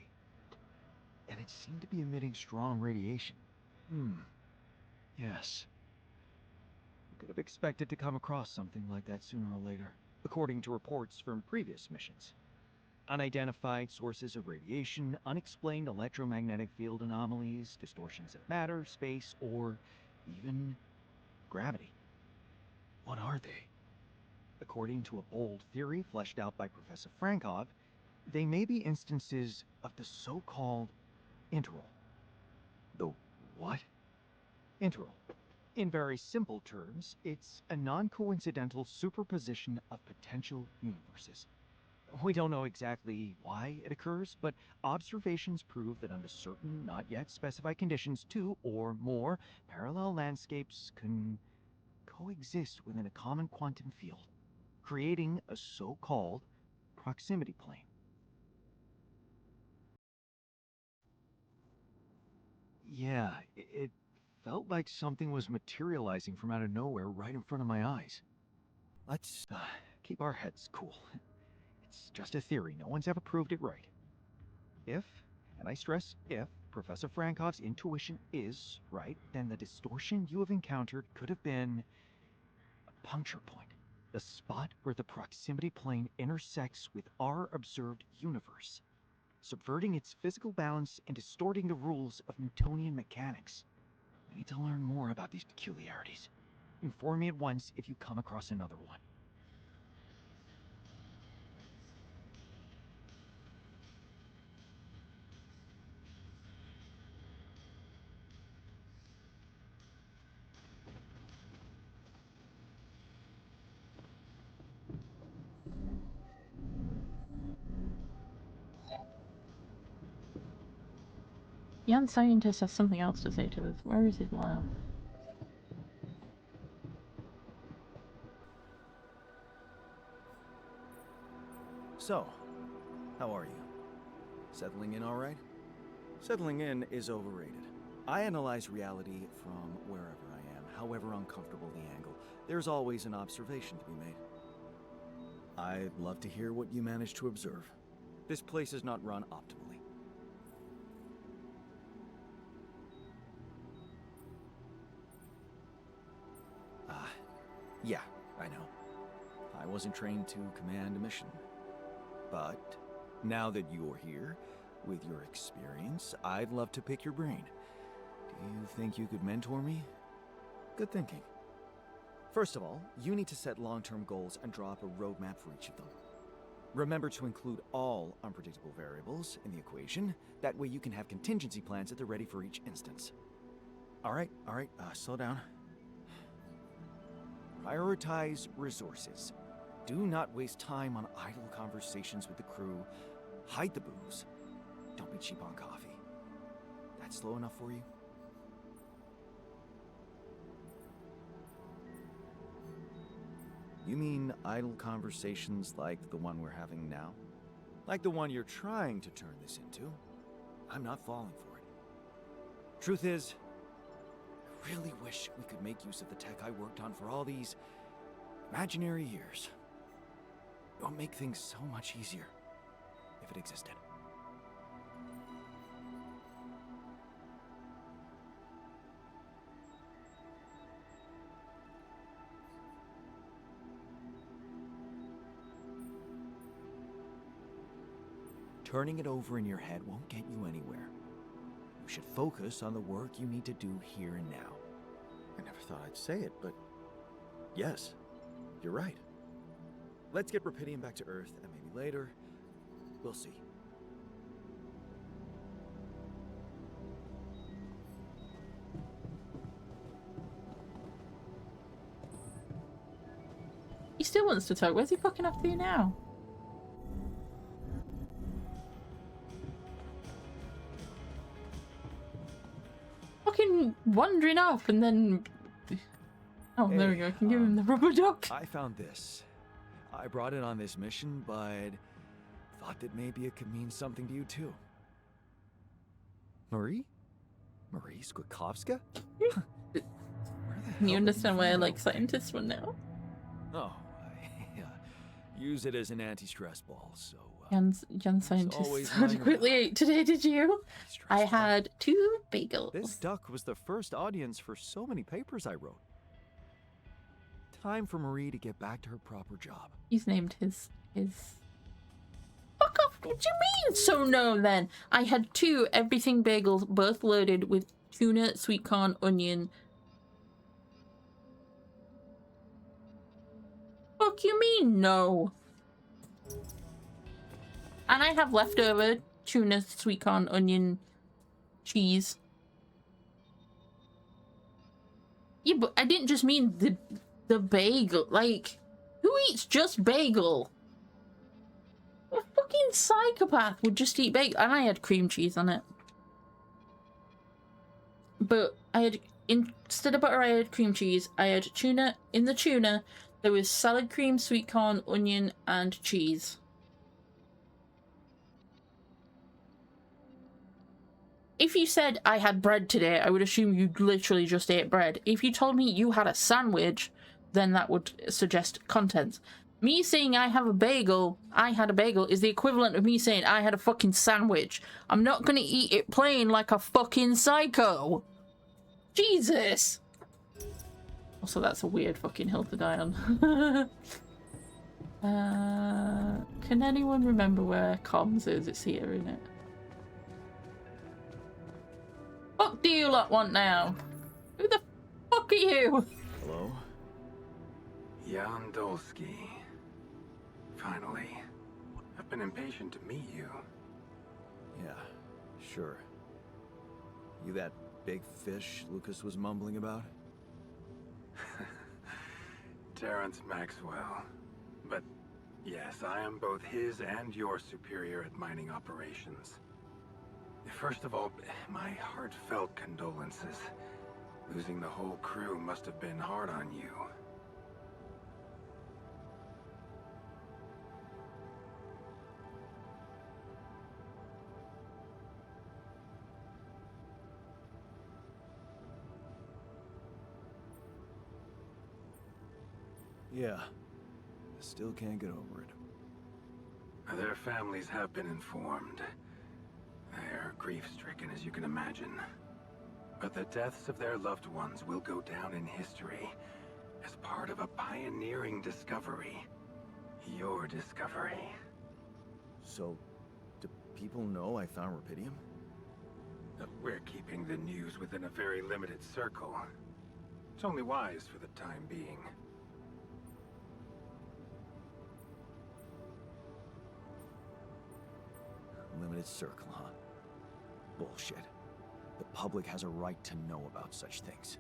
And it seemed to be emitting strong radiation. Yes. I could have expected to come across something like that sooner or later, according to reports from previous missions. Unidentified sources of radiation, unexplained electromagnetic field anomalies, distortions of matter, space, or even gravity. What are they? According to a bold theory fleshed out by Professor Frankov, they may be instances of the so-called interval. The what? Interval. In very simple terms, it's a non-coincidental superposition of potential universes. We don't know exactly why it occurs, but observations prove that under certain, not yet specified conditions, two or more parallel landscapes can coexist within a common quantum field, creating a so-called proximity plane. Yeah, it felt like something was materializing from out of nowhere right in front of my eyes. Let's keep our heads cool. It's just a theory. No one's ever proved it right. If, and I stress if, Professor Frankov's intuition is right, then the distortion you have encountered could have been a puncture point, the spot where the proximity plane intersects with our observed universe, subverting its physical balance and distorting the rules of Newtonian mechanics. We need to learn more about these peculiarities. Inform me at once if you come across another one. Young scientist has something else to say to us. Where is his lab? So, how are you? Settling in all right? Settling in is overrated. I analyze reality from wherever I am, however uncomfortable the angle. There's always an observation to be made. I'd love to hear what you managed to observe. This place is not run optimally. Yeah, I know. I wasn't trained to command a mission. But now that you're here, with your experience, I'd love to pick your brain. Do you think you could mentor me? Good thinking. First of all, you need to set long-term goals and draw up a roadmap for each of them. Remember to include all unpredictable variables in the equation. That way you can have contingency plans at the ready for each instance. All right, slow down. Prioritize resources. Do not waste time on idle conversations with the crew. Hide the booze. Don't be cheap on coffee. That's slow enough for you? You mean idle conversations like the one we're having now? Like the one you're trying to turn this into? I'm not falling for it. Truth is, I really wish we could make use of the tech I worked on for all these imaginary years. It would make things so much easier if it existed. Turning it over in your head won't get you anywhere. You should focus on the work you need to do here and now. I never thought I'd say it, but yes, you're right. Let's get Rapidian back to Earth, and maybe later, we'll see. He still wants to talk. Where's he fucking off to now? Fucking wandering off and then... Oh, hey, there we go. I can give him the rubber duck. I found this. I brought it on this mission, but thought that maybe it could mean something to you too. Marie? Marie Skwitkowska? Can you understand why I like scientists one now? Oh, I use it as an anti-stress ball, so... Young scientists adequately ate today, did you? I had 2 bagels. This duck was the first audience for so many papers I wrote. Time for Marie to get back to her proper job. He's named his... Fuck off! What do you mean? So no, then. I had 2 everything bagels, both loaded with tuna, sweet corn, onion. Fuck you mean no? And I have leftover tuna, sweet corn, onion, cheese. Yeah, but I didn't just mean the bagel. Like, who eats just bagel? A fucking psychopath would just eat bagel. And I had cream cheese on it. But I had, instead of butter, I had cream cheese. I had tuna. In the tuna, there was salad cream, sweet corn, onion, and cheese. If you said I had bread today, I would assume you literally just ate bread. If you told me you had a sandwich, then that would suggest contents. Me saying I have a bagel, I had a bagel, is the equivalent of me saying I had a fucking sandwich. I'm not gonna eat it plain like a fucking psycho. Jesus! Also, that's a weird fucking hill to die on. Can anyone remember where comms is? It's here, isn't it? What do you lot want now? Who the fuck are you? Hello? Jan Dolsky. Finally. I've been impatient to meet you. Yeah, sure. You that big fish Lucas was mumbling about? Terrence Maxwell. But yes, I am both his and your superior at mining operations. First of all, my heartfelt condolences. Losing the whole crew must have been hard on you. Yeah. I still can't get over it. Their families have been informed. They're grief-stricken, as you can imagine. But the deaths of their loved ones will go down in history as part of a pioneering discovery. Your discovery. So, do people know I found Rapidium? We're keeping the news within a very limited circle. It's only wise for the time being. Limited circle, huh? Bullshit. The public has a right to know about such things.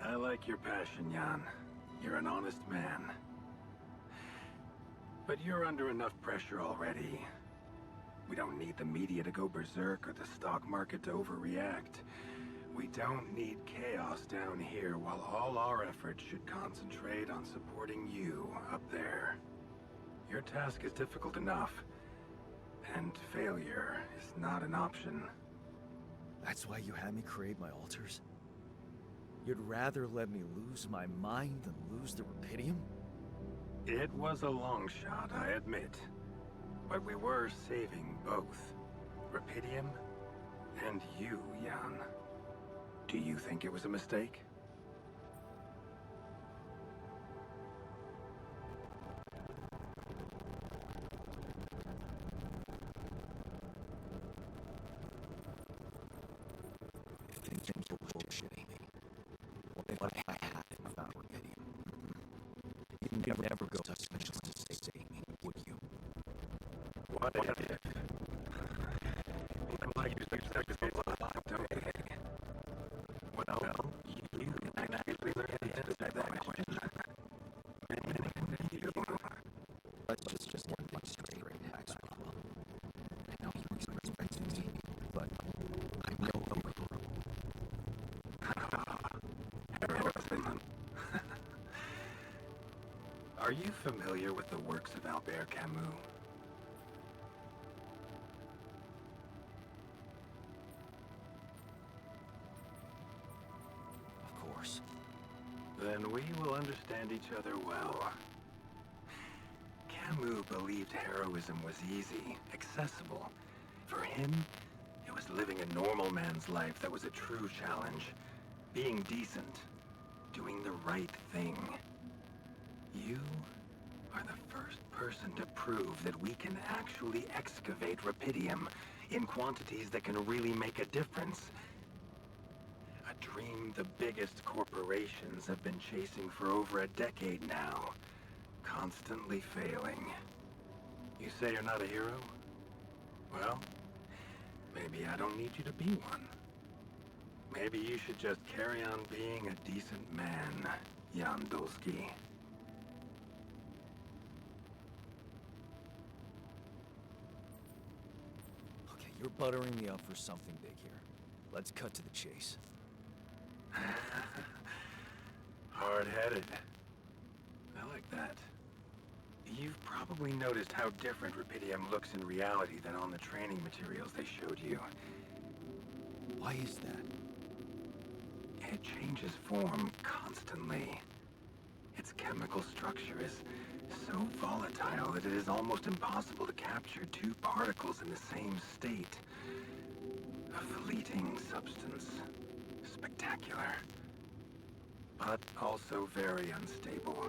I like your passion, Jan. You're an honest man. But you're under enough pressure already. We don't need the media to go berserk or the stock market to overreact. We don't need chaos down here while all our efforts should concentrate on supporting you up there. Your task is difficult enough, and failure is not an option. That's why you had me create my altars? You'd rather let me lose my mind than lose the Rapidium? It was a long shot, I admit. But we were saving both. Rapidium and you, Jan. Do you think it was a mistake? Things were bullshitting me. What if I hadn't found Rapidium? You'd never go such special to save me, would you? What if? People like you expect to be alive, don't they? Well, you actually learned the answer to that question. Many you. Let's just get things straight, Maxwell. I know you weren't expecting me, but I'm no hero. Heroism. Are you familiar with the works of Albert Camus? Of course. Then we will understand each other well. Camus believed heroism was easy, accessible. For him, it was living a normal man's life that was a true challenge. Being decent. Doing the right thing. You are the first person to prove that we can actually excavate Rapidium in quantities that can really make a difference. A dream the biggest corporations have been chasing for over a decade now. Constantly failing. You say you're not a hero? Well, maybe I don't need you to be one. Maybe you should just carry on being a decent man, Jan Dolsky. Okay, you're buttering me up for something big here. Let's cut to the chase. Hard-headed. I like that. You've probably noticed how different Rapidium looks in reality than on the training materials they showed you. Why is that? It changes form constantly. Its chemical structure is so volatile that it is almost impossible to capture two particles in the same state. A fleeting substance. Spectacular. But also very unstable.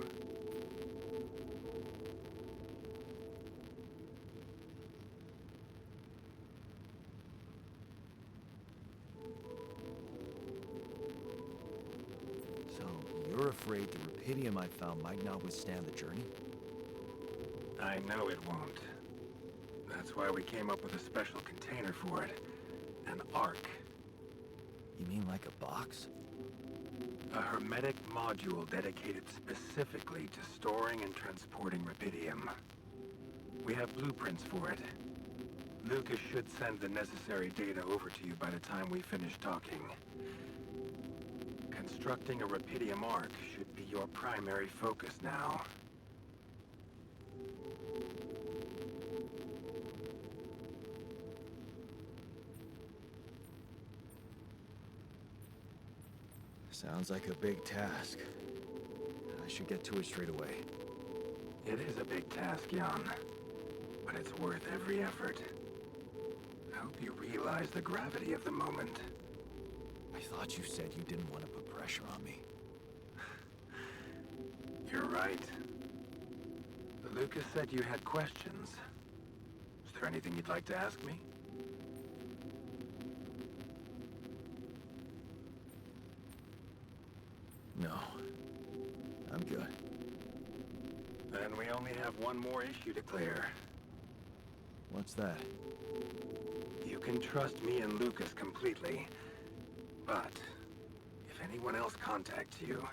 So, you're afraid the rupidium I found might not withstand the journey? I know it won't. That's why we came up with a special container for it. An Ark. You mean like a box? A hermetic module dedicated specifically to storing and transporting rupidium. We have blueprints for it. Lucas should send the necessary data over to you by the time we finish talking. Constructing a rupidium Ark should be your primary focus now. Sounds like a big task. I should get to it straight away. It is a big task, Jan, but it's worth every effort. I hope you realize the gravity of the moment. I thought you said you didn't want to put pressure on me. You're right. Lucas said you had questions. Is there anything you'd like to ask me? No. I'm good. Then we only have one more issue to clear. What's that? You can trust me and Lucas completely. But if anyone else contacts you,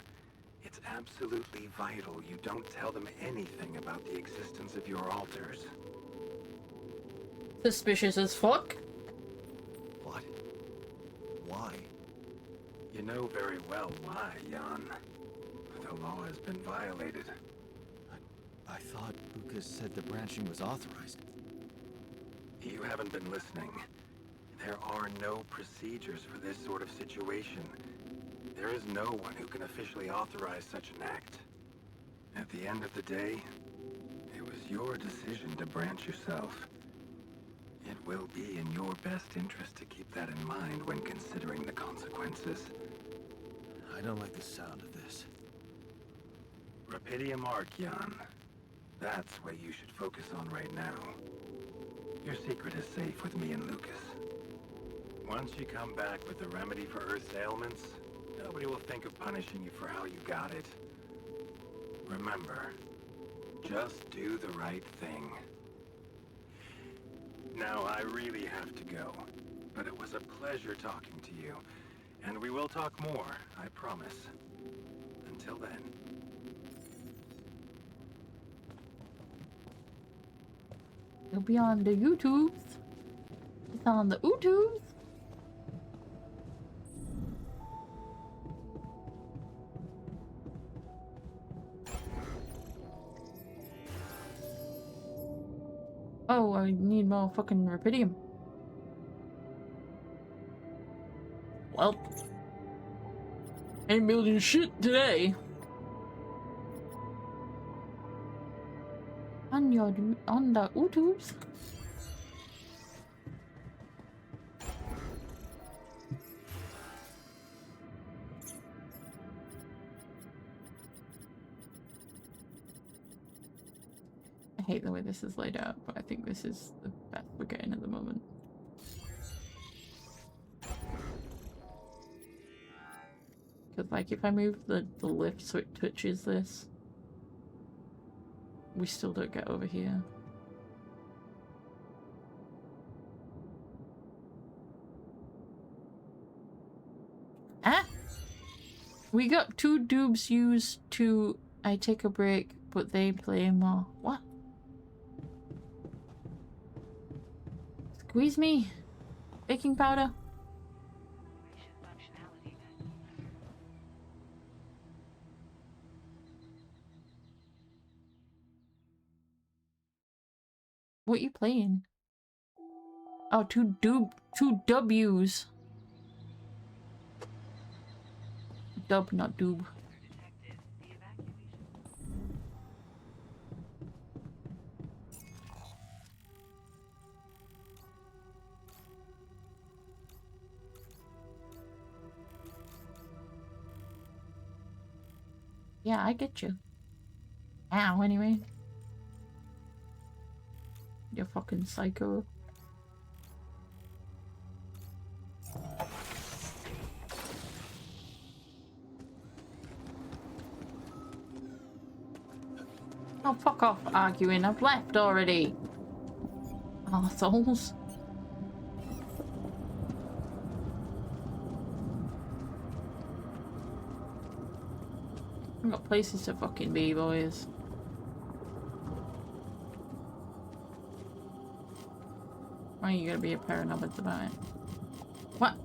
it's absolutely vital you don't tell them anything about the existence of your altars. Suspicious as fuck. What? Why? You know very well why, Jan. The law has been violated. I thought Lucas said the branching was authorized. You haven't been listening. There are no procedures for this sort of situation. There is no one who can officially authorize such an act. At the end of the day, it was your decision to branch yourself. It will be in your best interest to keep that in mind when considering the consequences. I don't like the sound of this. Rupidium Ark, Jan. That's what you should focus on right now. Your secret is safe with me and Lucas. Once you come back with the remedy for Earth's ailments, nobody will think of punishing you for how you got it. Remember, just do the right thing. Now, I really have to go, but it was a pleasure talking to you, and we will talk more, I promise. Until then. It'll be on the YouTubes. It's on the YouTubes. Oh, I need more fucking rupidium. Well, ain't building shit today. On the YouTubes. I hate the way this is laid out, but I think this is the best we're getting at the moment. Because, like, if I move the lift so it touches this, we still don't get over here. Ah! We got 2 dubs used to I take a break, but they play more. What? Squeeze me! Baking powder! What you playing? Oh, 2 W's. Dub, not doob. Yeah, I get you. Ow, anyway. You're fucking psycho. Oh, fuck off arguing. I've left already. Arseholes. I've got places to fucking be, boys. Why are you gonna be a pair of knobheads about it? What?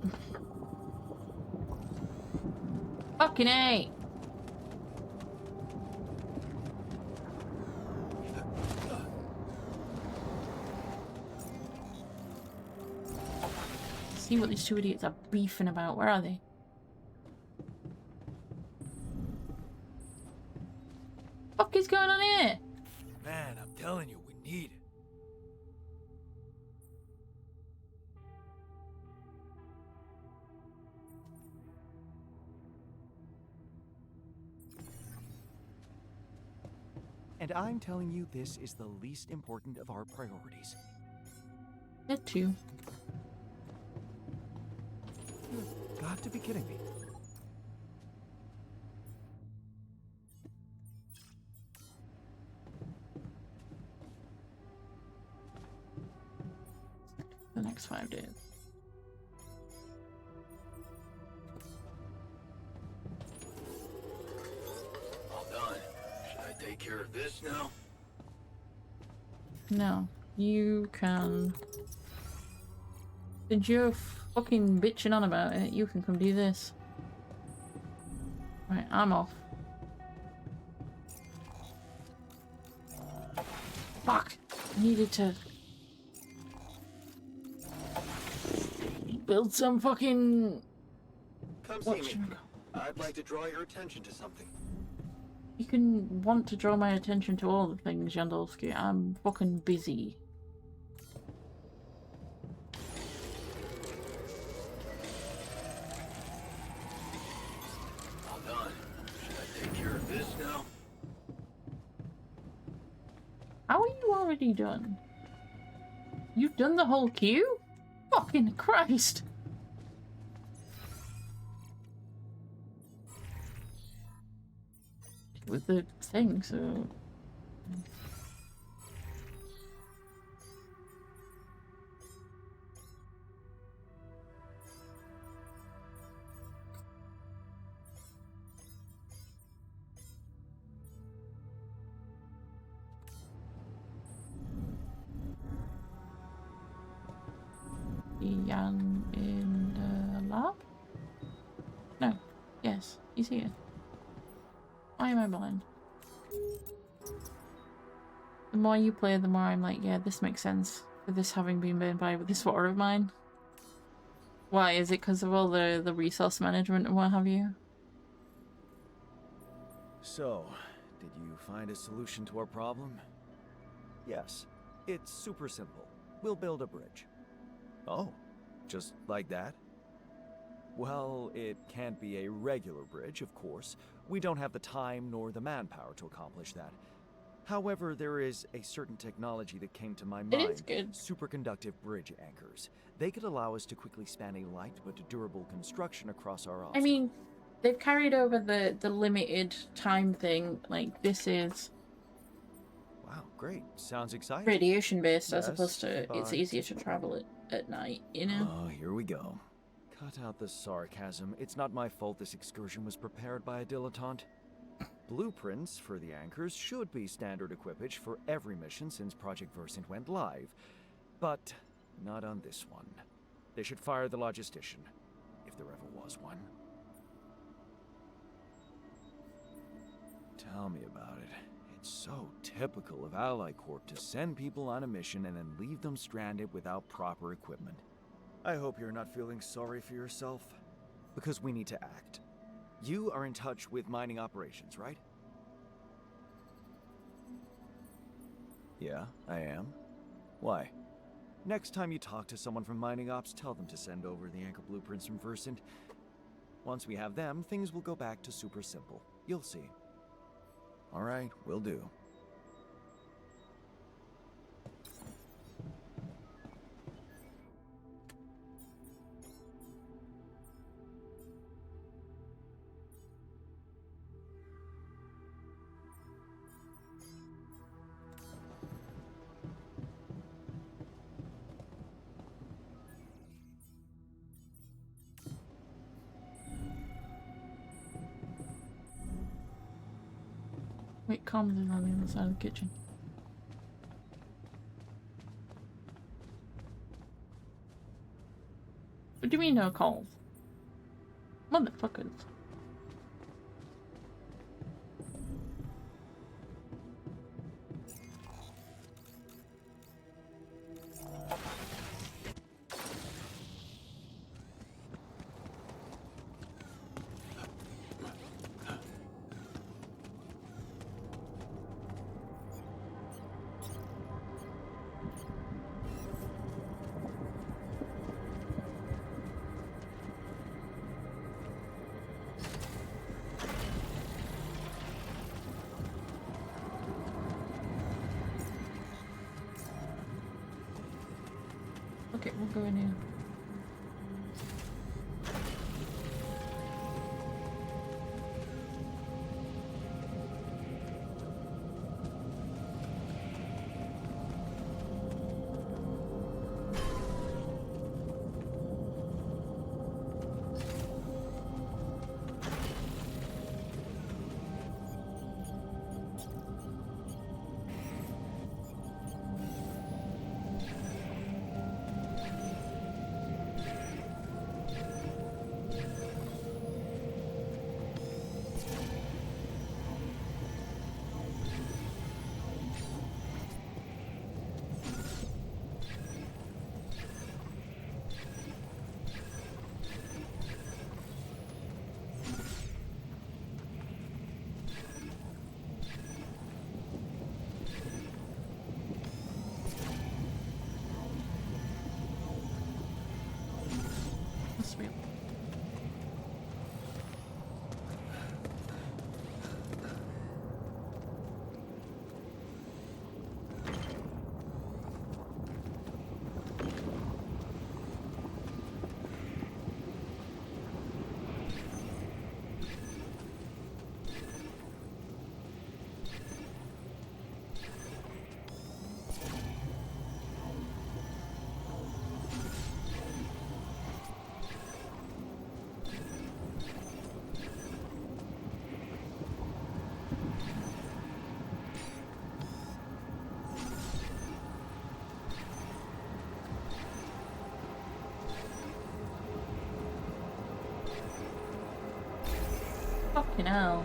Fucking A! See what these two idiots are beefing about. Where are they? Fuck is going on here? Man, I'm telling you, we need it. And I'm telling you, this is the least important of our priorities. That too. You've got to be kidding me. The next 5 days. All done. Should I take care of this now? No. You can... Since you're fucking bitching on about it, you can come do this. Right, I'm off. Fuck! I needed to... build some fucking... Come see me. I'd like to draw your attention to something. You can want to draw my attention to all the things, Jandolski. I'm fucking busy. All done. Should I take care of this now? How are you already done? You've done the whole queue? Fucking Christ! With the thing, so... Ian in the lab? No. Yes, he's here. Why am I blind? The more you play, the more I'm like, yeah, this makes sense. With this having been made by this water of mine. Why? Is it because of all the resource management and what have you? So, did you find a solution to our problem? Yes. It's super simple. We'll build a bridge. Oh, just like that? Well, it can't be a regular bridge, of course. We don't have the time nor the manpower to accomplish that. However, there is a certain technology that came to my mind. It is good. Superconductive bridge anchors. They could allow us to quickly span a light but durable construction across our obstacle. I mean, they've carried over the limited time thing. Like, this is... Wow, great. Sounds exciting. radiation based as Yes, opposed to it's but- easier to travel at night, you know? Oh, here we go. Cut out the sarcasm. It's not my fault this excursion was prepared by a dilettante. Blueprints for the anchors should be standard equipage for every mission since Project Versant went live. But not on this one. They should fire the logistician, if there ever was one. Tell me about it. It's so typical of Ally Corp to send people on a mission and then leave them stranded without proper equipment. I hope you're not feeling sorry for yourself, because we need to act. You are in touch with mining operations, right? Yeah, I am. Why? Next time you talk to someone from mining ops, tell them to send over the anchor blueprints from Versant. Once we have them, things will go back to super simple. You'll see. All right, will do. Wait, comms is on the other side of the kitchen. What do you mean no calls? Motherfuckers. Okay, we'll go in here. Sweet. Fucking hell.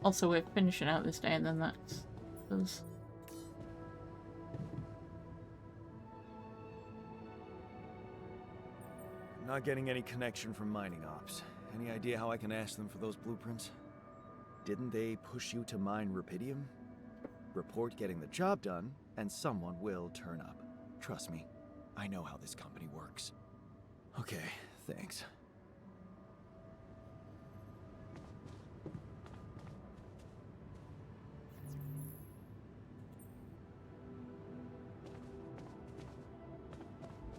Also, we're finishing out this day, and then that's us. I'm not getting any connection from mining ops. Any idea how I can ask them for those blueprints? Didn't they push you to mine rupidium? Report getting the job done, and someone will turn up. Trust me, I know how this company works. Okay, thanks.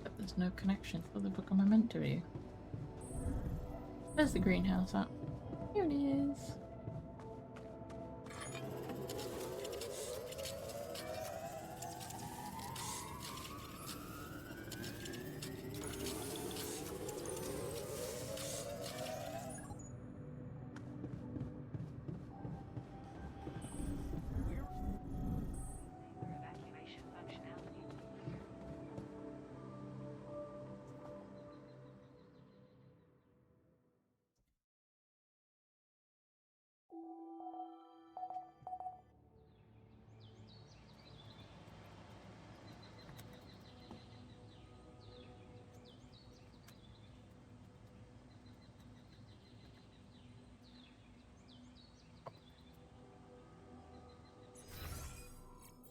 But there's no connection for the book am I meant to be. Where's the greenhouse at? Here it is.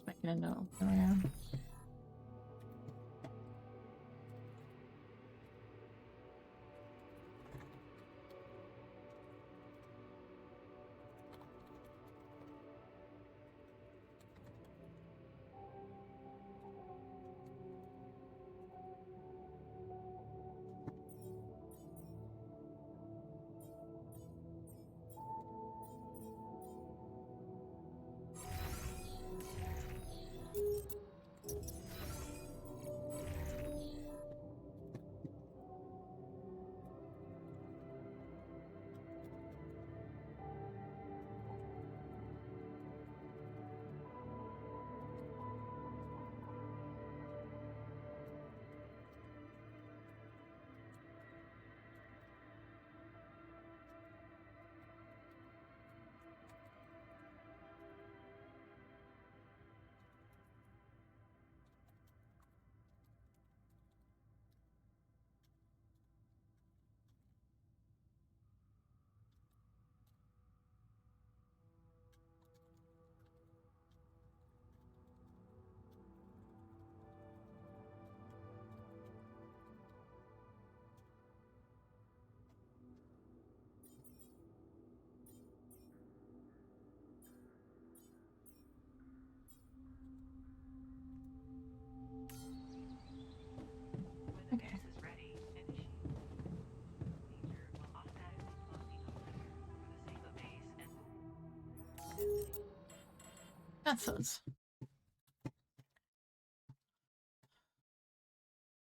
Making a note of where I am. Okay. That's us.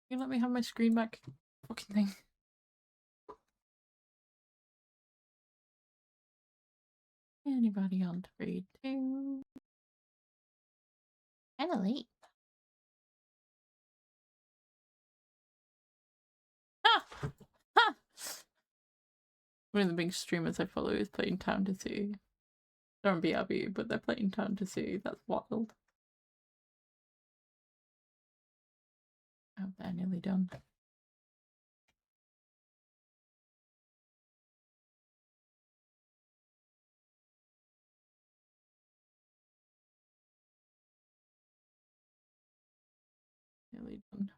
You let me have my screen back. Fucking thing. Anybody on trade too? Kinda late. Ah! Ha! One of the big streamers I follow is playing Town to Sea. Don't be BRB, but they're playing Town to Sea. That's wild. Oh, they're nearly done. Nearly done.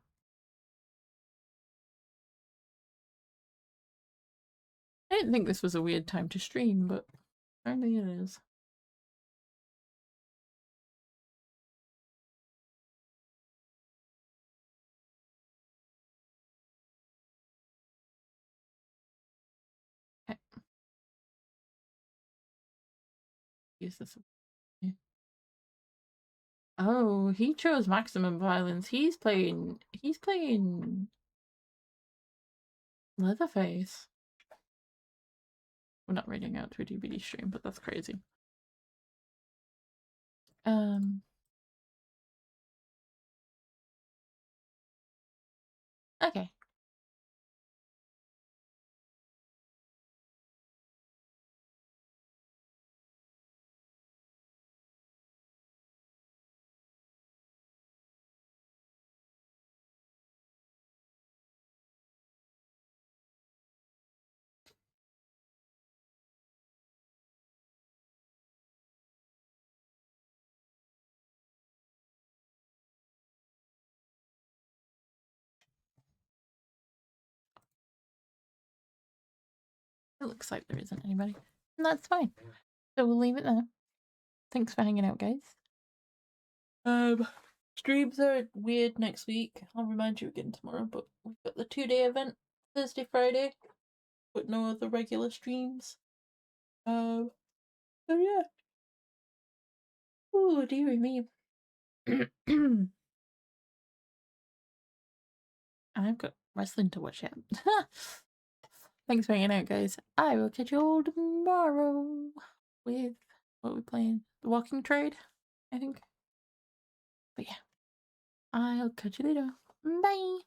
I didn't think this was a weird time to stream, but apparently it is. Okay. Use this. Oh, he chose maximum violence. He's playing Leatherface. We're not reading out to a DVD stream, but that's crazy. Okay. looks like there isn't anybody. And that's fine. So we'll leave it there. Thanks for hanging out, guys. Streams are weird next week. I'll remind you again tomorrow, but we've got the 2-day event Thursday, Friday, but no other regular streams. So yeah. Oh, dearie me. I've got wrestling to watch yet. Thanks for hanging out, guys. I will catch you all tomorrow with what we're playing. The Walking Trade, I think. But yeah, I'll catch you later. Bye.